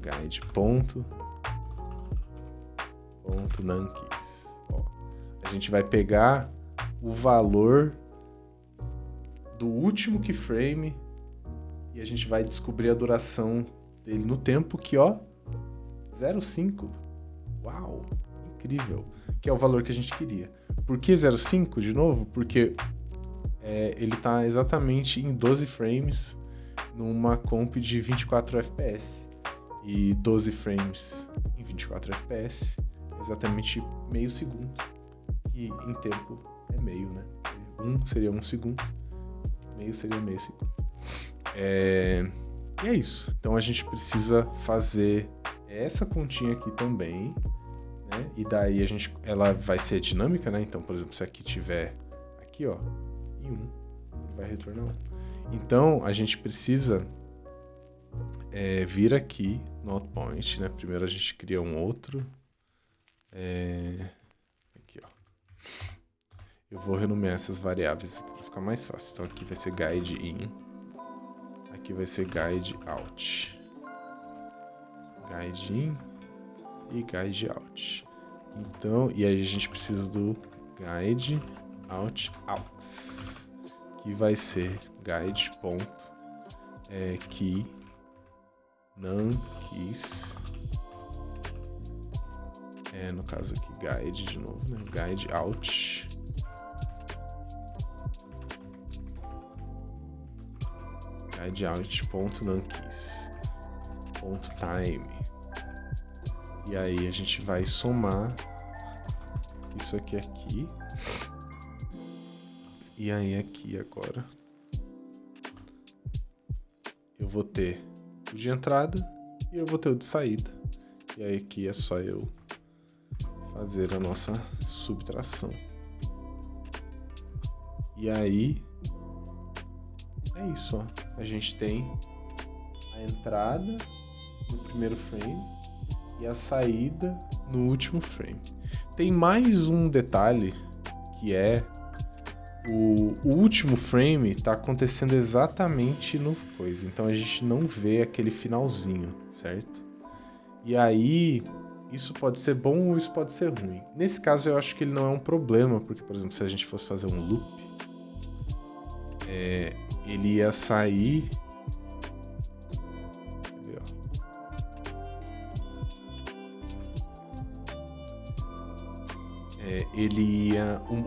guide ponto nankeys. Ó, a gente vai pegar o valor do último keyframe e a gente vai descobrir a duração dele no tempo, que ó, 0,5. Uau, incrível. Que é o valor que a gente queria. Por que 0,5 de novo? Porque ele está exatamente em 12 frames numa comp de 24 FPS. E 12 frames em 24 FPS é exatamente meio segundo. Que em tempo é meio, né? 1 seria 1 segundo, meio seria meio segundo. E é isso. Então a gente precisa fazer essa continha aqui também, né? E daí ela vai ser dinâmica, né? Então, por exemplo, se aqui tiver aqui, ó, e 1, ele vai retornar 1. Então a gente precisa vir aqui no outpoint, né? Primeiro a gente cria um outro. Aqui, ó. Eu vou renomear essas variáveis aqui para ficar mais fácil. Então aqui vai ser guide in, aqui vai ser guide out, guide in e guide out. Então, e aí a gente precisa do guide out outs, que vai ser guide ponto key nankeys, no caso aqui guide de novo, né? Guide out guideout.nankeys.time. E aí a gente vai somar isso aqui. E aí aqui agora eu vou ter o de entrada e eu vou ter o de saída. E aí aqui é só eu fazer a nossa subtração. E aí é isso, ó. A gente tem a entrada no primeiro frame e a saída no último frame. Tem mais um detalhe, que é o último frame está acontecendo exatamente no coisa. Então a gente não vê aquele finalzinho, certo? E aí isso pode ser bom ou isso pode ser ruim. Nesse caso eu acho que ele não é um problema, porque, por exemplo, se a gente fosse fazer um loop, ele ia sair...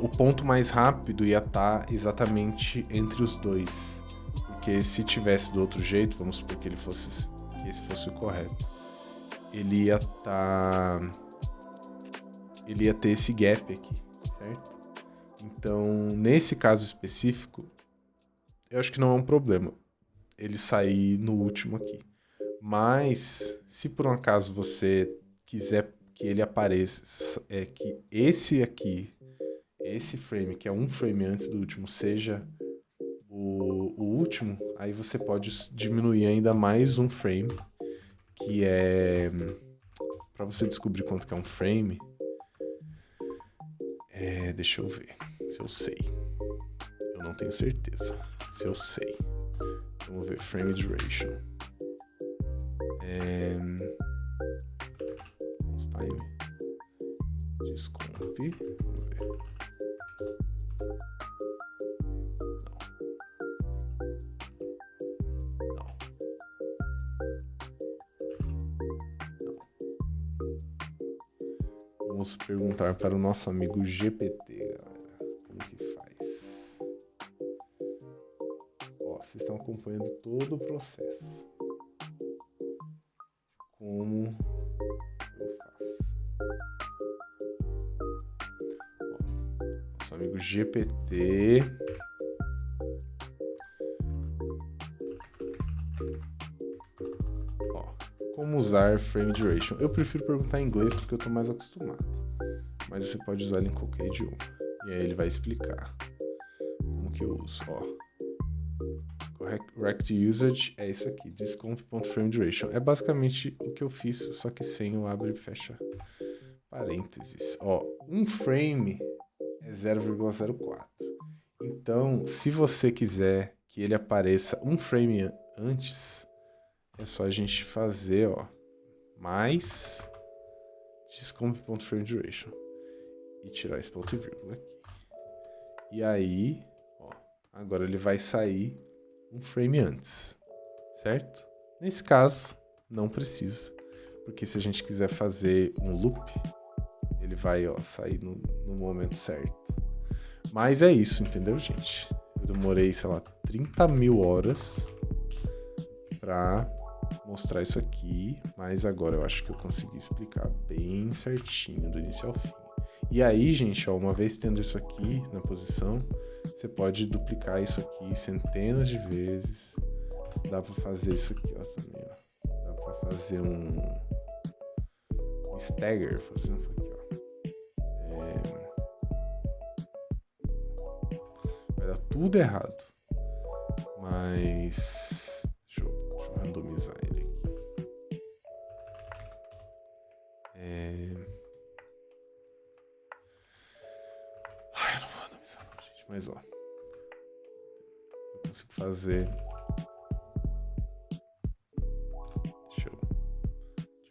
o ponto mais rápido ia estar exatamente entre os dois. Porque se tivesse do outro jeito, vamos supor que esse fosse o correto, ele ia ter esse gap aqui, certo? Então, nesse caso específico, eu acho que não é um problema ele sair no último aqui. Mas, se por um acaso você quiser que ele apareça, que esse aqui, esse frame, que é um frame antes do último, seja o último, aí você pode diminuir ainda mais um frame, que é... Para você descobrir quanto que é um frame, deixa eu ver se eu sei. Eu não tenho certeza se eu sei. Vamos ver, frame duration. Time. Descomp. Vamos ver. Não. perguntar para o nosso amigo GPT, galera. Como que faz? Ó, vocês estão acompanhando todo o processo. Como eu faço? Ó, nosso amigo GPT. Como usar frame duration? Eu prefiro perguntar em inglês porque eu tô mais acostumado. Mas você pode usar ele em qualquer idioma. E aí ele vai explicar como que eu uso. Ó. Correct usage é isso aqui. Discomp.frame duration. É basicamente o que eu fiz, só que sem o abre e fecha parênteses. Ó, um frame é 0,04. Então, se você quiser que ele apareça um frame antes, é só a gente fazer, ó, mais discomp.frame duration e tirar esse ponto e vírgula aqui. E aí, ó, agora ele vai sair um frame antes, certo? Nesse caso, não precisa, porque se a gente quiser fazer um loop, ele vai, ó, sair no momento certo. Mas é isso, entendeu, gente? Eu demorei, sei lá, 30 mil horas pra mostrar isso aqui, mas agora eu acho que eu consegui explicar bem certinho do início ao fim. E aí, gente, ó, uma vez tendo isso aqui na posição, você pode duplicar isso aqui centenas de vezes. Dá pra fazer isso aqui, ó, também, ó. Dá pra fazer um stagger, por exemplo, aqui, ó. Vai dar tudo errado. Mas deixa eu randomizar ele aqui. Eu não vou randomizar não, gente. Mas ó, eu consigo fazer. Deixa eu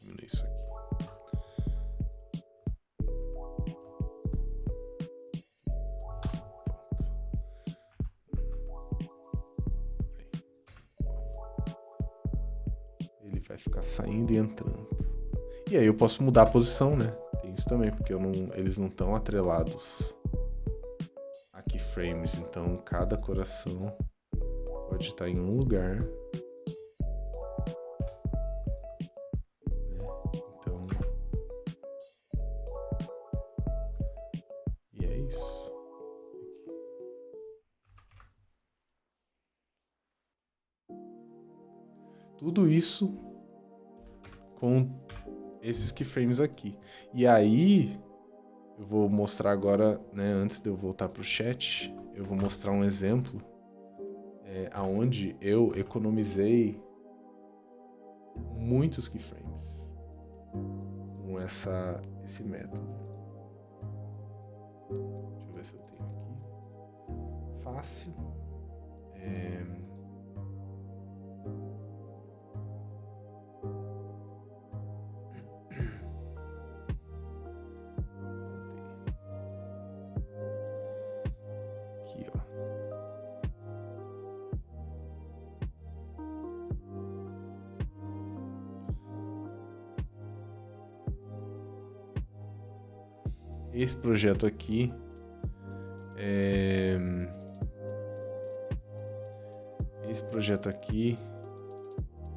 diminuir isso aqui. Ele vai ficar saindo e entrando. E aí eu posso mudar a posição, né? Tem isso também, porque eles não estão atrelados a keyframes. Então cada coração pode estar em um lugar. Né? Então. E é isso. Tudo isso com esses keyframes aqui. E aí, eu vou mostrar agora, né, antes de eu voltar para o chat, eu vou mostrar um exemplo aonde eu economizei muitos keyframes com esse método. Deixa eu ver se eu tenho aqui. Fácil. Esse projeto aqui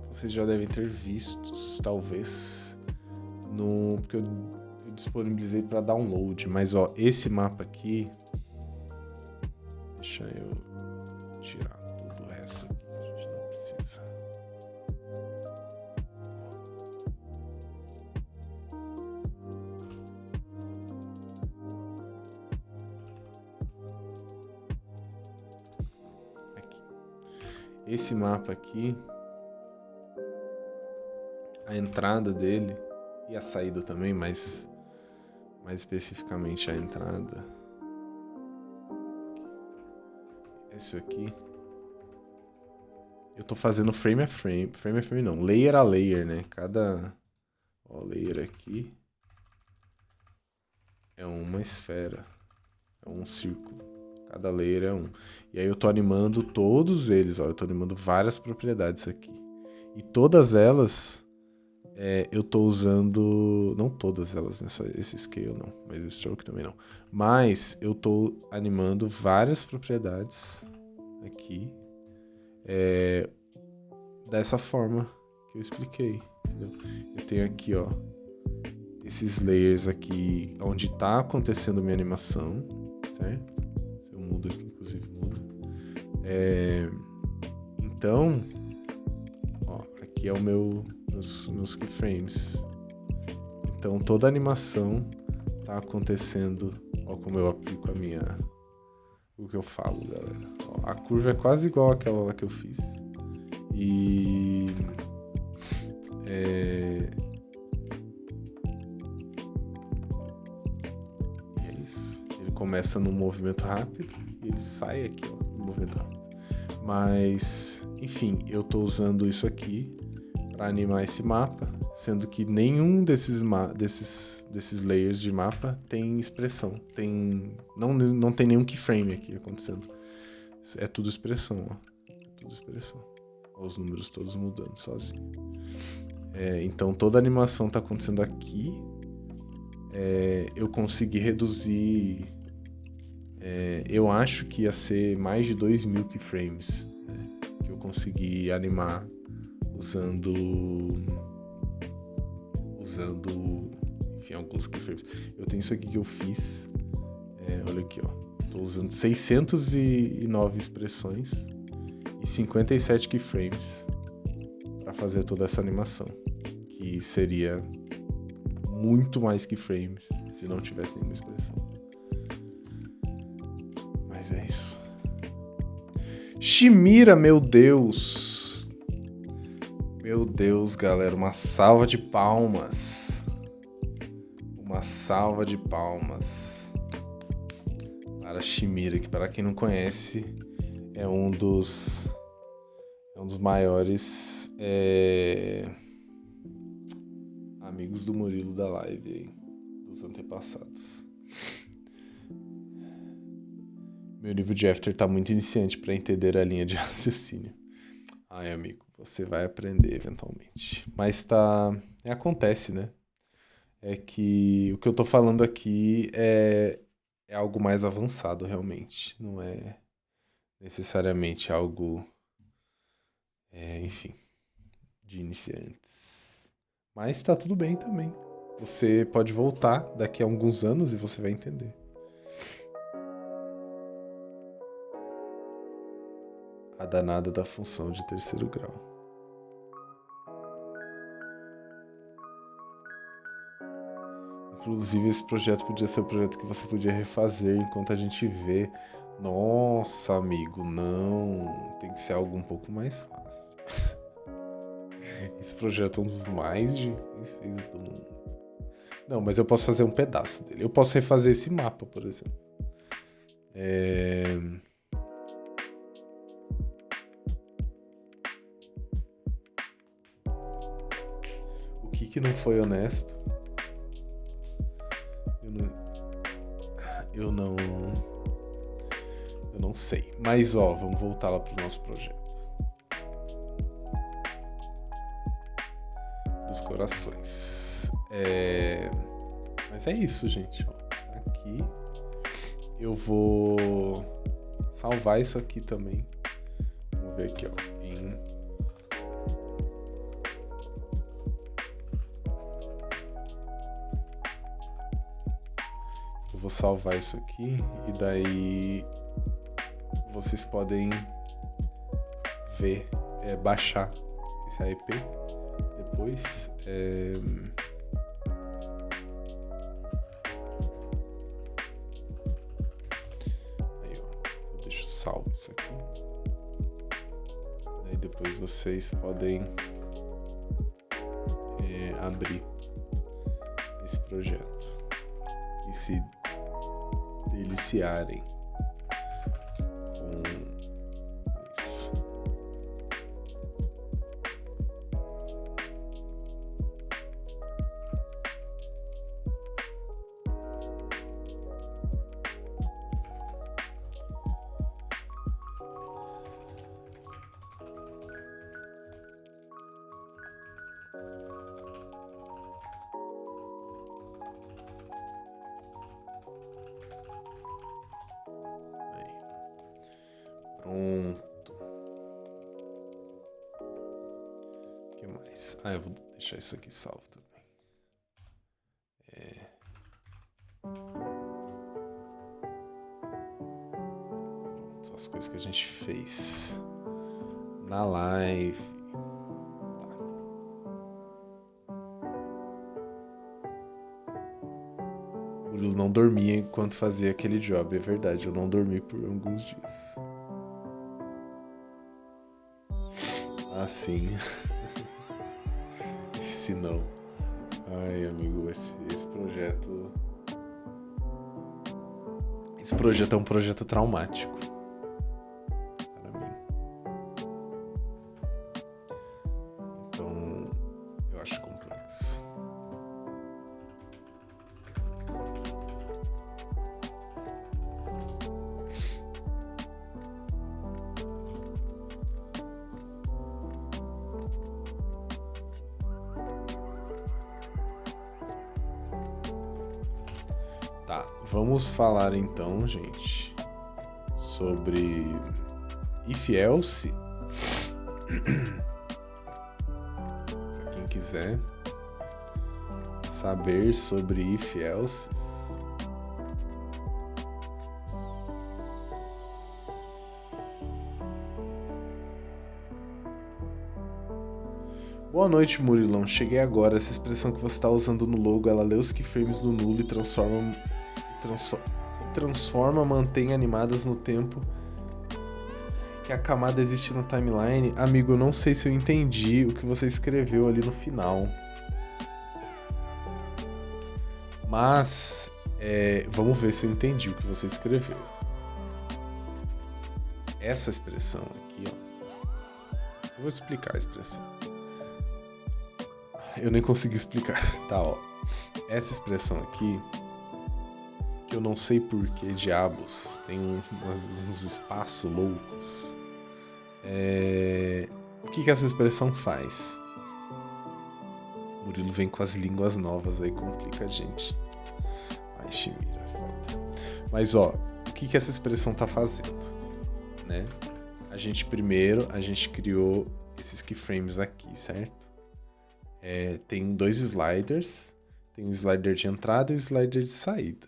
vocês já devem ter visto, talvez, porque eu disponibilizei para download, mas ó, esse mapa aqui, deixa eu tirar tudo o resto aqui que a gente não precisa. Esse mapa aqui, a entrada dele e a saída também, mas mais especificamente a entrada. Esse aqui. Eu tô fazendo frame a frame não, layer a layer, né? Cada layer aqui é uma esfera, é um círculo. Cada layer é um. E aí eu tô animando todos eles, ó. Eu tô animando várias propriedades aqui. E todas elas eu tô usando, não todas elas esse scale não, mas o stroke também não. Mas eu tô animando várias propriedades aqui dessa forma que eu expliquei, entendeu? Eu tenho aqui, ó, esses layers aqui onde tá acontecendo minha animação, certo? Se eu mudo aqui, inclusive muda. Então, ó, aqui é o meus keyframes. Então toda a animação tá acontecendo, ó, como eu aplico o que eu falo, galera. Ó, a curva é quase igual àquela lá que eu fiz. E é isso. Ele começa num movimento rápido e ele sai aqui, ó, no movimento rápido. Mas, enfim, eu tô usando isso aqui para animar esse mapa, sendo que nenhum desses layers de mapa tem expressão. Não tem nenhum keyframe aqui acontecendo. É tudo expressão, ó. É tudo expressão. Ó, os números todos mudando sozinho. Então toda a animação tá acontecendo aqui. Eu consegui reduzir. Eu acho que ia ser mais de 2.000 keyframes, né, que eu consegui animar usando, enfim, alguns keyframes. Eu tenho isso aqui que eu fiz. Olha aqui, ó. Tô usando 609 expressões e 57 keyframes para fazer toda essa animação, que seria muito mais keyframes se não tivesse nenhuma expressão. Mas é isso. Shimira, meu Deus! Meu Deus, galera, uma salva de palmas. Uma salva de palmas para Shimira, que para quem não conhece, é um dos maiores amigos do Murilo da live aí, dos antepassados. Meu nível de After tá muito iniciante para entender a linha de raciocínio. Ai, amigo, você vai aprender eventualmente. Mas acontece, né? É que o que eu tô falando aqui é algo mais avançado, realmente. Não é necessariamente algo, enfim, de iniciantes. Mas tá tudo bem também. Você pode voltar daqui a alguns anos e você vai entender. A danada da função de terceiro grau. Inclusive, esse projeto podia ser um projeto que você podia refazer enquanto a gente vê. Nossa, amigo, não. Tem que ser algo um pouco mais fácil. Esse projeto é um dos mais difíceis do mundo. Não, mas eu posso fazer um pedaço dele. Eu posso refazer esse mapa, por exemplo. O que não foi honesto? Eu não sei. Mas, ó, vamos voltar lá pro nosso projeto. Dos corações. Mas é isso, gente. Ó, aqui. Eu vou salvar isso aqui também. Vamos ver aqui, ó. Eu vou salvar isso aqui e daí vocês podem ver, baixar esse AEP depois. Aí, ó, eu deixo salvo isso aqui. Daí depois vocês podem abrir esse projeto e se deliciarem com isso. Pronto. O que mais? Eu vou deixar isso aqui salvo também. Pronto, as coisas que a gente fez na live. O Murilo não dormia enquanto fazia aquele job, é verdade, eu não dormi por alguns dias. Sim. Esse não. Ai, amigo, esse projeto... Esse projeto é um projeto traumático. Para mim. Então, eu acho complexo. Tá, vamos falar então, gente, sobre if else. Para quem quiser saber sobre if else. Boa noite, Murilão. Cheguei agora. Essa expressão que você está usando no logo, ela lê os keyframes do nulo e transforma, mantém animadas no tempo que a camada existe na timeline. Amigo, eu não sei se eu entendi o que você escreveu ali no final. Mas, vamos ver se eu entendi o que você escreveu. Essa expressão aqui, ó. Eu vou explicar a expressão. Eu nem consegui explicar. Tá, ó. Essa expressão aqui, que eu não sei por que diabos, tem uns espaços loucos. O que essa expressão faz? O Murilo vem com as línguas novas, aí complica a gente. Ai, Chimira, falta. Mas, ó, o que essa expressão tá fazendo? Né? A gente criou esses keyframes aqui, certo? Tem dois sliders. Tem um slider de entrada e um slider de saída.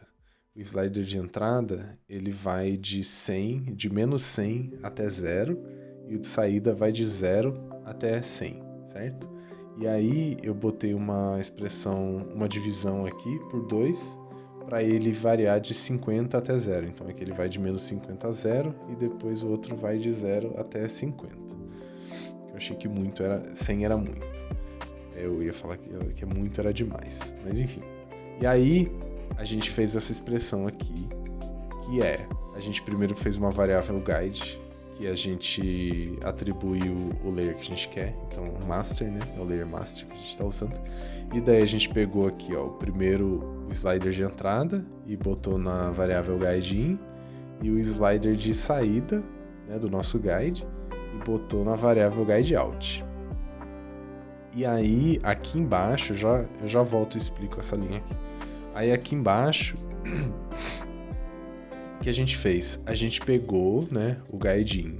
O slider de entrada, ele vai de 100, de menos 100 até 0, e o de saída vai de 0 até 100, certo? E aí eu botei uma expressão, uma divisão aqui por 2, para ele variar de 50 até 0. Então aqui ele vai de menos 50 a 0, e depois o outro vai de 0 até 50. Eu achei que 100 era muito. Eu ia falar que muito era demais, mas enfim. E aí a gente fez essa expressão aqui, que a gente primeiro fez uma variável guide, que a gente atribuiu o layer que a gente quer, então master, né, é o layer master que a gente está usando, e daí a gente pegou aqui, ó, o slider de entrada e botou na variável guide in, e o slider de saída, né, do nosso guide, e botou na variável guide out. E aí, aqui embaixo, eu já volto e explico essa linha aqui. Aí aqui embaixo, o que a gente fez? A gente pegou, né, o guide-in,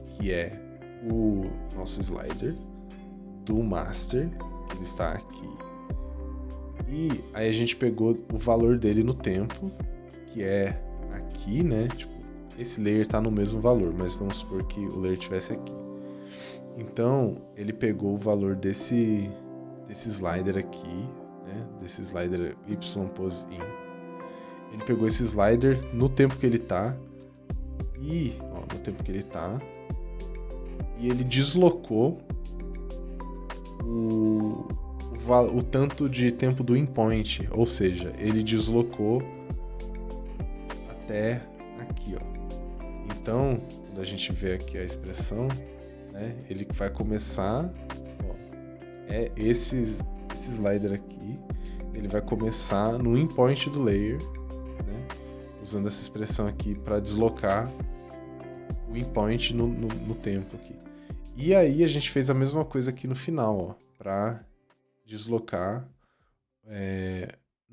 que é o nosso slider, do master, que ele está aqui. E aí a gente pegou o valor dele no tempo, que é aqui, né? Tipo, esse layer está no mesmo valor, mas vamos supor que o layer estivesse aqui. Então, ele pegou o valor desse slider aqui, né? Desse slider yPoseIn. Ele pegou esse slider no tempo que ele tá. E, ó, no tempo que ele tá. E ele deslocou o tanto de tempo do endpoint. Ou seja, ele deslocou até aqui, ó. Então, quando a gente vê aqui a expressão, né, ele vai começar, ó, esse slider aqui, ele vai começar no endpoint do layer, né, usando essa expressão aqui para deslocar o endpoint no tempo aqui. E aí a gente fez a mesma coisa aqui no final, ó, para deslocar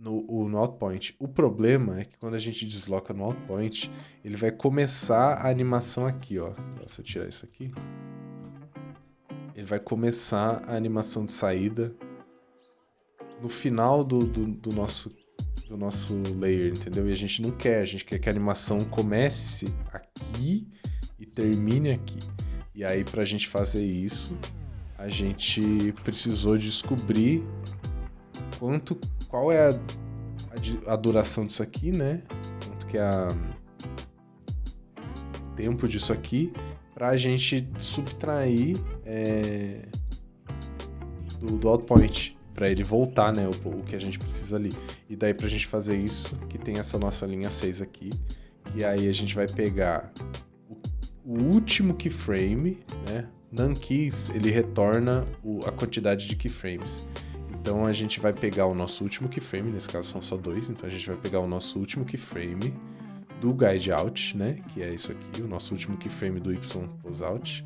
no outpoint. O problema é que quando a gente desloca no outpoint, ele vai começar a animação aqui, ó. Se eu tirar isso aqui, ele vai começar a animação de saída no final do nosso layer, entendeu? E a gente não quer, a gente quer que a animação comece aqui e termine aqui. E aí, pra gente fazer isso, a gente precisou descobrir qual é a duração disso aqui, né? Quanto que é o tempo disso aqui, pra gente subtrair do outpoint, pra ele voltar, né? O que a gente precisa ali. E daí, pra gente fazer isso, que tem essa nossa linha 6 aqui, e aí a gente vai pegar o último keyframe, né? NameKeys, ele retorna a quantidade de keyframes. Então a gente vai pegar o nosso último keyframe, nesse caso são só 2, então a gente vai pegar o nosso último keyframe do guideOut, né? Que é isso aqui, o nosso último keyframe do YPoseOut,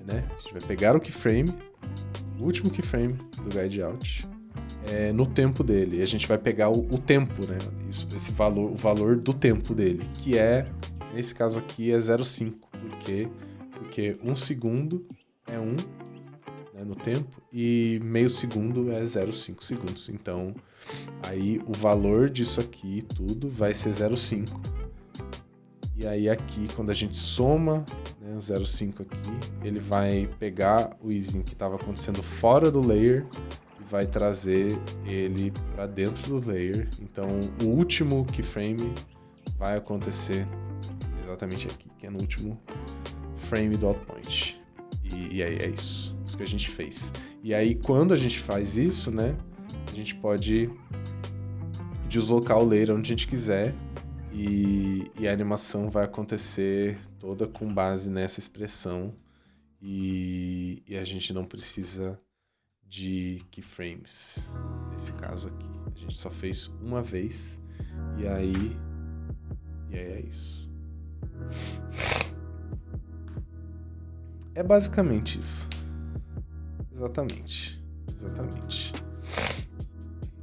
né? A gente vai pegar o último keyframe do guideOut no tempo dele. E a gente vai pegar o tempo, né? O valor do tempo dele, que nesse caso aqui, é 0,5. Porque 1 segundo é 1, né, no tempo, e meio segundo é 0,5 segundos. Então, aí o valor disso aqui tudo vai ser 0,5. E aí aqui, quando a gente soma, né, o 0,5 aqui, ele vai pegar o easing que estava acontecendo fora do layer e vai trazer ele para dentro do layer. Então, o último keyframe vai acontecer exatamente aqui, que é no último frame do outpoint. E aí é isso que a gente fez. E aí, quando a gente faz isso, né, a gente pode deslocar o layer onde a gente quiser e a animação vai acontecer toda com base nessa expressão e a gente não precisa de keyframes nesse caso aqui. A gente só fez uma vez e aí é isso. É basicamente isso. Exatamente.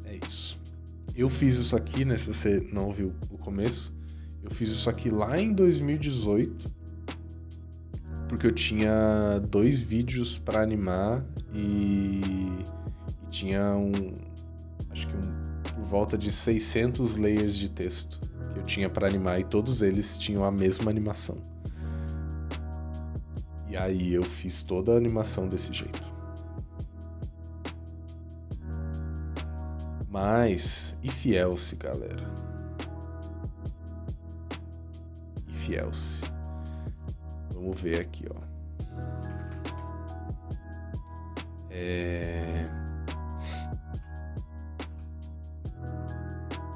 É isso. Eu fiz isso aqui, né? Se você não ouviu o começo, eu fiz isso aqui lá em 2018, porque eu tinha 2 vídeos para animar e tinha acho que por volta de 600 layers de texto que eu tinha para animar e todos eles tinham a mesma animação. E aí eu fiz toda a animação desse jeito. Mas, if else, galera? If else. Vamos ver aqui, ó.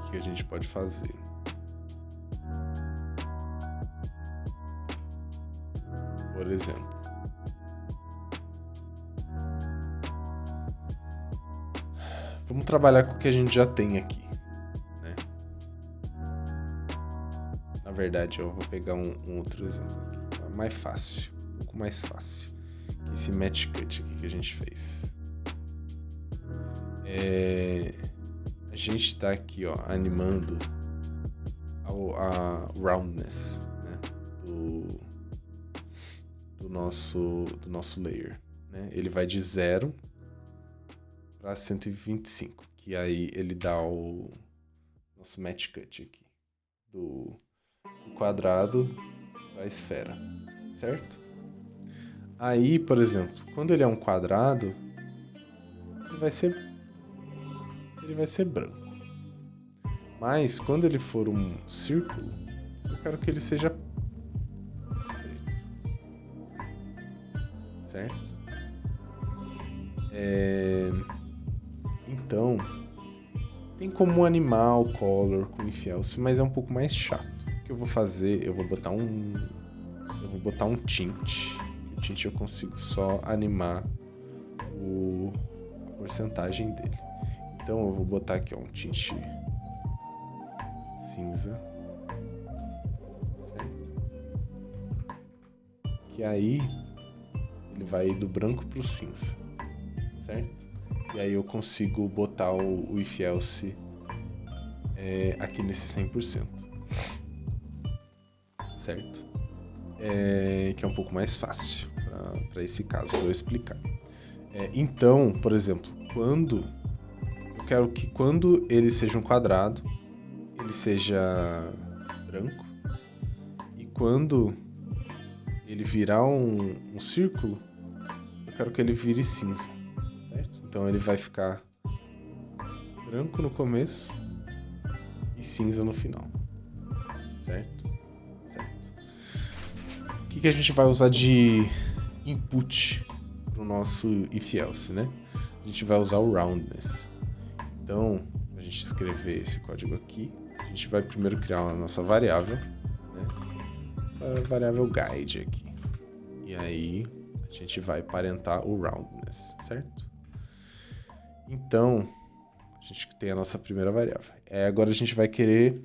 O que a gente pode fazer? Por exemplo, vamos trabalhar com o que a gente já tem aqui, né? Na verdade, eu vou pegar um outro exemplo aqui, mais fácil, um pouco mais fácil, que esse match cut aqui que a gente fez. A gente está aqui, ó, animando a roundness, né, do nosso layer, né? Ele vai de 0 para 125, que aí ele dá o nosso match cut aqui do quadrado para esfera, certo? Aí, por exemplo, quando ele é um quadrado, ele vai ser branco. Mas quando ele for um círculo, eu quero que ele seja preto. Certo? Então, tem como animar o color com if else, mas é um pouco mais chato. O que eu vou fazer, eu vou botar um tint. O tint eu consigo só animar a porcentagem dele. Então eu vou botar aqui, ó, um tint cinza, certo? Que aí ele vai do branco pro cinza, certo? E aí eu consigo botar o if else aqui nesse 100%. Certo? Que é um pouco mais fácil para esse caso, para eu explicar. Então, por exemplo, eu quero que quando ele seja um quadrado, ele seja branco, e quando ele virar um círculo, eu quero que ele vire cinza, certo? Então ele vai ficar branco no começo e cinza no final, certo? O que a gente vai usar de input para o nosso if-else, né? A gente vai usar o roundness. Então, para a gente escrever esse código aqui, a gente vai primeiro criar a nossa variável, né? Essa variável guide aqui. E aí, a gente vai parentar o roundness, certo? Então, a gente tem a nossa primeira variável. Agora a gente vai querer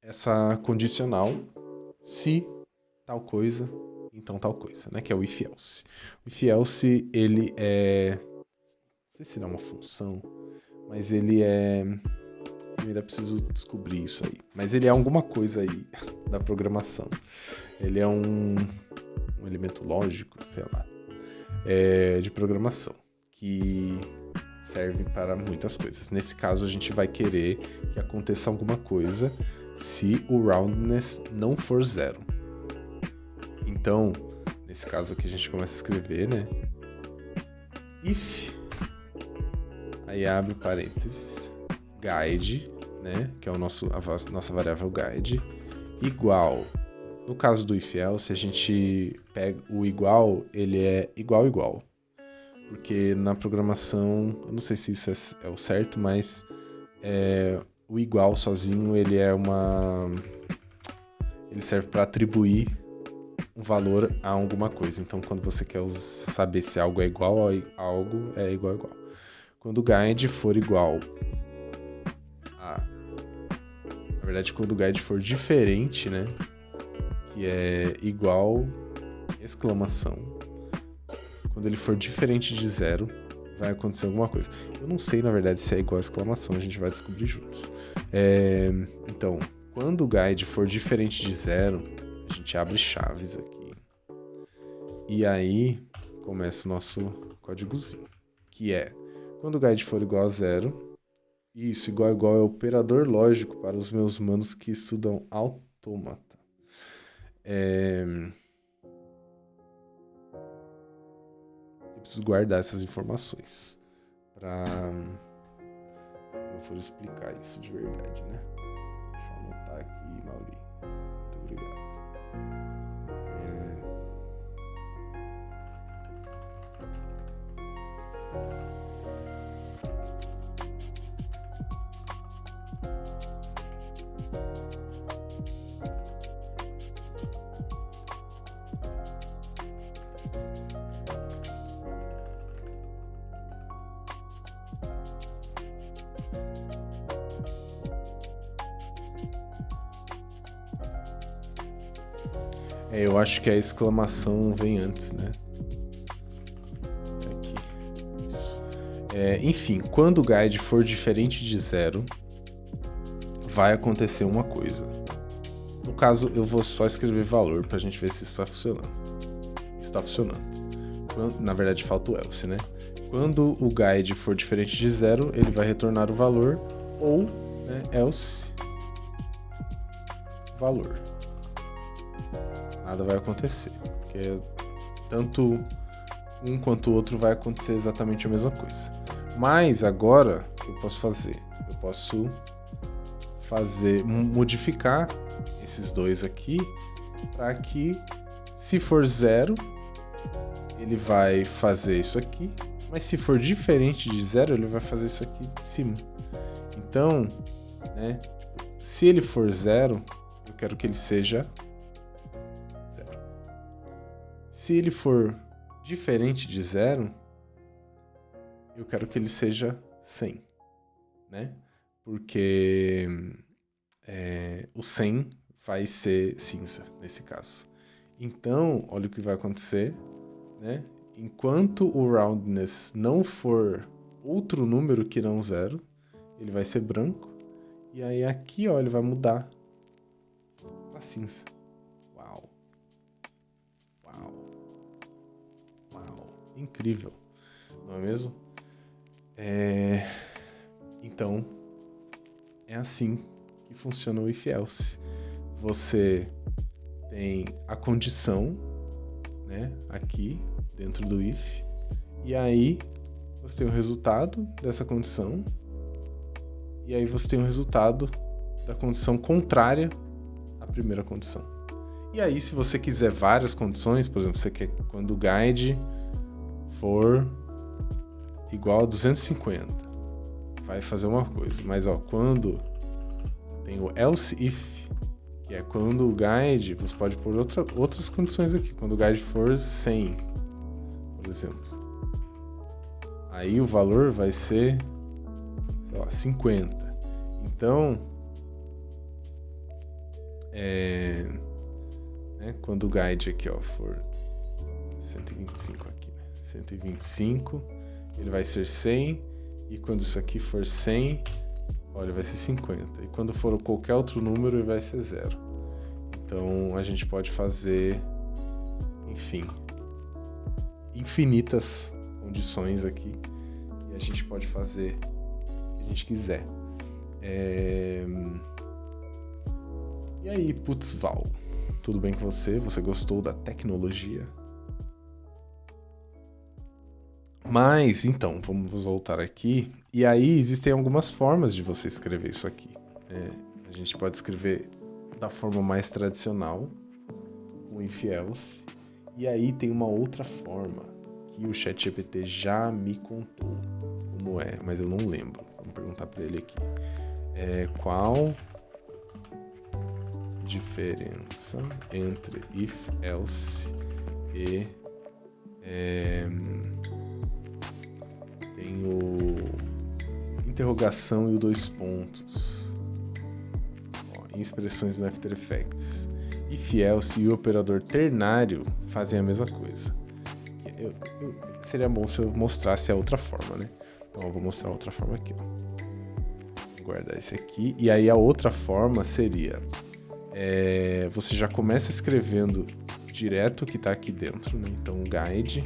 essa condicional se tal coisa, então tal coisa, né? Que é o if-else. O if-else, ele não sei se ele é uma função, mas ele eu ainda preciso descobrir isso aí. Mas ele é alguma coisa aí da programação. Ele é um elemento lógico, sei lá, de programação, que serve para muitas coisas. Nesse caso, a gente vai querer que aconteça alguma coisa se o roundness não for 0. Então, nesse caso aqui, a gente começa a escrever, né? If, aí abre parênteses, guide, né? Que é a nossa variável guide, igual. No caso do if-else, a gente pega o igual, ele é igual. Porque na programação, eu não sei se isso é o certo, mas o igual sozinho, ele serve para atribuir um valor a alguma coisa. Então, quando você quer saber se algo é igual a algo, é igual. Quando o guide for igual a... Na verdade, quando o guide for diferente, né? Que é igual, exclamação. Quando ele for diferente de 0, vai acontecer alguma coisa. Eu não sei, na verdade, se é igual a exclamação, a gente vai descobrir juntos. Então, quando o guide for diferente de 0, a gente abre chaves aqui. E aí, começa o nosso códigozinho. Que é, quando o guide for igual a 0, isso, igual é o operador lógico para os meus manos que estudam autômata. Eu preciso guardar essas informações para eu for explicar isso de verdade, né? Deixa eu anotar aqui, Mauri. Muito obrigado. Eu acho que a exclamação vem antes, né? Aqui. Isso. Enfim, quando o guide for diferente de 0, vai acontecer uma coisa. No caso, eu vou só escrever valor pra gente ver se isso está funcionando. Está funcionando. Na verdade, falta o else, né? Quando o guide for diferente de 0, ele vai retornar o valor ou, né, else valor. Nada vai acontecer, porque tanto um quanto o outro vai acontecer exatamente a mesma coisa. Mas agora, o que eu posso fazer? Eu posso modificar esses dois aqui para que, se for 0, ele vai fazer isso aqui, mas se for diferente de 0, ele vai fazer isso aqui de cima. Então, né, se ele for 0, eu quero que ele seja 0. Se ele for diferente de 0, eu quero que ele seja 100, né? Porque o 100 vai ser cinza, nesse caso. Então, olha o que vai acontecer, né? Enquanto o roundness não for outro número que não 0, ele vai ser branco. E aí aqui, ó, ele vai mudar pra cinza. Uau. Uau. Uau. Incrível. Não é mesmo? Então, é assim que funciona o if-else. Você tem a condição, né, aqui dentro do if, e aí você tem o resultado dessa condição, e aí você tem o resultado da condição contrária à primeira condição. E aí, se você quiser várias condições, por exemplo, você quer quando o guide for igual a 250, vai fazer uma coisa, mas ó, quando tem o else if, que é quando o guide, você pode pôr outras condições aqui, quando o guide for 100, por exemplo. Aí o valor vai ser, sei lá, 50. Então, quando o guide aqui, ó, for 125 aqui, né? 125, ele vai ser 100, e quando isso aqui for 100, olha, vai ser 50. E quando for qualquer outro número, ele vai ser 0. Então, a gente pode fazer, enfim, infinitas condições aqui. E a gente pode fazer o que a gente quiser. E aí, putz, Val, tudo bem com você? Você gostou da tecnologia? Mas, então, vamos voltar aqui. E aí, existem algumas formas de você escrever isso aqui. A gente pode escrever da forma mais tradicional, o if-else. E aí tem uma outra forma que o ChatGPT já me contou como é, mas eu não lembro. Vamos perguntar para ele aqui. Qual diferença entre if-else e tem o interrogação e o 2 pontos. Ó, em expressões no After Effects. If-else e o operador ternário fazem a mesma coisa. Seria bom se eu mostrasse a outra forma, né? Então eu vou mostrar a outra forma aqui, ó. Vou guardar esse aqui. E aí a outra forma seria... você já começa escrevendo direto o que está aqui dentro, né? Então guide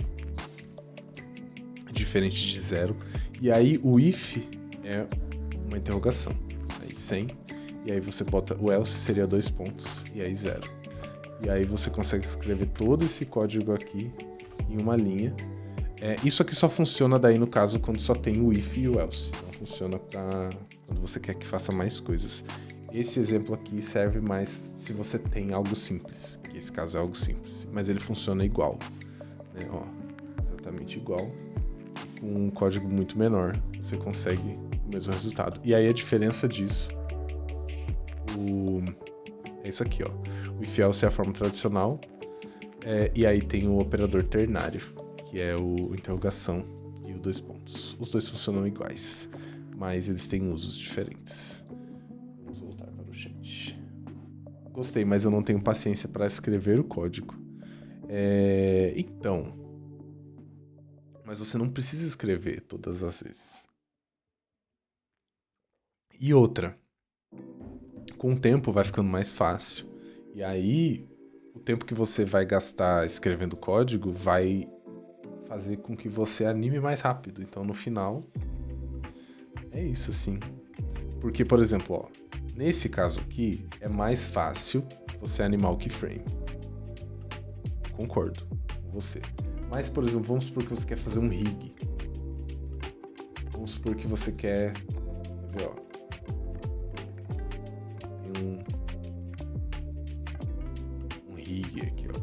diferente de 0. E aí o if é uma interrogação. Aí 100. E aí você bota o else, seria 2 pontos. E aí 0. E aí você consegue escrever todo esse código aqui em uma linha. Isso aqui só funciona daí no caso quando só tem o if e o else. Não funciona para quando você quer que faça mais coisas. Esse exemplo aqui serve mais se você tem algo simples, que esse caso é algo simples, mas ele funciona igual, né? Ó, exatamente igual, com um código muito menor, você consegue o mesmo resultado. E aí a diferença disso, é isso aqui, ó. O if-else é a forma tradicional, e aí tem o operador ternário, que é o interrogação e o 2 pontos. Os dois funcionam iguais, mas eles têm usos diferentes. Gostei, mas eu não tenho paciência para escrever o código. Então, mas você não precisa escrever todas as vezes. E outra, com o tempo vai ficando mais fácil. E aí, o tempo que você vai gastar escrevendo código vai fazer com que você anime mais rápido. Então, no final, é isso, assim. Porque, por exemplo, ó, nesse caso aqui, é mais fácil você animar o keyframe. Concordo com você. Mas, por exemplo, vamos supor que você quer fazer um rig. Vamos supor que você quer... ver, ó. Tem um rig aqui, ó.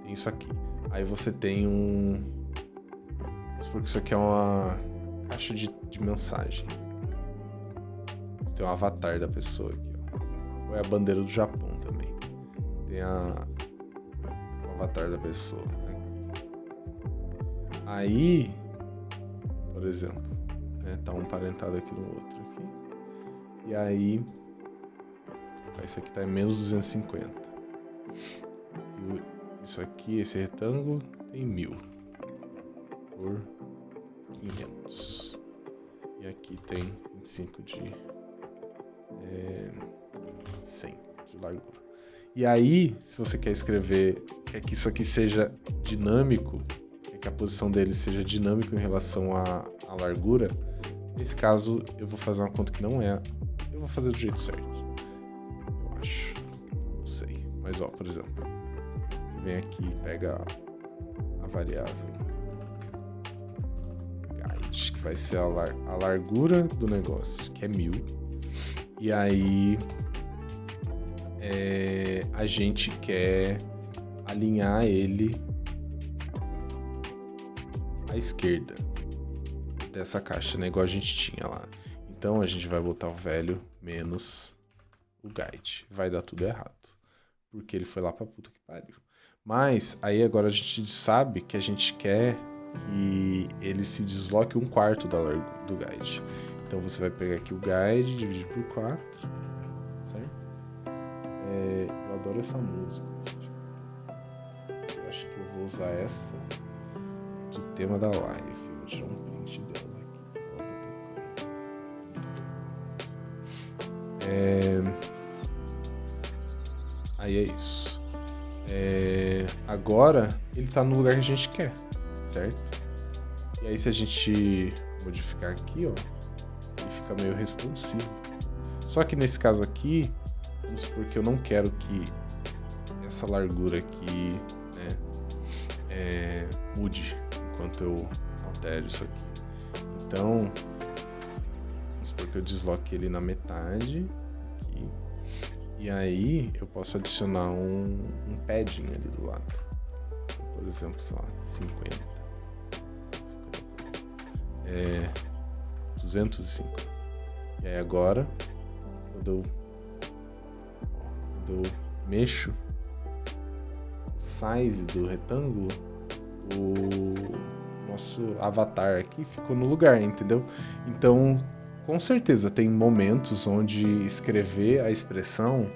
Isso aqui. Aí você tem vamos supor que isso aqui é uma caixa de mensagem. Você tem um avatar da pessoa aqui, ó. Ou é a bandeira do Japão também. Tem o avatar da pessoa aqui. Aí, por exemplo, né, tá um parentado aqui no outro aqui. E aí, esse aqui tá em menos 250. Isso aqui, esse retângulo, tem 1000 por 500. E aqui tem 25 de 100 de largura. E aí, se você quer escrever, quer que isso aqui seja dinâmico, quer que a posição dele seja dinâmico em relação à largura, nesse caso eu vou fazer uma conta que não é. Eu vou fazer do jeito certo. Eu acho. Não sei. Mas ó, por exemplo, você vem aqui e pega a variável guide, que vai ser a largura do negócio, que é 1000. E aí a gente quer alinhar ele à esquerda dessa caixa, né? Igual a gente tinha lá. Então a gente vai botar o velho menos o guide. Vai dar tudo errado. Porque ele foi lá pra puta que pariu. Mas aí agora a gente sabe que a gente quer que ele se desloque 1/4 do guide. Então você vai pegar aqui o guide, dividir por 4. Certo? Eu adoro essa música. Eu acho que eu vou usar essa de tema da live. Eu vou tirar um print dela aqui. Ela tá tocando. Aí é isso. Agora ele tá no lugar que a gente quer, certo? E aí se a gente modificar aqui, ó, ele fica meio responsivo. Só que nesse caso aqui, vamos supor que eu não quero que essa largura aqui, né, mude enquanto eu altero isso aqui. Então, vamos supor que eu desloque ele na metade aqui. E aí eu posso adicionar um padding ali do lado. Por exemplo, sei lá, 50. 250. E aí agora, quando eu mexo o size do retângulo, o nosso avatar aqui ficou no lugar, entendeu? Então, com certeza, tem momentos onde escrever a expressão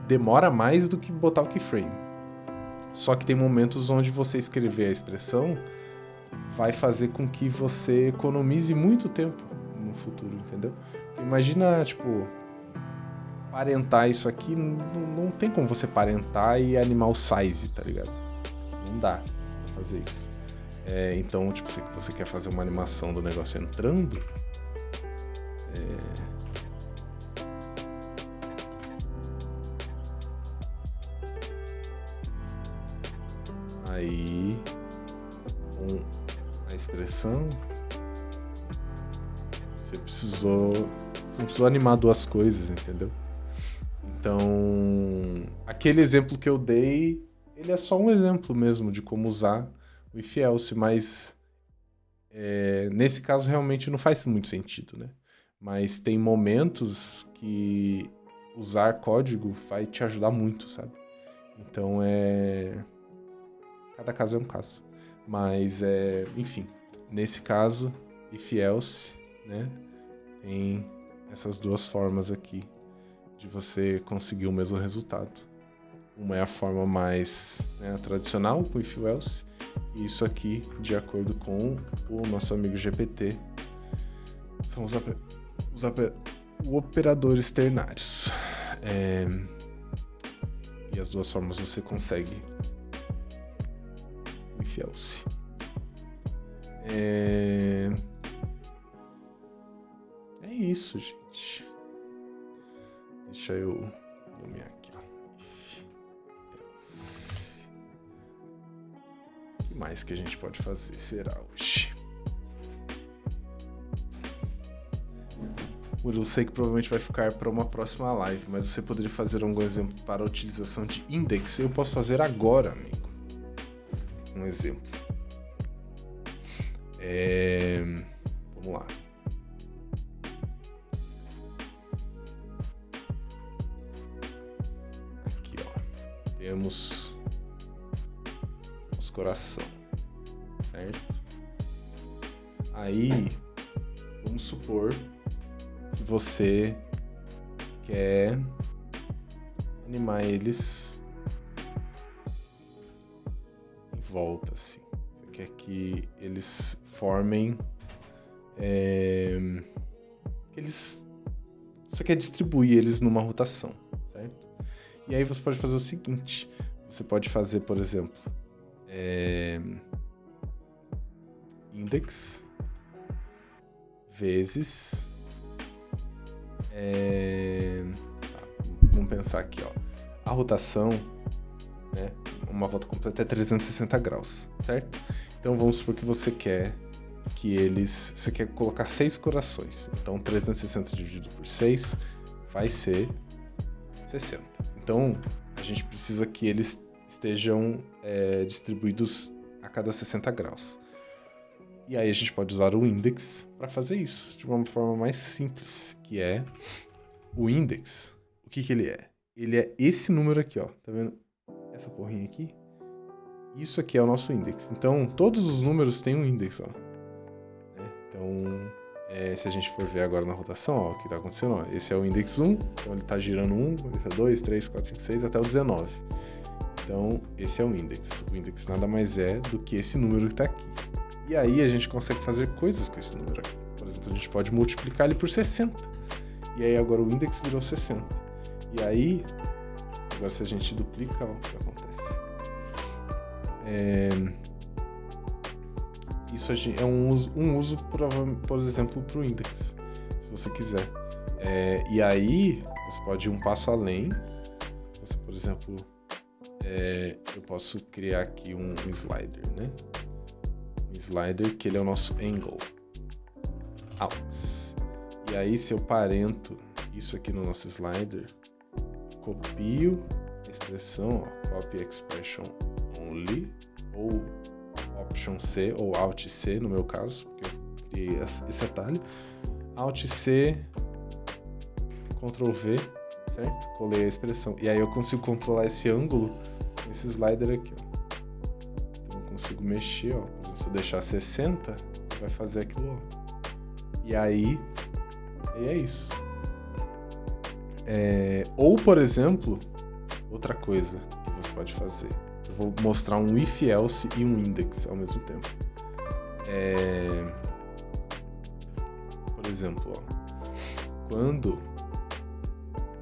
demora mais do que botar o keyframe. Só que tem momentos onde você escrever a expressão vai fazer com que você economize muito tempo no futuro, entendeu? Imagina, tipo, parentar isso aqui, não tem como você parentar e animar o size, tá ligado? Não dá pra fazer isso. Então, tipo, se você quer fazer uma animação do negócio entrando, aí com a expressão você não precisou animar duas coisas, entendeu? Então, aquele exemplo que eu dei, ele é só um exemplo mesmo de como usar o if else, mas nesse caso realmente não faz muito sentido, né? Mas tem momentos que usar código vai te ajudar muito, sabe? Então cada caso é um caso. Mas enfim, nesse caso, if else, né? Tem essas duas formas aqui de você conseguir o mesmo resultado. Uma é a forma mais tradicional, com if else, e isso aqui, de acordo com o nosso amigo GPT, são os operadores ternários. E as duas formas você consegue o if else. É isso, gente. Deixa eu nomear aqui, ó. O que mais que a gente pode fazer será hoje? Eu sei que provavelmente vai ficar para uma próxima live, mas você poderia fazer algum exemplo para a utilização de index? Eu posso fazer agora, amigo. Um exemplo. Vamos lá. Aqui, ó. Temos os coração, certo? Aí, vamos supor que você quer animar eles em volta, assim. Você quer que eles formem... Você quer distribuir eles numa rotação, certo? E aí você pode fazer o seguinte. Você pode fazer, por exemplo, index vezes... vamos pensar aqui, ó. A rotação, né, uma volta completa é 360 graus, certo? Então vamos supor que você quer colocar 6 corações. Então 360 dividido por 6 vai ser 60. Então a gente precisa que eles estejam distribuídos a cada 60 graus. E aí a gente pode usar o index para fazer isso de uma forma mais simples, que é o index. O que ele é? Ele é esse número aqui, ó. Tá vendo? Essa porrinha aqui. Isso aqui é o nosso index. Então, todos os números têm um index, ó. Então, se a gente for ver agora na rotação, ó, o que está acontecendo, ó, esse é o index 1, então ele está girando 1, esse é 2, 3, 4, 5, 6, até o 19. Então, esse é o index. O index nada mais é do que esse número que está aqui. E aí a gente consegue fazer coisas com esse número aqui. Por exemplo, a gente pode multiplicar ele por 60. E aí agora o index virou 60. E aí, agora se a gente duplica, ó, o que acontece? Isso é um uso, por exemplo, para o index, se você quiser. E aí, você pode ir um passo além. Você, por exemplo, eu posso criar aqui um slider, né? Um slider que ele é o nosso angle. Out. E aí, se eu parento isso aqui no nosso slider, copio a expressão, ó, copy expression only, ou Option C, ou Alt C no meu caso, porque eu criei esse atalho. Alt C, Ctrl V, certo? Colei a expressão. E aí eu consigo controlar esse ângulo nesse slider aqui, ó. Então eu consigo mexer, ó. Por exemplo, se eu deixar 60, vai fazer aquilo, ó. E aí é isso. Ou, por exemplo, outra coisa que você pode fazer. Eu vou mostrar um if else e um index ao mesmo tempo. Por exemplo, ó, quando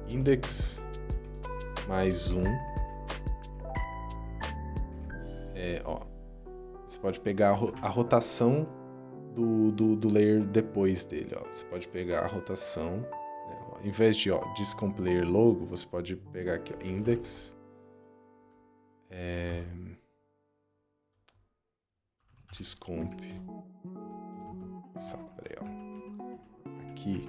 index mais 1, você pode pegar a rotação do layer depois dele. Ó. Você pode pegar a rotação, né, ó, em vez de discomp layer logo, você pode pegar aqui, ó, index discomp. Peraí, ó. Aqui,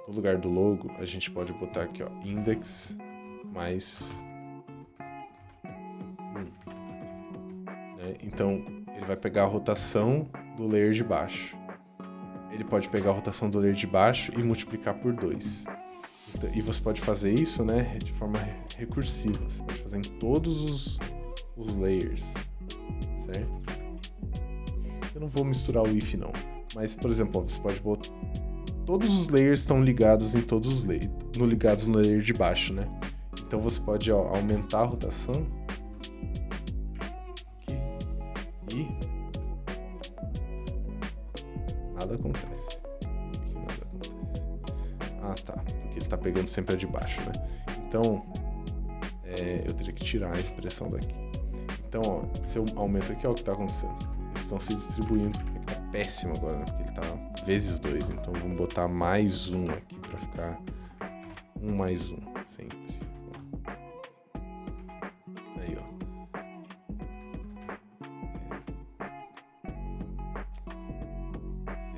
no lugar do logo, a gente pode botar aqui, ó, index mais 1. Né? Então, ele vai pegar a rotação do layer de baixo. Ele pode pegar a rotação do layer de baixo e multiplicar por 2. Então, e você pode fazer isso, né, de forma recursiva. Você pode fazer em todos os layers, certo? Eu não vou misturar o if não, mas, por exemplo, ó, você pode botar... Todos os layers estão ligados em todos os layers, ligados no layer de baixo, né? Então você pode, ó, aumentar a rotação aqui e nada acontece. Ah, tá, porque ele tá pegando sempre a de baixo, né? Então, eu teria que tirar a expressão daqui. Então, ó, se eu aumento aqui, ó, o que tá acontecendo. Eles estão se distribuindo. Aqui tá péssimo agora, né? Porque ele tá vezes 2. Então, vamos botar mais 1 aqui pra ficar 1 mais 1 sempre. Aí, ó.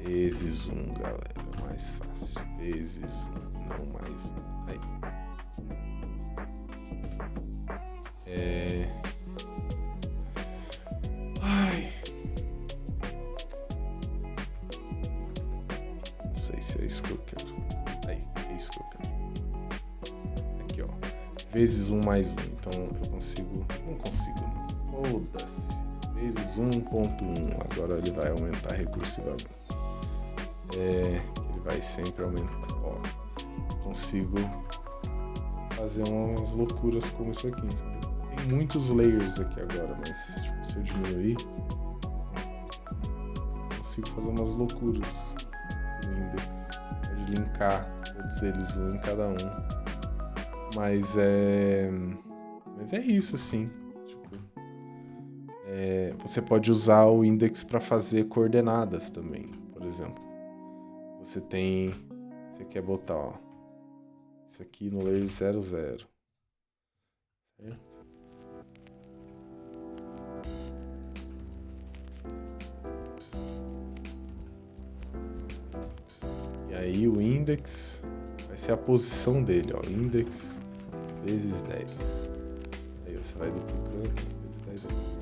Vezes 1, galera. Mais fácil. Vezes 1, não mais 1. Aí. Ai. Não sei se é isso que eu quero. Aí, é isso que eu quero. Aqui, ó. Vezes 1 mais 1. Então eu consigo. Não consigo, não. Foda-se. Vezes 1.1. Agora ele vai aumentar recursivamente. Ele vai sempre aumentar. Ó. Consigo fazer umas loucuras como isso aqui, entendeu? Tem muitos layers aqui agora, mas tipo, se eu diminuir, consigo fazer umas loucuras no index. Pode linkar todos eles, um em cada um. Mas é isso, assim. Tipo, você pode usar o index para fazer coordenadas também, por exemplo. Você quer botar, ó, isso aqui no layer 00, certo? E aí o index vai ser a posição dele, ó, index vezes 10. Aí você vai duplicando, vezes 10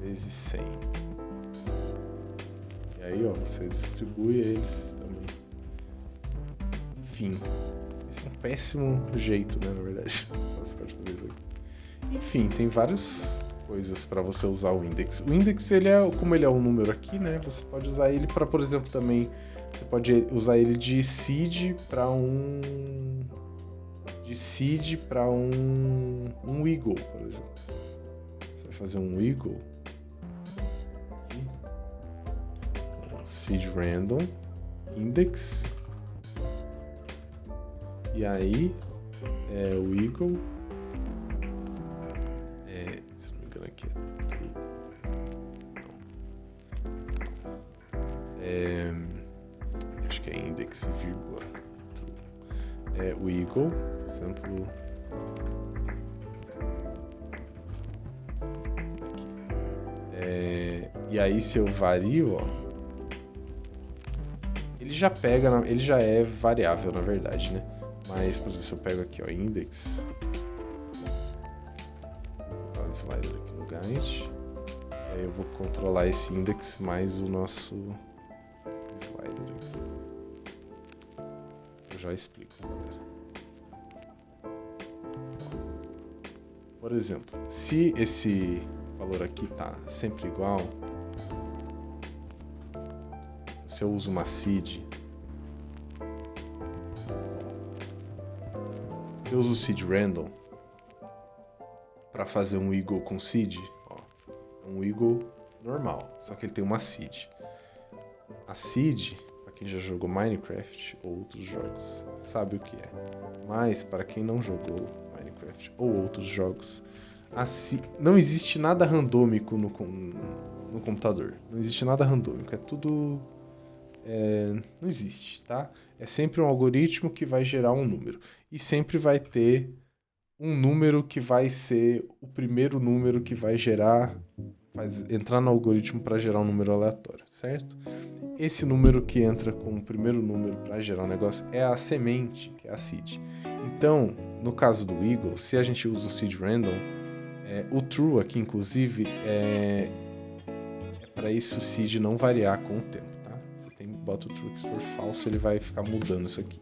vezes 100. E aí, ó, você distribui eles também. Enfim, esse é um péssimo jeito, né, na verdade. Você pode fazer isso aqui. Enfim, tem várias coisas para você usar o index. O index, como ele é um número aqui, né, você pode usar ele para, por exemplo, também você pode usar ele de seed para um wiggle, por exemplo. Você vai fazer um wiggle aqui. Seed random index. E aí, o wiggle, se não me engano aqui acho que é index, vírgula. Wiggle, por exemplo, aqui. E aí se eu vario, ó, ele já é variável, na verdade, né? Mas, por exemplo, se eu pego aqui, ó, index, vou botar um slider aqui no guide, aí eu vou controlar esse index mais o nosso slider aqui. Eu já explico, galera. Por exemplo, se esse valor aqui tá sempre igual, se eu uso uma seed, se eu uso o seed random para fazer um wiggle com seed, ó, um wiggle normal, só que ele tem uma seed. A seed, para quem já jogou Minecraft ou outros jogos, sabe o que é. Mas para quem não jogou Minecraft ou outros jogos, não existe nada randômico no computador. Não existe nada randômico, é tudo... não existe, tá? É sempre um algoritmo que vai gerar um número. E sempre vai ter um número que vai ser o primeiro número que vai entrar no algoritmo para gerar um número aleatório, certo? Esse número que entra com o primeiro número para gerar um negócio é a semente, que é a seed. Então, no caso do wiggle, se a gente usa o seed random, o true aqui, inclusive, é para isso o seed não variar com o tempo. Bota o true, que se for falso ele vai ficar mudando isso aqui,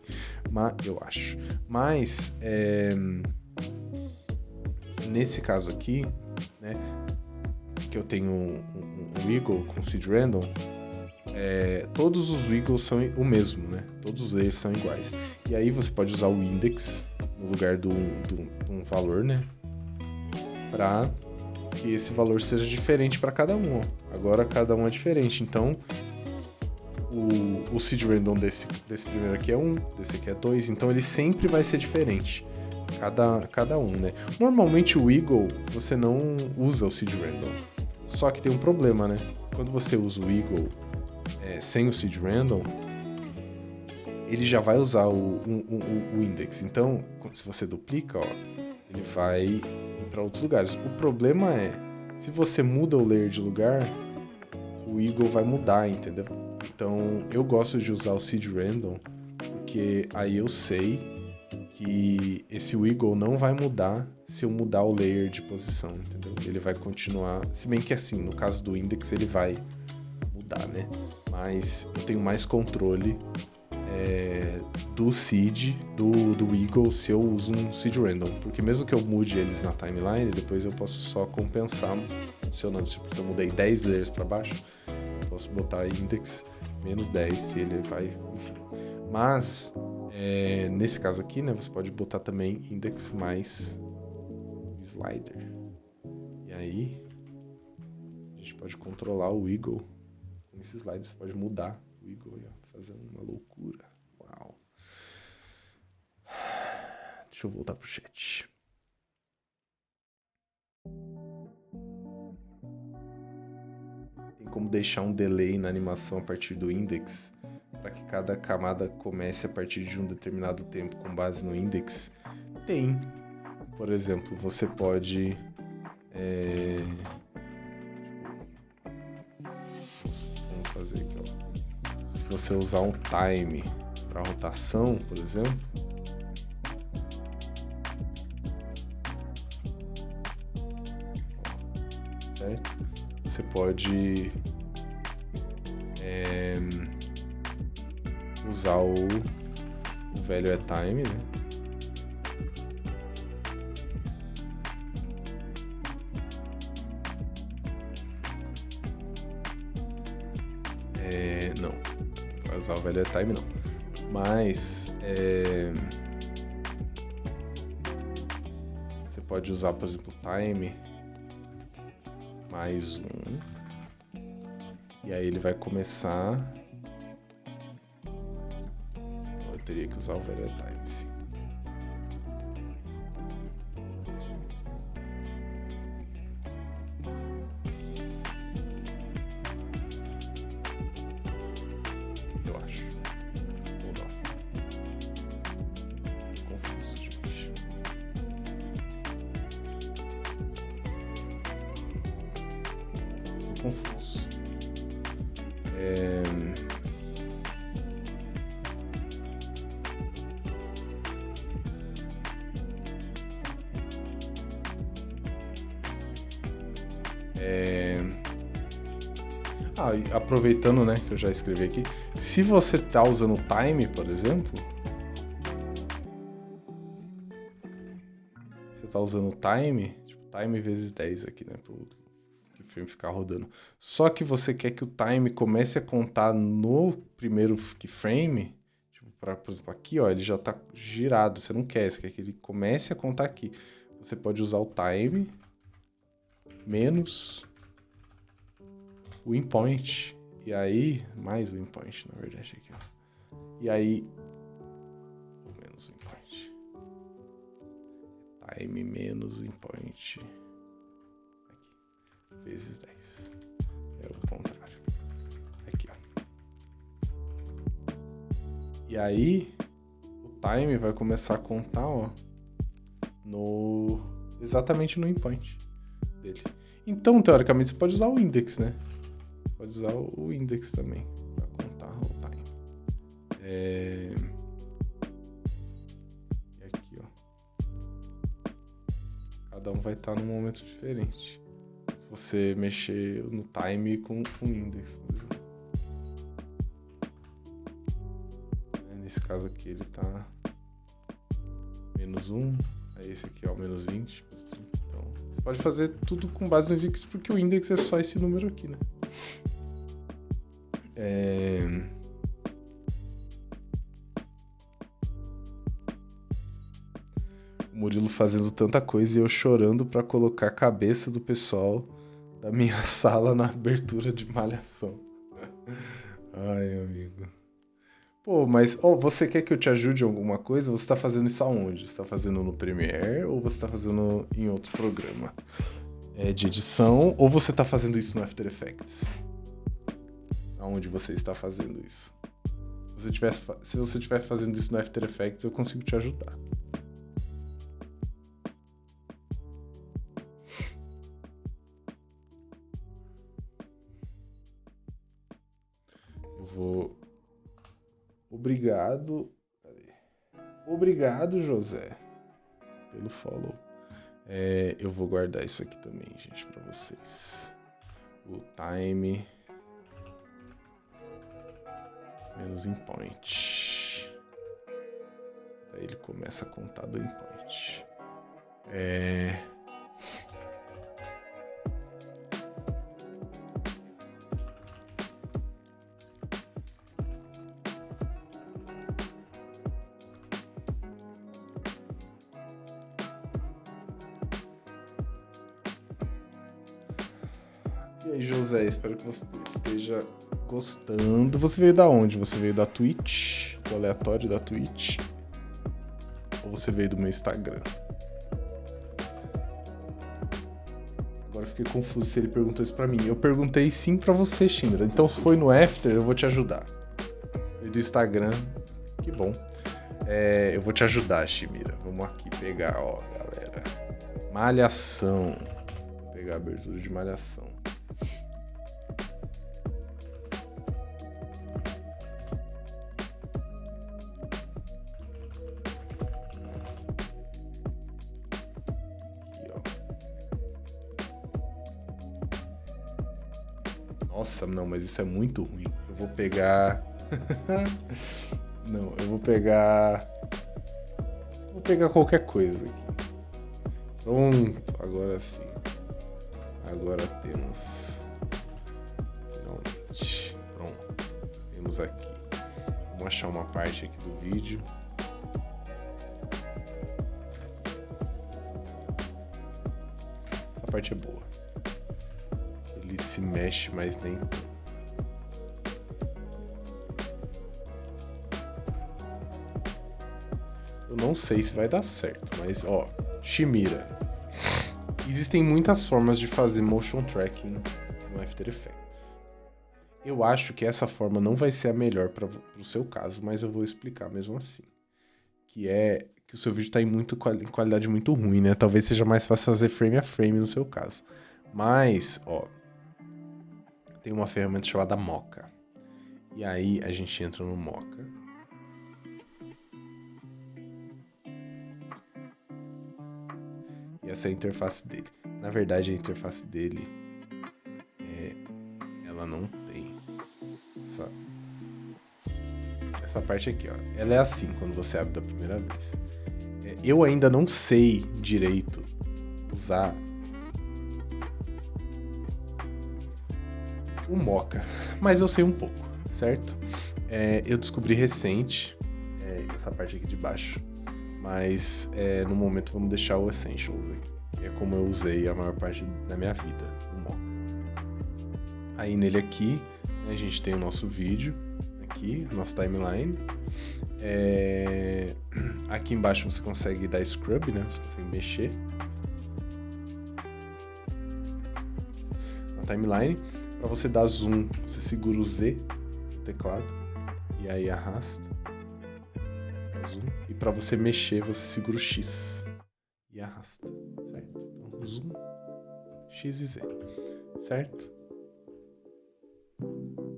eu acho. Mas nesse caso aqui, né, que eu tenho um wiggle com seed random, todos os wiggles são o mesmo, né? Todos os layers são iguais. E aí você pode usar o index no lugar de um valor, né? Para que esse valor seja diferente para cada um. Ó. Agora cada um é diferente, então o seed random desse primeiro aqui é 1, desse aqui é 2, então ele sempre vai ser diferente, cada um, né? Normalmente o wiggle, você não usa o seed random, só que tem um problema, né? Quando você usa o wiggle sem o seed random, ele já vai usar o index, então se você duplica, ó, ele vai ir para outros lugares. O problema é, se você muda o layer de lugar, o wiggle vai mudar, entendeu? Então, eu gosto de usar o seed random, porque aí eu sei que esse wiggle não vai mudar se eu mudar o layer de posição, entendeu? Ele vai continuar, se bem que assim, no caso do index ele vai mudar, né? Mas eu tenho mais controle do seed, do wiggle, se eu uso um seed random, porque mesmo que eu mude eles na timeline, depois eu posso só compensar adicionando, tipo, se eu mudei 10 layers para baixo, eu posso botar index menos 10 se ele vai, enfim. Mas Nesse caso aqui, né, você pode botar também index mais slider. E aí, a gente pode controlar o wiggle. Com esse slider você pode mudar o wiggle e fazer uma loucura. Uau. Deixa eu voltar pro chat. Tem como deixar um delay na animação a partir do index, para que cada camada comece a partir de um determinado tempo com base no index? Tem. Por exemplo, você pode... Vamos fazer aqui, ó. Se você usar um time para rotação, por exemplo... Certo? Você pode usar o value at time, né? Não, vai usar o value at time não, mas você pode usar, por exemplo, time mais 1, e aí ele vai começar. Eu teria que usar o value at time, sim. Eu acho. Ou não. Confuso, gente. Tô confuso. Aproveitando, né, que eu já escrevi aqui, se você tá usando time, por exemplo, você tá usando time, tipo, time vezes 10 aqui, né, pro keyframe ficar rodando. Só que você quer que o time comece a contar no primeiro keyframe, tipo, por exemplo, aqui, ó, ele já tá girado, você não quer, você quer que ele comece a contar aqui. Você pode usar o time menos o endpoint. E aí, mais o endpoint, na verdade, aqui, ó. E aí, menos o endpoint. Time menos o endpoint. Aqui. Vezes 10. É o contrário. Aqui, ó. E aí, o time vai começar a contar, ó, exatamente no endpoint dele. Então, teoricamente, você pode usar o index, né? Pode usar o index também para contar o time. E aqui, ó. Cada um vai estar num momento diferente. Se você mexer no time com o index, por exemplo. Nesse caso aqui ele tá menos 1. Aí esse aqui, ó, menos 20. Então, você pode fazer tudo com base no index, porque o index é só esse número aqui, né? O Murilo fazendo tanta coisa e eu chorando pra colocar a cabeça do pessoal da minha sala na abertura de Malhação. Ai, amigo. Pô, mas você quer que eu te ajude em alguma coisa? Você tá fazendo isso aonde? Você tá fazendo no Premiere ou você tá fazendo em outro programa de edição? Ou você tá fazendo isso no After Effects? Aonde você está fazendo isso? Se você estiver fazendo isso no After Effects, eu consigo te ajudar. Eu vou... Obrigado. Cadê? Obrigado, José, pelo follow. Eu vou guardar isso aqui também, gente, pra vocês. O time menos endpoint. Daí ele começa a contar do endpoint. E aí, José, espero que você esteja gostando. Você veio da onde? Você veio da Twitch? Do aleatório da Twitch? Ou você veio do meu Instagram? Agora eu fiquei confuso se ele perguntou isso pra mim. Eu perguntei sim pra você, Shimira. Então se foi no After, eu vou te ajudar. Veio do Instagram. Que bom. Eu vou te ajudar, Shimira. Vamos aqui pegar, ó, galera. Malhação. Vou pegar a abertura de Malhação. Aqui, ó. Nossa, não, mas isso é muito ruim. Eu vou pegar... Não, eu vou pegar... Vou pegar qualquer coisa aqui. Pronto, agora sim. Agora temos... Finalmente. Pronto. Temos aqui. Vamos achar uma parte aqui do vídeo. Essa parte é boa. Ele se mexe, mas nem tanto. Eu não sei se vai dar certo, mas ó, Shimira. Existem muitas formas de fazer motion tracking no After Effects. Eu acho que essa forma não vai ser a melhor para o seu caso, mas eu vou explicar mesmo assim. Que é que o seu vídeo está em qualidade muito ruim, né? Talvez seja mais fácil fazer frame a frame no seu caso. Mas, ó, tem uma ferramenta chamada Mocha. E aí a gente entra no Mocha. E essa é a interface dele. Na verdade, a interface dele ela não tem essa parte aqui, ó. Ela é assim quando você abre da primeira vez. Eu ainda não sei direito usar o Mocha, mas eu sei um pouco, certo? Eu descobri recente essa parte aqui de baixo. Mas no momento vamos deixar o Essentials aqui. Que é como eu usei a maior parte da minha vida, o Mocha. Aí nele aqui, a gente tem o nosso vídeo, aqui, a nossa timeline. Aqui embaixo você consegue dar scrub, né? Você consegue mexer na timeline. Para você dar zoom, você segura o Z no teclado e aí arrasta. Zoom. E para você mexer, você segura o X e arrasta, certo? Então, zoom, X e Z, certo?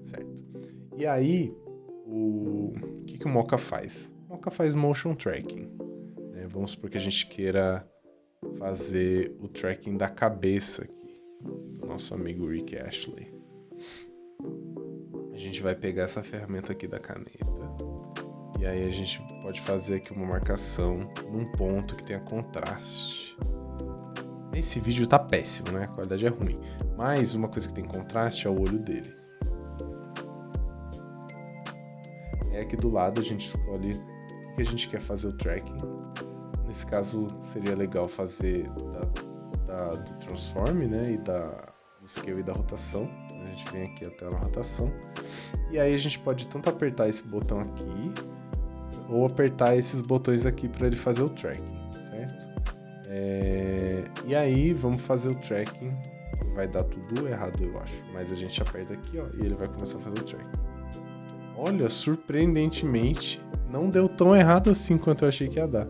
Certo. E aí, o que o Mocha faz? O Mocha faz motion tracking, né? Vamos supor que a gente queira fazer o tracking da cabeça aqui, do nosso amigo Rick Astley. A gente vai pegar essa ferramenta aqui da caneta. E aí a gente pode fazer aqui uma marcação num ponto que tenha contraste. Esse vídeo tá péssimo, né? A qualidade é ruim. Mas uma coisa que tem contraste é o olho dele. E aqui do lado a gente escolhe o que a gente quer fazer o tracking. Nesse caso seria legal fazer do transform, né? E do scale e da rotação. A gente vem aqui até na rotação. E aí a gente pode tanto apertar esse botão aqui ou apertar esses botões aqui para ele fazer o tracking, certo? E aí vamos fazer o tracking. Vai dar tudo errado, eu acho. Mas a gente aperta aqui, ó, e ele vai começar a fazer o tracking. Olha, surpreendentemente, não deu tão errado assim quanto eu achei que ia dar.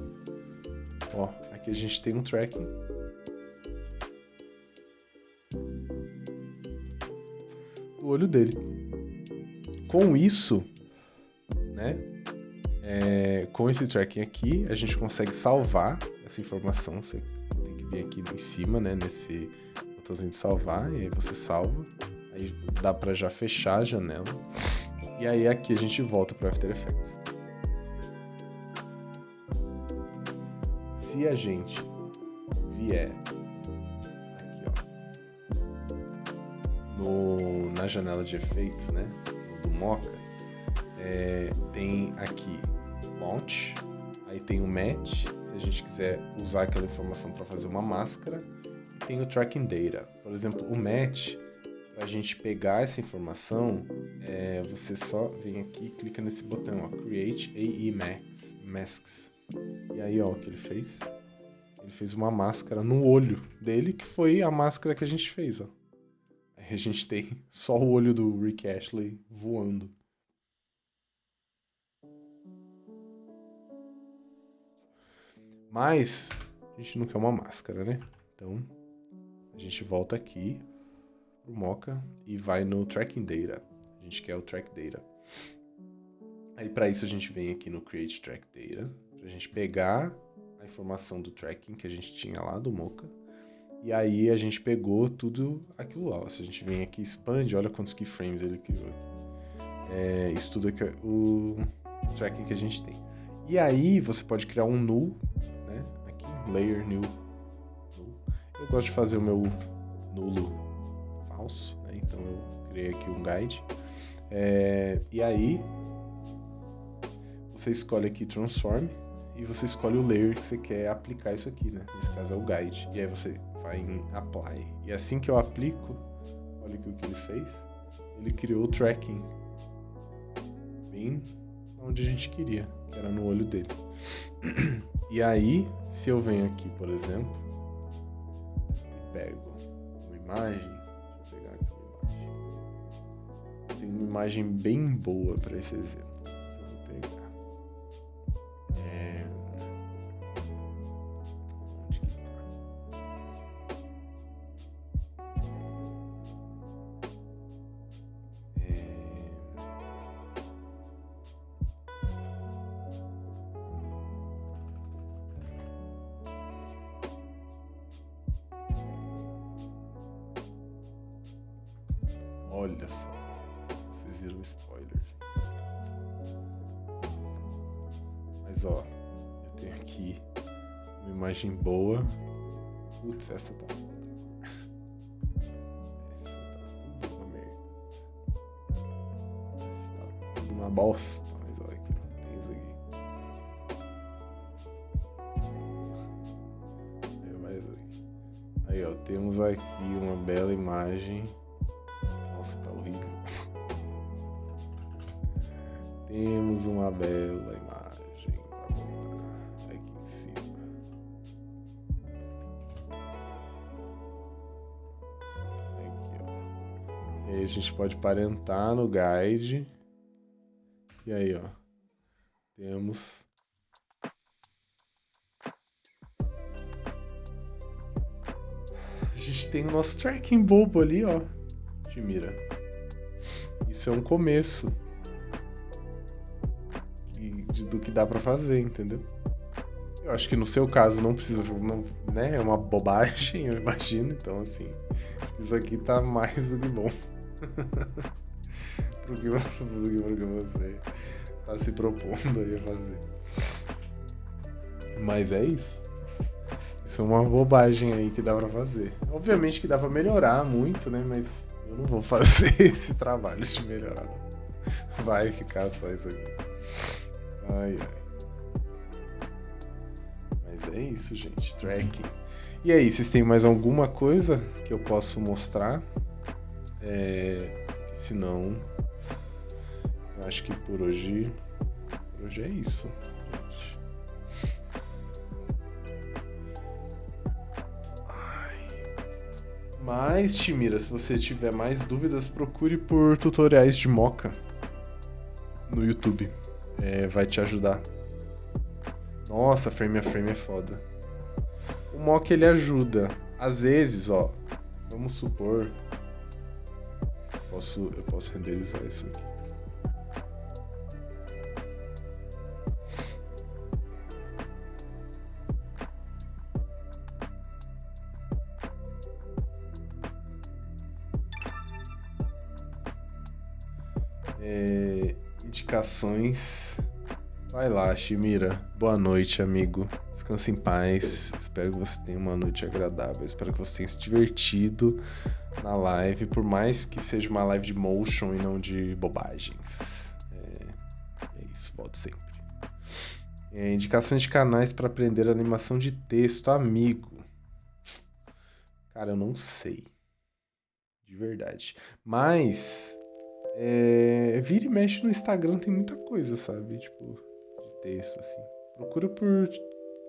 Ó, aqui a gente tem um tracking. Do olho dele. Com isso, né? Com esse tracking aqui, a gente consegue salvar essa informação. Você tem que vir aqui em cima, né? Nesse botãozinho de salvar. E aí você salva. Aí dá pra já fechar a janela. E aí aqui a gente volta pro After Effects. Se a gente vier aqui, ó, na janela de efeitos, né? Do Mocha, tem aqui Launch, aí tem o Match, se a gente quiser usar aquela informação para fazer uma máscara, tem o Tracking Data. Por exemplo, o Match, Pra gente pegar essa informação, você só vem aqui e clica nesse botão, ó, Create AE Masks. E aí, ó, o que ele fez? Ele fez uma máscara no olho dele, que foi a máscara que a gente fez, ó. Aí a gente tem só o olho do Rick Astley voando. Mas a gente não quer uma máscara, né? Então a gente volta aqui pro Mocha e vai no Tracking Data. A gente quer o Track Data. Aí para isso a gente vem aqui no Create Track Data, pra gente pegar a informação do tracking que a gente tinha lá do Mocha. E aí a gente pegou tudo aquilo lá. Se a gente vem aqui e expande, olha quantos keyframes ele criou aqui. Isso tudo aqui é o tracking que a gente tem. E aí você pode criar um null, né? Aqui, layer new. Eu gosto de fazer o meu nulo falso, né? Então eu criei aqui um guide. E aí você escolhe aqui transform e você escolhe o layer que você quer aplicar isso aqui, né? Nesse caso é o guide. E aí você vai em apply. E assim que eu aplico, olha aqui o que ele fez. Ele criou o tracking bem onde a gente queria, que era no olho dele. E aí, se eu venho aqui, por exemplo, e pego uma imagem, deixa eu pegar aqui uma imagem. Tem uma imagem bem boa para esse exemplo. Eu vou pegar. Onde que tá? Olha só, vocês viram o spoiler, gente. Mas ó, eu tenho aqui uma imagem boa. Putz, essa tá foda. Essa tá tudo uma merda. Essa tá tudo uma bosta. Mas olha aqui, ó, tem isso aqui. Aí ó, temos aqui uma bela imagem. Nossa, tá horrível. Temos uma bela imagem pra botar aqui em cima. Aqui, ó. E aí a gente pode parentar no guide. E aí, ó. Temos... A gente tem o nosso tracking bobo ali, ó. Mira. Isso é um começo do que dá pra fazer, entendeu? Eu acho que no seu caso não precisa, né? É uma bobagem, eu imagino. Então, assim, isso aqui tá mais do que bom. pro que você tá se propondo aí a fazer. Mas é isso. Isso é uma bobagem aí que dá pra fazer. Obviamente que dá pra melhorar muito, né? Mas eu não vou fazer esse trabalho de melhorar, não. Vai ficar só isso aqui. Ai. Mas é isso, gente. Tracking. E aí, vocês têm mais alguma coisa que eu posso mostrar? Se não, eu acho que por hoje é isso, gente. Mas, Timira, se você tiver mais dúvidas, procure por tutoriais de Mocha no YouTube. Vai te ajudar. Nossa, frame a frame é foda. O Mocha, ele ajuda. Às vezes, ó, vamos supor... Eu posso renderizar isso aqui. Indicações. Vai lá, Shimira. Boa noite, amigo. Descanse em paz. Espero que você tenha uma noite agradável. Espero que você tenha se divertido na live, por mais que seja uma live de motion e não de bobagens. É isso, volte sempre. Indicações de canais para aprender animação de texto, amigo. Cara, eu não sei. De de verdade. Mas, vira e mexe no Instagram tem muita coisa, sabe? Tipo, de texto, assim. Procura por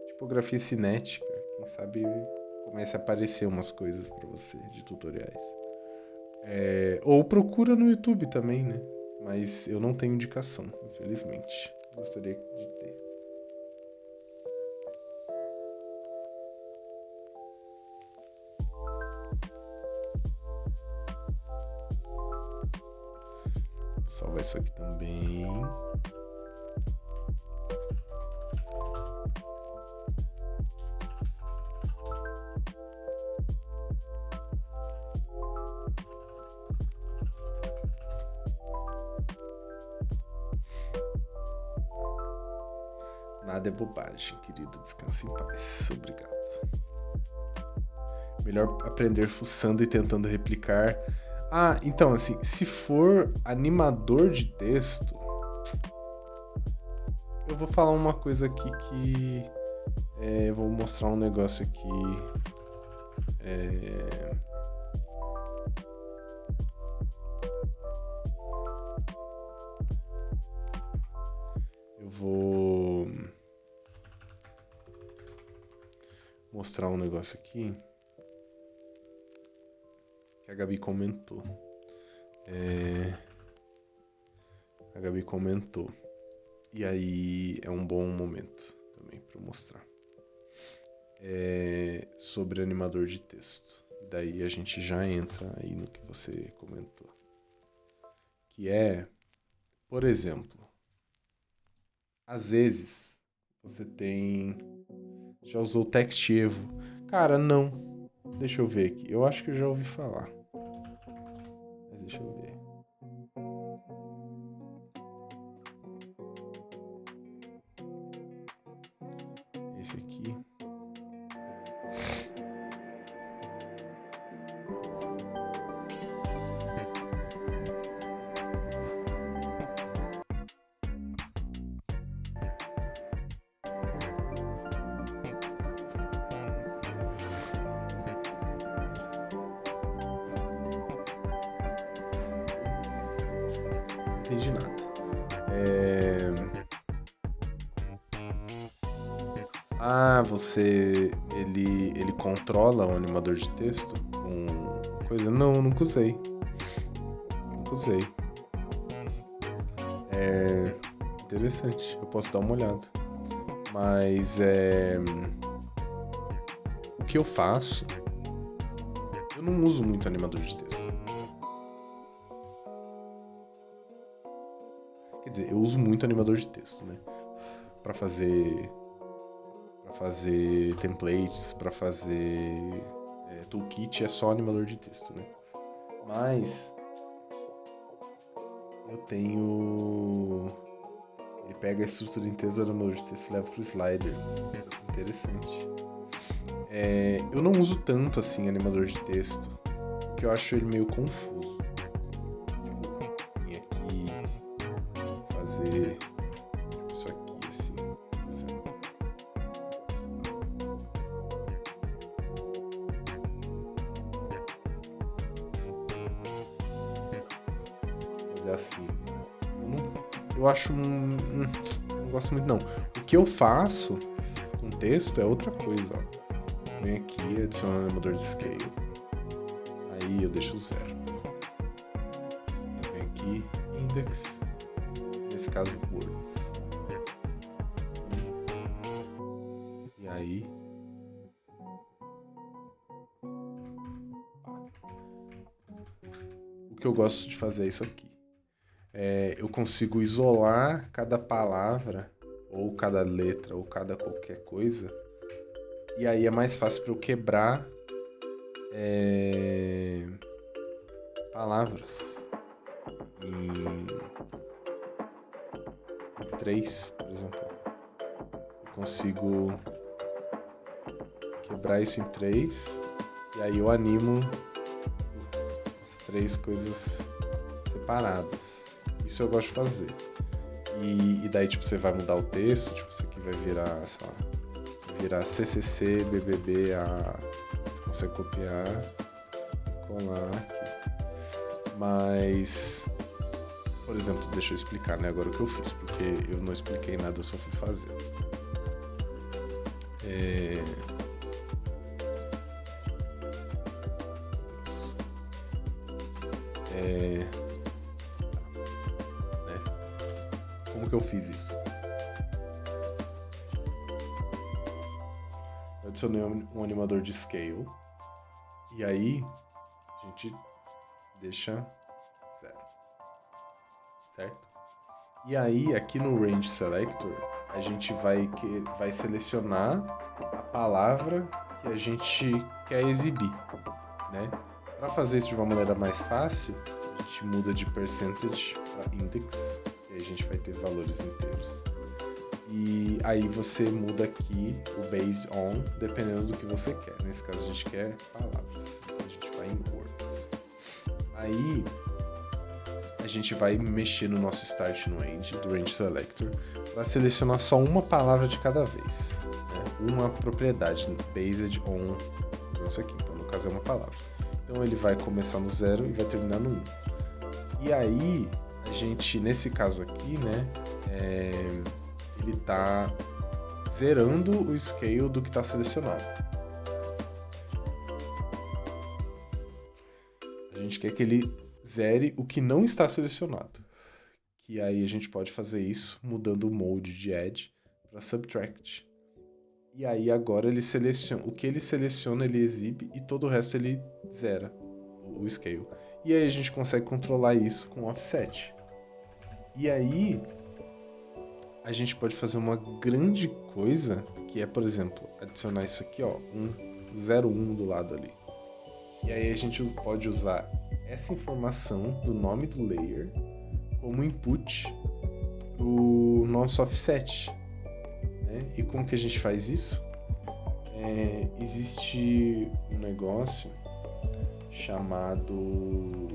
tipografia cinética. Quem sabe comece a aparecer umas coisas pra você de tutoriais. Ou procura no YouTube também, né? Mas eu não tenho indicação, infelizmente. Gostaria de ter. Vou salvar isso aqui também. Nada é bobagem, querido. Descanse em paz. Obrigado. Melhor aprender fuçando e tentando replicar. Ah, então, assim, se for animador de texto, eu vou falar uma coisa aqui que... vou mostrar um negócio aqui. Eu vou mostrar um negócio aqui que a Gabi comentou. A Gabi comentou. E aí é um bom momento também para mostrar. Sobre animador de texto. Daí a gente já entra aí no que você comentou. Que por exemplo, às vezes você já usou o Textevo. Cara, não. Deixa eu ver aqui. Eu acho que eu já ouvi falar. Mas deixa eu ver. Esse aqui. Não entendi nada. Ele controla o animador de texto com coisa? Não, nunca usei. Nunca usei. Interessante, eu posso dar uma olhada. Mas o que eu faço, eu não uso muito animador de texto. Quer dizer, eu uso muito animador de texto, né? Pra fazer templates, pra fazer toolkit, é só animador de texto, né? Mas eu tenho... Ele pega a estrutura inteira do animador de texto e leva pro slider. Interessante. Eu não uso tanto assim animador de texto, porque eu acho ele meio confuso. Vim aqui fazer isso aqui assim. Fazer assim. Eu acho... não gosto muito, não. O que eu faço com texto é outra coisa, ó. Venho aqui, adiciono o animador de scale. Aí eu deixo 0. Eu venho aqui, index. Nesse caso, words. E aí... O que eu gosto de fazer é isso aqui. Eu consigo isolar cada palavra, ou cada letra, ou cada qualquer coisa. E aí é mais fácil para eu quebrar palavras em 3, por exemplo. Eu consigo quebrar isso em 3, e aí eu animo as 3 coisas separadas. Isso eu gosto de fazer. E daí, tipo, você vai mudar o texto, tipo, isso aqui vai virar, sei lá, virar CCC, BBB, você consegue copiar, colar aqui. Mas, por exemplo, deixa eu explicar, né, agora o que eu fiz, porque eu não expliquei nada, eu só fui fazer. Como que eu fiz isso? Eu adicionei um animador de scale. E aí, a gente deixa 0. Certo? E aí, aqui no Range Selector, a gente vai selecionar a palavra que a gente quer exibir, né? Para fazer isso de uma maneira mais fácil, a gente muda de percentage para index, e aí a gente vai ter valores inteiros. E aí você muda aqui o based on, dependendo do que você quer. Nesse caso a gente quer palavras, então a gente vai em words. Aí a gente vai mexer no nosso start no end, do Range Selector, para selecionar só uma palavra de cada vez, né? Uma propriedade, based on, isso aqui, então no caso é uma palavra. Então ele vai começar no 0 e vai terminar no 1. E aí, a gente, nesse caso aqui, né, ele está zerando o scale do que está selecionado. A gente quer que ele zere o que não está selecionado. E aí a gente pode fazer isso mudando o mode de add para subtract. E aí agora ele seleciona, o que ele seleciona ele exibe e todo o resto ele zera o scale. E aí a gente consegue controlar isso com offset. E aí a gente pode fazer uma grande coisa, que é, por exemplo, adicionar isso aqui, ó, 01 do lado ali. E aí a gente pode usar essa informação do nome do layer como input pro nosso offset, né? E como que a gente faz isso? Existe um negócio chamado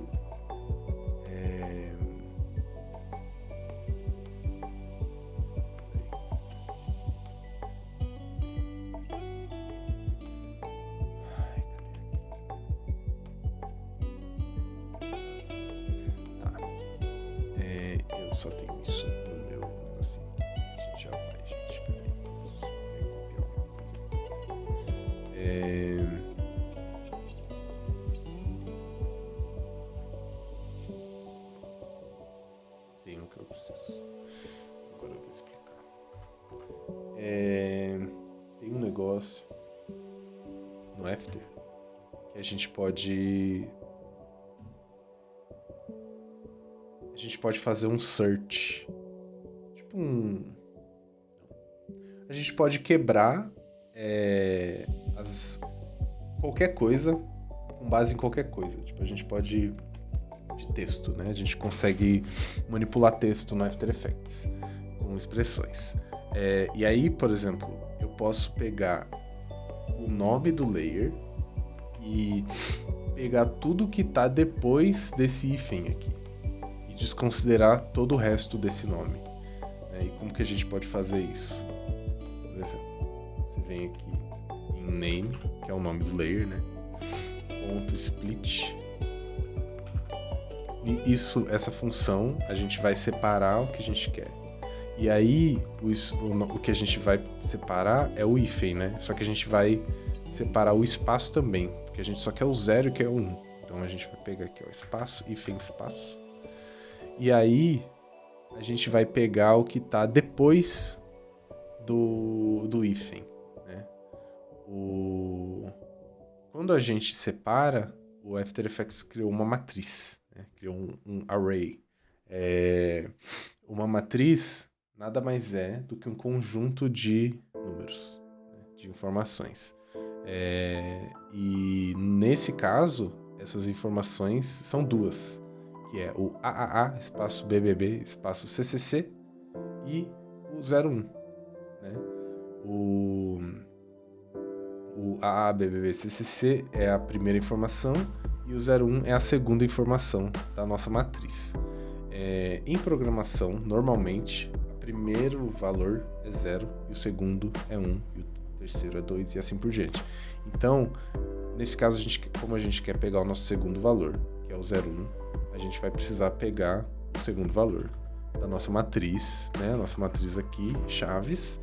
eu só tenho isso no meu assim. A gente já vai, gente. Peraí. Vou copiar uma coisa. Tem um que eu preciso. Agora eu vou explicar. Tem um negócio no After que a gente pode fazer um search. Tipo a gente pode quebrar qualquer coisa com base em qualquer coisa. Tipo, a gente pode de texto, né? A gente consegue manipular texto no After Effects com expressões. E aí, por exemplo, eu posso pegar o nome do layer e pegar tudo que tá depois desse hífen aqui e desconsiderar todo o resto desse nome. E como que a gente pode fazer isso? Por exemplo, você vem aqui em name, que é o nome do layer, né? Ponto split. E essa função, a gente vai separar o que a gente quer. E aí, o que a gente vai separar é o hífen, né? Só que a gente vai separar o espaço também, porque a gente só quer o 0 e quer o 1. Então a gente vai pegar aqui, ó, espaço, hífen, espaço. E aí, a gente vai pegar o que está depois do hífen, né? Quando a gente separa, o After Effects criou uma matriz, né? Criou um array. Uma matriz nada mais é do que um conjunto de números, né? De informações. E nesse caso, essas informações são duas, que é o AAA, espaço BBB, espaço CCC e o 01, né? O AAA, BBB, CCC é a primeira informação e o 01 é a segunda informação da nossa matriz. Em programação, normalmente, o primeiro valor é 0 e o segundo é 1 e o terceiro é 2 e assim por diante. Então, nesse caso, como a gente quer pegar o nosso segundo valor, que é o 01, a gente vai precisar pegar o segundo valor da nossa matriz, né? A nossa matriz aqui, chaves,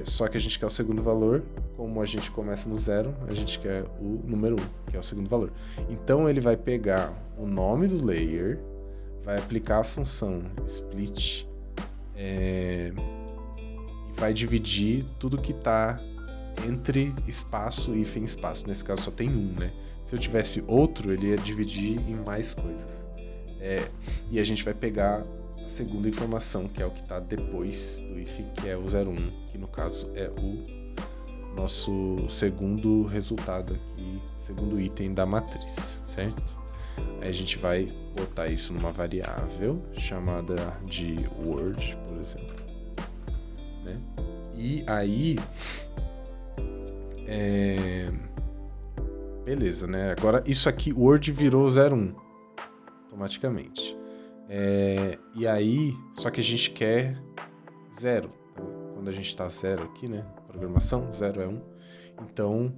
só que a gente quer o segundo valor, como a gente começa no 0, a gente quer o número 1, que é o segundo valor. Então ele vai pegar o nome do layer, vai aplicar a função split e vai dividir tudo que está entre espaço e hífen espaço. Nesse caso só tem um, né? Se eu tivesse outro, ele ia dividir em mais coisas. E a gente vai pegar a segunda informação, que é o que está depois do hífen, que é o 01, que no caso é o nosso segundo resultado aqui, segundo item da matriz, certo? Aí a gente vai botar isso numa variável chamada de word, por exemplo, né? E aí, beleza, né? Agora isso aqui, word virou 01 automaticamente. E aí, só que a gente quer 0. Então, quando a gente está 0 aqui, né? Programação, 0 é 1. Então,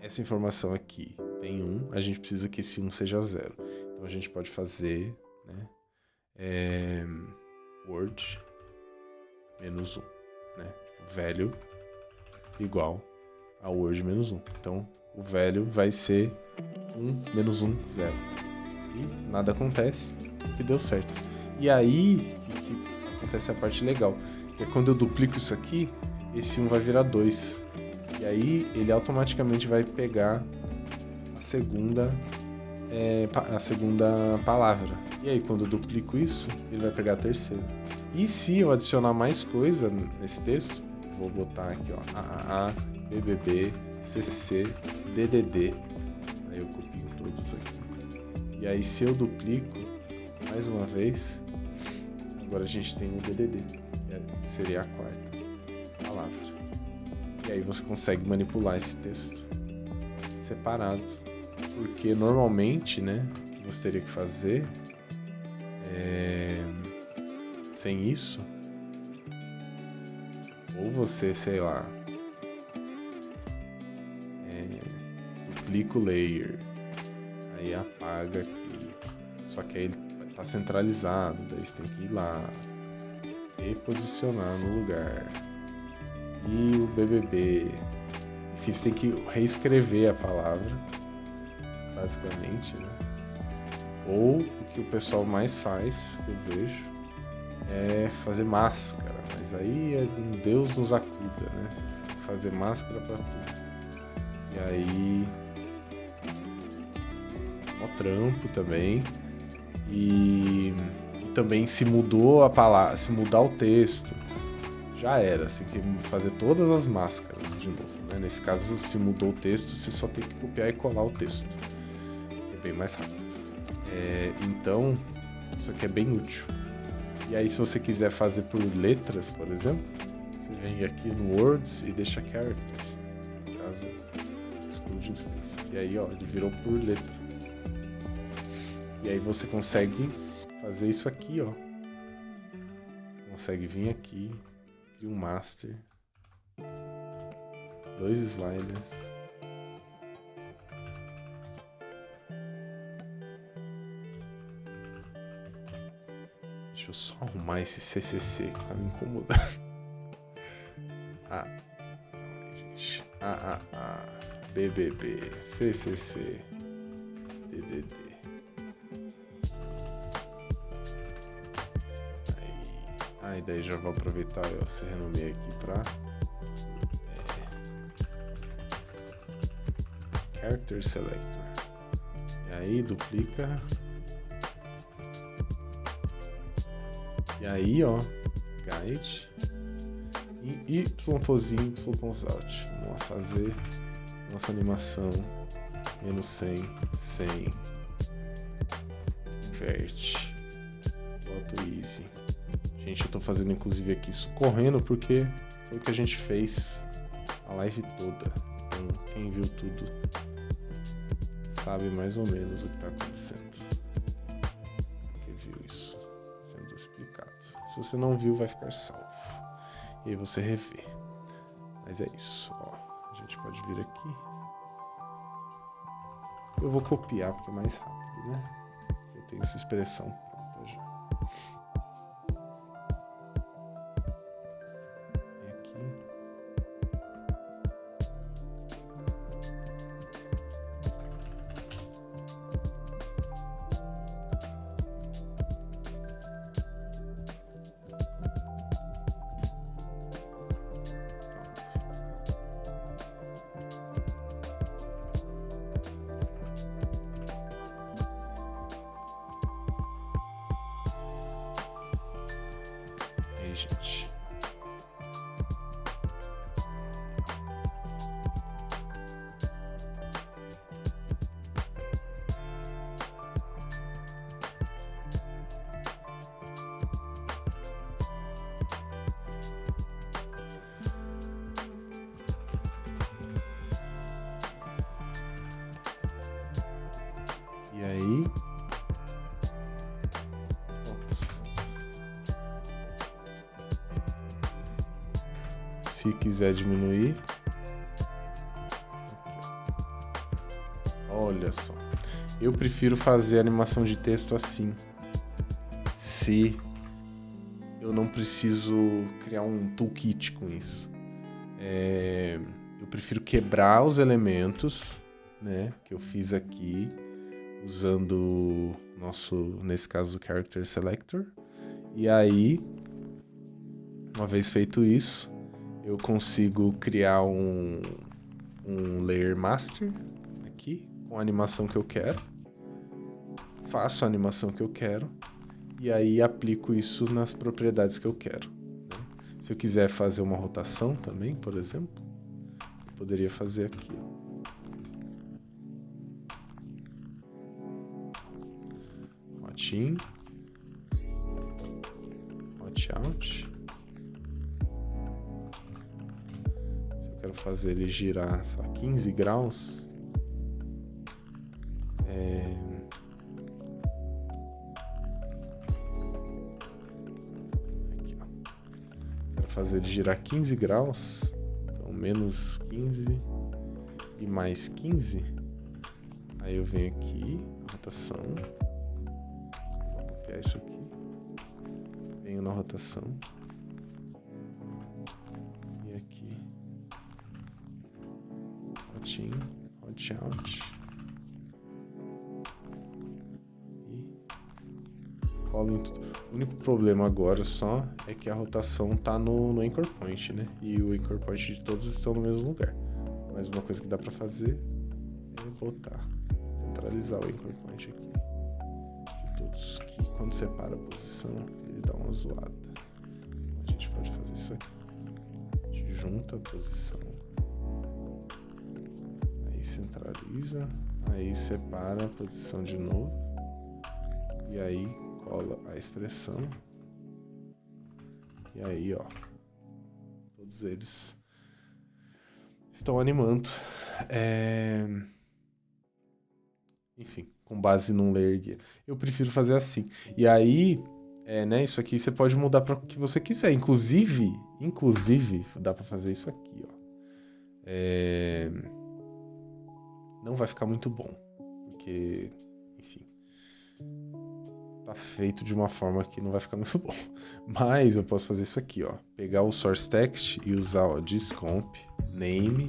essa informação aqui tem 1, a gente precisa que esse 1 seja 0. Então a gente pode fazer, né? Word menos 1, né? Value igual a word menos 1. Então o value vai ser 1 menos 1, 0. E nada acontece, porque deu certo. E aí que acontece a parte legal, que é quando eu duplico isso aqui, esse 1 vai virar 2. E aí ele automaticamente vai pegar a segunda palavra. E aí quando eu duplico isso, ele vai pegar a terceira. E se eu adicionar mais coisa nesse texto, vou botar aqui, ó, AAA, BBB, CC, DDD. Aí eu copio todos aqui. E aí se eu duplico mais uma vez, agora a gente tem o DDD, que seria a quarta palavra. E aí você consegue manipular esse texto separado. Porque normalmente, né, o que você teria que fazer sem isso, ou você, sei lá, duplica o layer, aí apaga aqui, só que aí ele tá centralizado, daí você tem que ir lá, reposicionar no lugar, e o BBB, enfim, você tem que reescrever a palavra, basicamente, né? Ou o que o pessoal mais faz, que eu vejo, é fazer máscara, mas aí Deus nos acuda, né? Fazer máscara pra tudo. E aí, mó trampo também. E também se mudou a palavra, se mudar o texto, já era. Você tem que fazer todas as máscaras de novo, né? Nesse caso, se mudou o texto, você só tem que copiar e colar o texto. É bem mais rápido. Então, isso aqui é bem útil. E aí, se você quiser fazer por letras, por exemplo, você vem aqui no Words e deixa Characters. No caso, Excluding Spaces. E aí, ó, ele virou por letra. E aí você consegue fazer isso aqui, ó. Você consegue vir aqui, cria um master, 2 sliders. Deixa eu só arrumar esse CCC que tá me incomodando. Gente. BBB, CCC, DDD. Aí daí já vou aproveitar esse renome aqui pra Character Selector. E aí duplica. E aí, ó, guide e Y-posinho, Y-out. Vamos lá fazer nossa animação menos 100, 100, inverte, bota o easy. Gente, eu tô fazendo inclusive aqui isso correndo porque foi o que a gente fez a live toda. Então, quem viu tudo sabe mais ou menos o que tá acontecendo. Quem viu isso sendo explicado. Se você não viu, vai ficar salvo. E aí você revê. Mas é isso, ó. A gente pode vir aqui. Eu vou copiar porque é mais rápido, né? tem essa expressão pronta já. E aqui. Gente. E aí? Se quiser diminuir. Olha só. Eu prefiro fazer animação de texto assim. Se eu não preciso criar um toolkit com isso. Eu prefiro quebrar os elementos, né, que eu fiz aqui, usando nesse caso, o Character Selector. E aí, uma vez feito isso, eu consigo criar um Layer Master aqui, com a animação que eu quero. Faço a animação que eu quero. E aí aplico isso nas propriedades que eu quero. Né? Se eu quiser fazer uma rotação também, por exemplo, eu poderia fazer aqui. Hot in. Hot out. Quero fazer ele girar, sei lá, 15 graus. Aqui, ó. Quero fazer ele girar 15 graus. Então, menos 15 e mais 15. Aí eu venho aqui, rotação. Vou copiar isso aqui. Venho na rotação. Hot out. E colo em tudo. O único problema agora só é que a rotação tá no Anchor Point, né? E o Anchor Point de todos estão no mesmo lugar. Mas uma coisa que dá pra fazer é botar, centralizar o Anchor Point aqui de todos, que quando separa a posição ele dá uma zoada. A gente pode fazer isso aqui. A gente junta a posição. Centraliza, aí separa a posição de novo e aí cola a expressão e aí, ó, todos eles estão animando, enfim, com base num layer guia. Eu prefiro fazer assim. E aí, né, isso aqui você pode mudar para o que você quiser. Inclusive, dá para fazer isso aqui, ó. Não vai ficar muito bom, porque, enfim, tá feito de uma forma que não vai ficar muito bom. Mas eu posso fazer isso aqui, ó. Pegar o source text e usar, ó, discomp, name.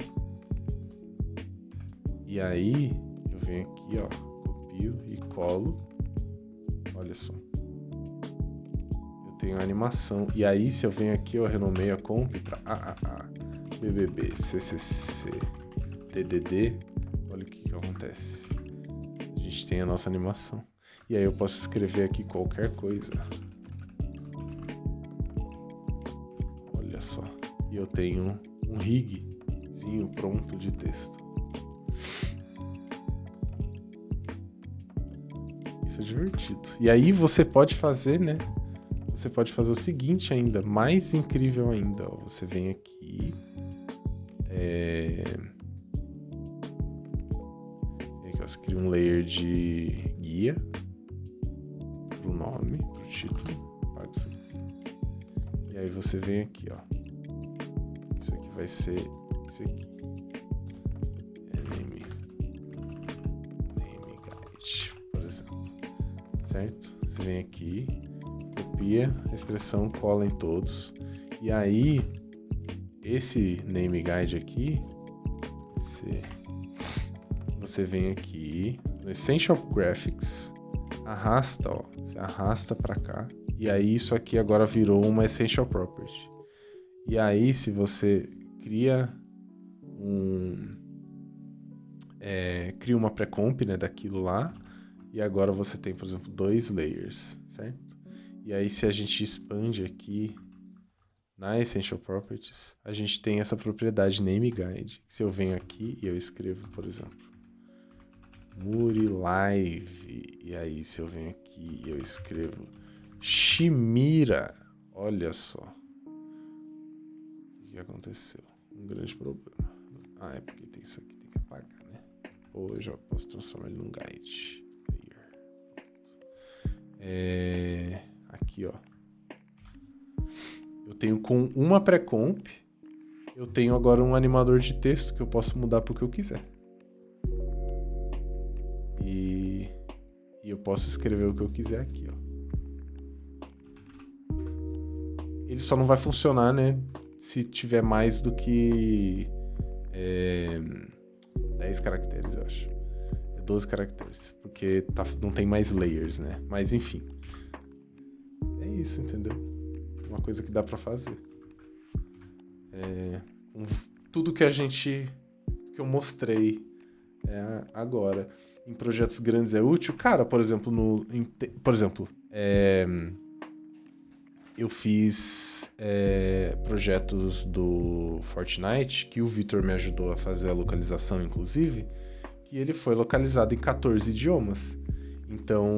E aí, eu venho aqui, ó, copio e colo. Olha só. Eu tenho a animação. E aí, se eu venho aqui, eu renomeio a comp para AAA, BBB, CCC, TDD. Olha o que acontece. A gente tem a nossa animação. E aí eu posso escrever aqui qualquer coisa. Olha só. E eu tenho um rigzinho pronto de texto. Isso é divertido. E aí você pode fazer, né? Você pode fazer o seguinte ainda, mais incrível ainda. Ó. Você vem aqui. Você cria um layer de guia pro nome, pro título. Apaga isso aqui. E aí você vem aqui, ó. Isso aqui vai ser isso aqui. Name guide, por exemplo. certo? Você vem aqui, copia a expressão, cola em todos. E aí, esse name guide aqui, você vem aqui no Essential Graphics, arrasta, ó, você arrasta para cá. E aí isso aqui agora virou uma Essential Property. E aí, se você cria uma pré-comp, né, daquilo lá, e agora você tem, por exemplo, 2 layers, certo? E aí, se a gente expande aqui na Essential Properties, a gente tem essa propriedade Name Guide. Se eu venho aqui e eu escrevo, por exemplo, Muri Live, e aí se eu venho aqui e eu escrevo Shimira, olha só o que aconteceu. Um grande problema. Ah, é porque tem isso aqui, tem que apagar, né? Ou eu já posso transformar ele num guide. Aqui, ó. Eu tenho com uma pré-comp, eu tenho agora um animador de texto que eu posso mudar pro que eu quiser. E eu posso escrever o que eu quiser aqui, ó. Ele só não vai funcionar, né, se tiver mais do que 10 caracteres, eu acho. 12 caracteres, porque não tem mais layers, né? Mas enfim. É isso, entendeu? Uma coisa que dá pra fazer. Tudo que eu mostrei agora em projetos grandes é útil. Cara, por exemplo, eu fiz projetos do Fortnite, que o Vitor me ajudou a fazer a localização, inclusive, que ele foi localizado em 14 idiomas. Então,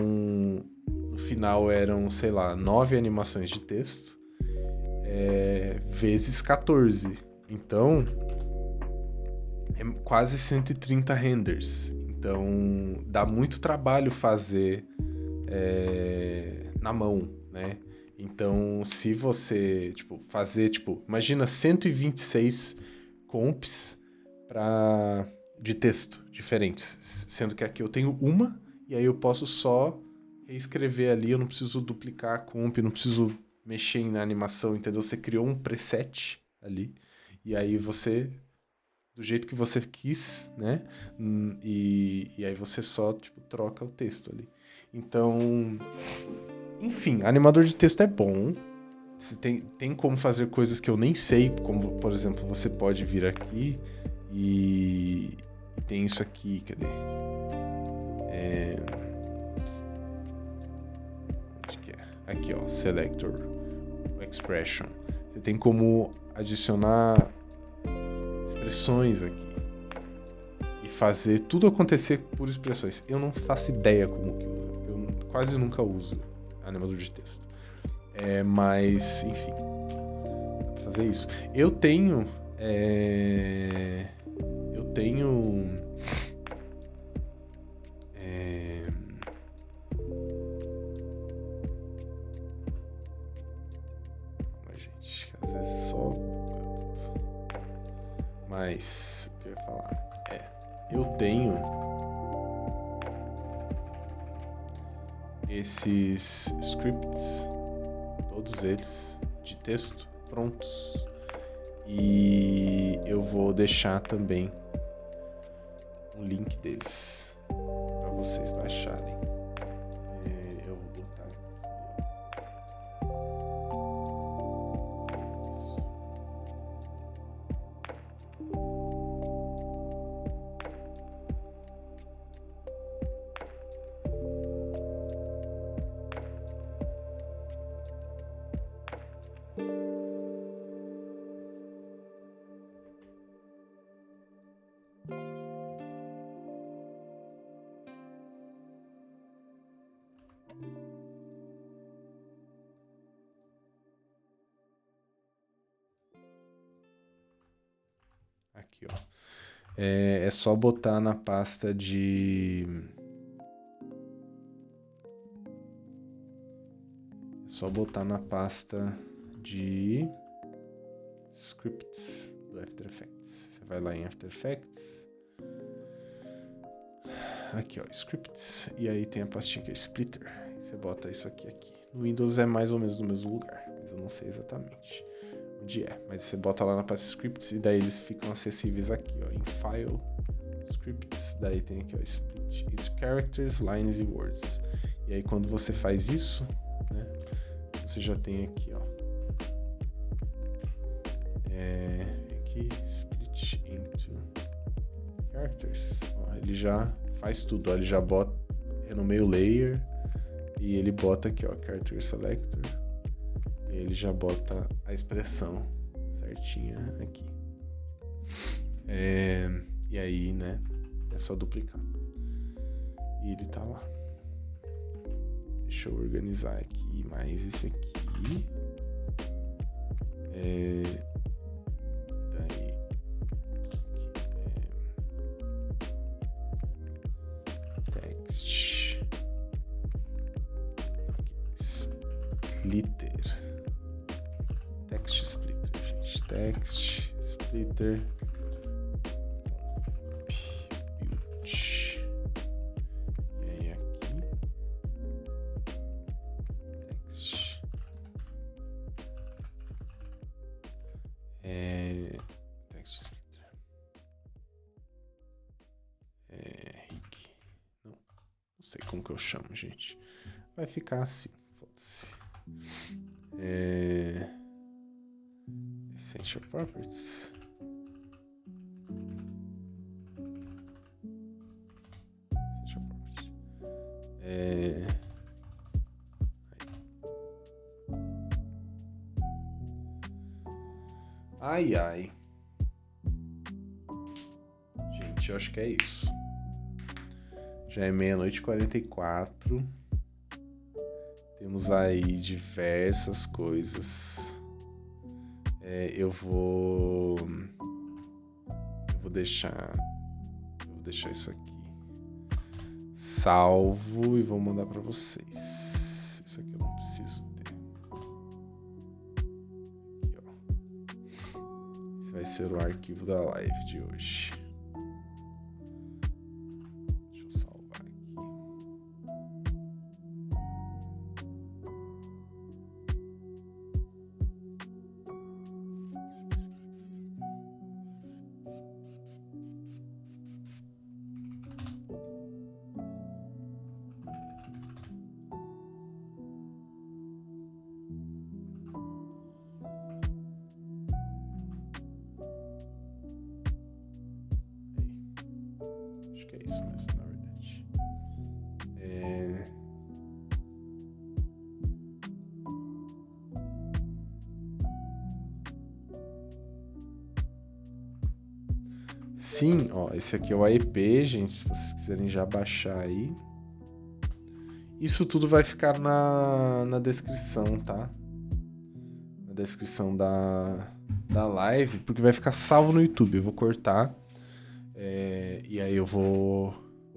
no final eram, sei lá, 9 animações de texto, vezes 14. Então, é quase 130 renders. Então, dá muito trabalho fazer na mão, né? Então, se você, imagina 126 comps de texto diferentes, sendo que aqui eu tenho uma, e aí eu posso só reescrever ali, eu não preciso duplicar a comp, não preciso mexer na animação, entendeu? Você criou um preset ali, e aí você, do jeito que você quis, né? E aí você só, troca o texto ali. Então, enfim, animador de texto é bom. Você tem como fazer coisas que eu nem sei, como, por exemplo, você pode vir aqui e tem isso aqui, cadê? Onde que é? Aqui, ó, Selector Expression. Você tem como adicionar expressões aqui e fazer tudo acontecer por expressões. Eu não faço ideia como que usa, porque eu quase nunca uso animador de texto. Mas, enfim, dá pra fazer isso. Eu tenho gente, às vezes só. Mas, o que eu ia falar? Eu tenho esses scripts, todos eles, de texto, prontos. E eu vou deixar também um link deles para vocês baixarem. Eu vou botar aqui, aqui, ó. É só botar na pasta de... scripts do After Effects. Você vai lá em After Effects. Aqui, ó, scripts. E aí tem a pastinha que é Splitter. você bota isso aqui. No Windows é mais ou menos no mesmo lugar, mas eu não sei exatamente onde é. Mas você bota lá na pasta Scripts e daí eles ficam acessíveis aqui, ó, em File, Scripts, daí tem aqui, ó, Split into Characters, Lines e Words. E aí quando você faz isso, né, você já tem aqui, ó, aqui, Split into Characters. Ó, ele já faz tudo, ó, ele já bota, renomeia o layer e ele bota aqui, ó, Character Selector. E ele já bota a expressão certinha aqui. E aí, né, é só duplicar. E ele tá lá. Deixa eu organizar aqui mais esse aqui. Daí. Text. Aqui. Splitter. Text splitter, gente. Text splitter. Text splitter. Não sei como que eu chamo, gente. Vai ficar assim, foda-se. Essential Properties. Essential Properties. Ai. Gente, eu acho que é isso. Já é 00:44. Temos aí diversas coisas. Eu vou deixar isso aqui salvo e vou mandar para vocês. Isso aqui eu não preciso ter. Aqui, ó. Esse vai ser o arquivo da live de hoje. Deixa eu salvar aqui. Acho que é isso mesmo, na verdade. Sim, ó, esse aqui é o AEP, gente, se vocês quiserem já baixar aí. Isso tudo vai ficar na descrição, tá? Na descrição da live, porque vai ficar salvo no YouTube. Eu vou cortar e aí eu vou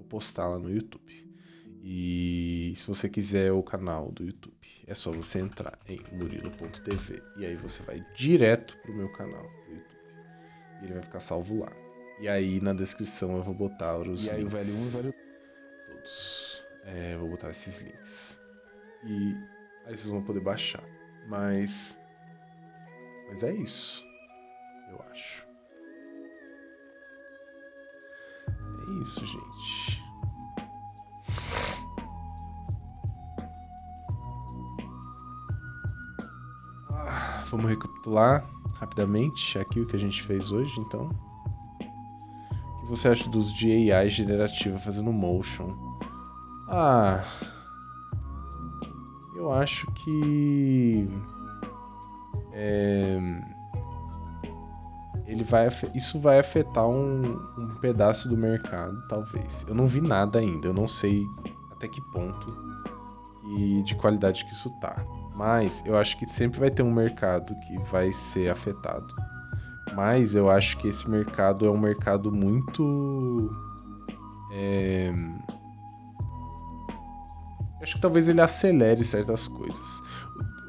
postar lá no YouTube. E se você quiser o canal do YouTube, é só você entrar em murilo.tv e aí você vai direto pro meu canal do YouTube. E ele vai ficar salvo lá. E aí na descrição eu vou botar os links. O velho 1 e o velho todos. Vou botar esses links. E aí vocês vão poder baixar. Mas é isso. Eu acho. É isso, gente. Vamos recapitular rapidamente aqui o que a gente fez hoje, então. O que você acha dos de AI generativa fazendo motion? Eu acho que isso vai afetar um pedaço do mercado, talvez. Eu não vi nada ainda, eu não sei até que ponto e de qualidade que isso tá. Mas eu acho que sempre vai ter um mercado que vai ser afetado. Mas eu acho que esse mercado é um mercado muito... acho que talvez ele acelere certas coisas.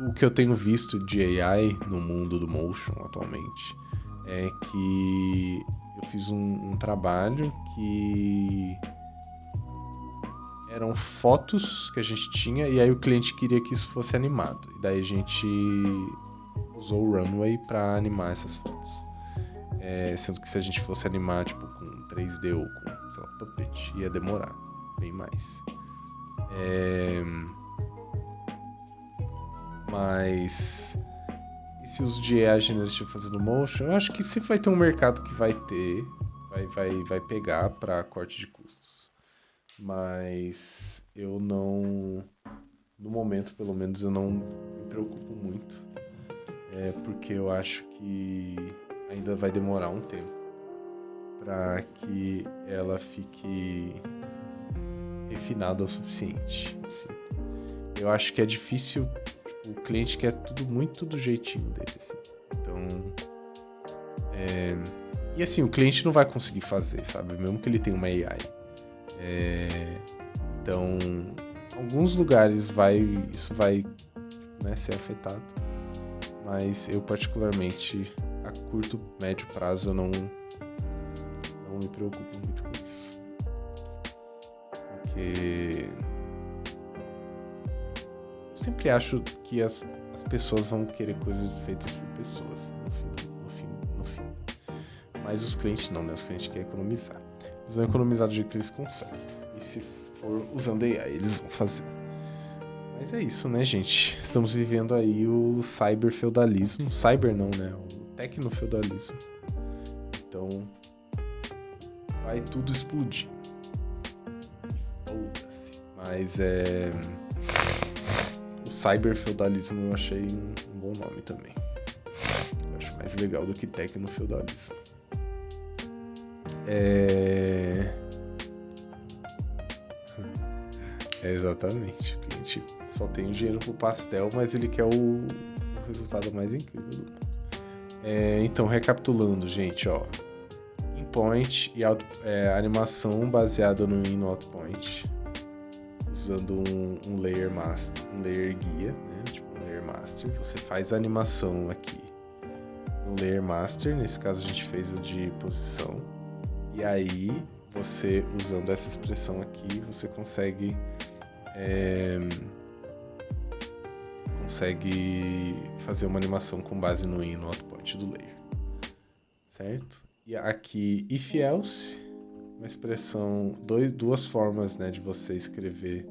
O que eu tenho visto de AI no mundo do motion atualmente é que eu fiz um trabalho que eram fotos que a gente tinha, e aí o cliente queria que isso fosse animado. E daí a gente usou o Runway para animar essas fotos. Sendo que se a gente fosse animar tipo, com 3D ou com, sei lá, Puppet, ia demorar bem mais. Mas esse uso de AI Generative fazendo motion, eu acho que se vai ter um mercado que vai ter, vai pegar para corte de custos. Mas eu não, no momento pelo menos, eu não me preocupo muito, porque eu acho que ainda vai demorar um tempo para que ela fique refinada o suficiente. Assim. Eu acho que é difícil, tipo, o cliente quer tudo muito do jeitinho dele, assim. Então, e assim, o cliente não vai conseguir fazer, sabe? Mesmo que ele tenha uma AI. Então, em alguns lugares isso vai, né, ser afetado. Mas eu, particularmente, a curto, médio prazo, eu não me preocupo muito com isso. Porque eu sempre acho que as pessoas vão querer coisas feitas por pessoas, no fim. Mas os clientes não, né? Os clientes querem economizar. Eles vão economizar do jeito que eles conseguem. E se for usando AI, eles vão fazer. Mas é isso, né, gente? Estamos vivendo aí o cyberfeudalismo. Cyber não, né? O tecnofeudalismo. Então, vai tudo explodir. Foda-se. Mas o cyberfeudalismo eu achei um bom nome também. Eu acho mais legal do que tecnofeudalismo. Exatamente. O cliente só tem dinheiro pro pastel, mas ele quer o resultado mais incrível do mundo. Então, recapitulando, gente, ó. Inpoint e animação baseada no in no outpoint, usando um layer master, um layer guia, né? Tipo um layer master. Você faz a animação aqui no layer master, nesse caso a gente fez o de posição. E aí, você usando essa expressão aqui, você consegue fazer uma animação com base no in e no outpoint do layer, certo? E aqui, if else, uma expressão, duas formas, né, de você escrever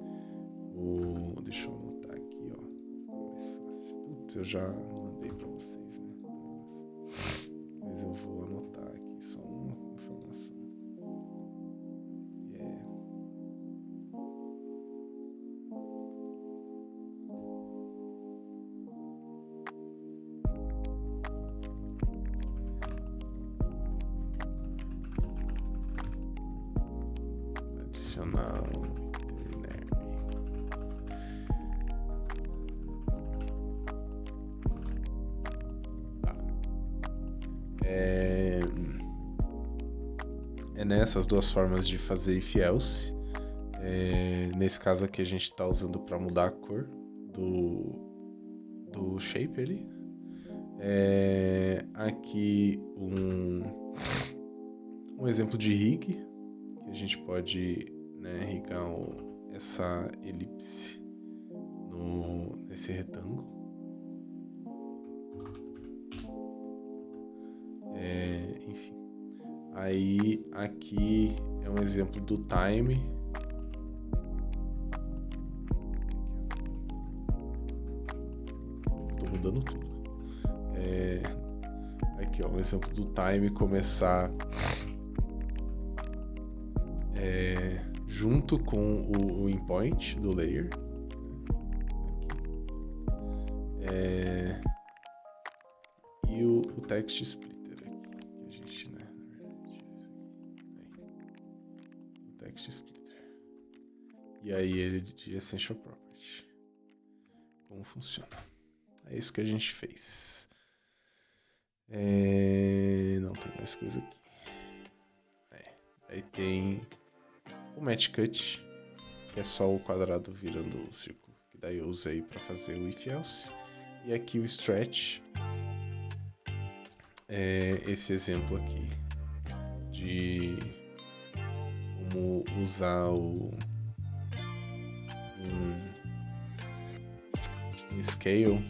o... Deixa eu anotar aqui, ó. Mais fácil. Putz, eu já mandei pra vocês, né? Mas eu vou anotar aqui só uma informação. Adicional internet. Tá. Nessas duas formas de fazer if else. Nesse caso aqui a gente está usando para mudar a cor do shape ali. Aqui um exemplo de rig, que a gente pode, né, rigar essa elipse nesse retângulo. Enfim. Aí aqui é um exemplo do time. Tô mudando tudo. Aqui, ó, um exemplo do time começar junto com o endpoint do layer. E o text splitter aqui, que a gente, né, na verdade, o text splitter. E aí ele de essential property. Como funciona? É isso que a gente fez. Não tem mais coisa aqui. Aí tem o match cut, que é só o quadrado virando o círculo, que daí eu usei para fazer o if else. E aqui o stretch, esse exemplo aqui de como usar um scale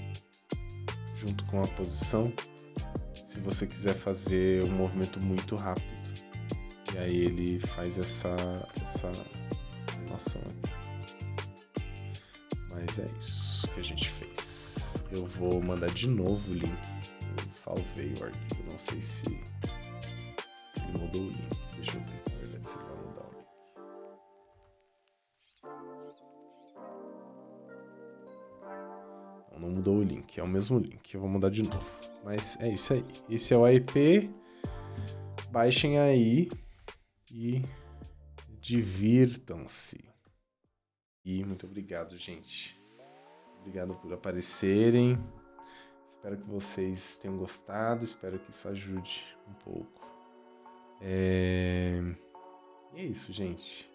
junto com a posição, se você quiser fazer um movimento muito rápido. E aí ele faz essa animação aqui. Mas é isso que a gente fez. Eu vou mandar de novo o link. Eu salvei o arquivo, não sei se ele mudou o link. Deixa eu ver, na verdade, se ele vai mudar o link. Não mudou o link, é o mesmo link. Eu vou mudar de novo. Mas é isso aí. Esse é o AEP. Baixem aí e divirtam-se. E muito obrigado, gente. Obrigado por aparecerem. Espero que vocês tenham gostado. Espero que isso ajude um pouco. E é isso, gente.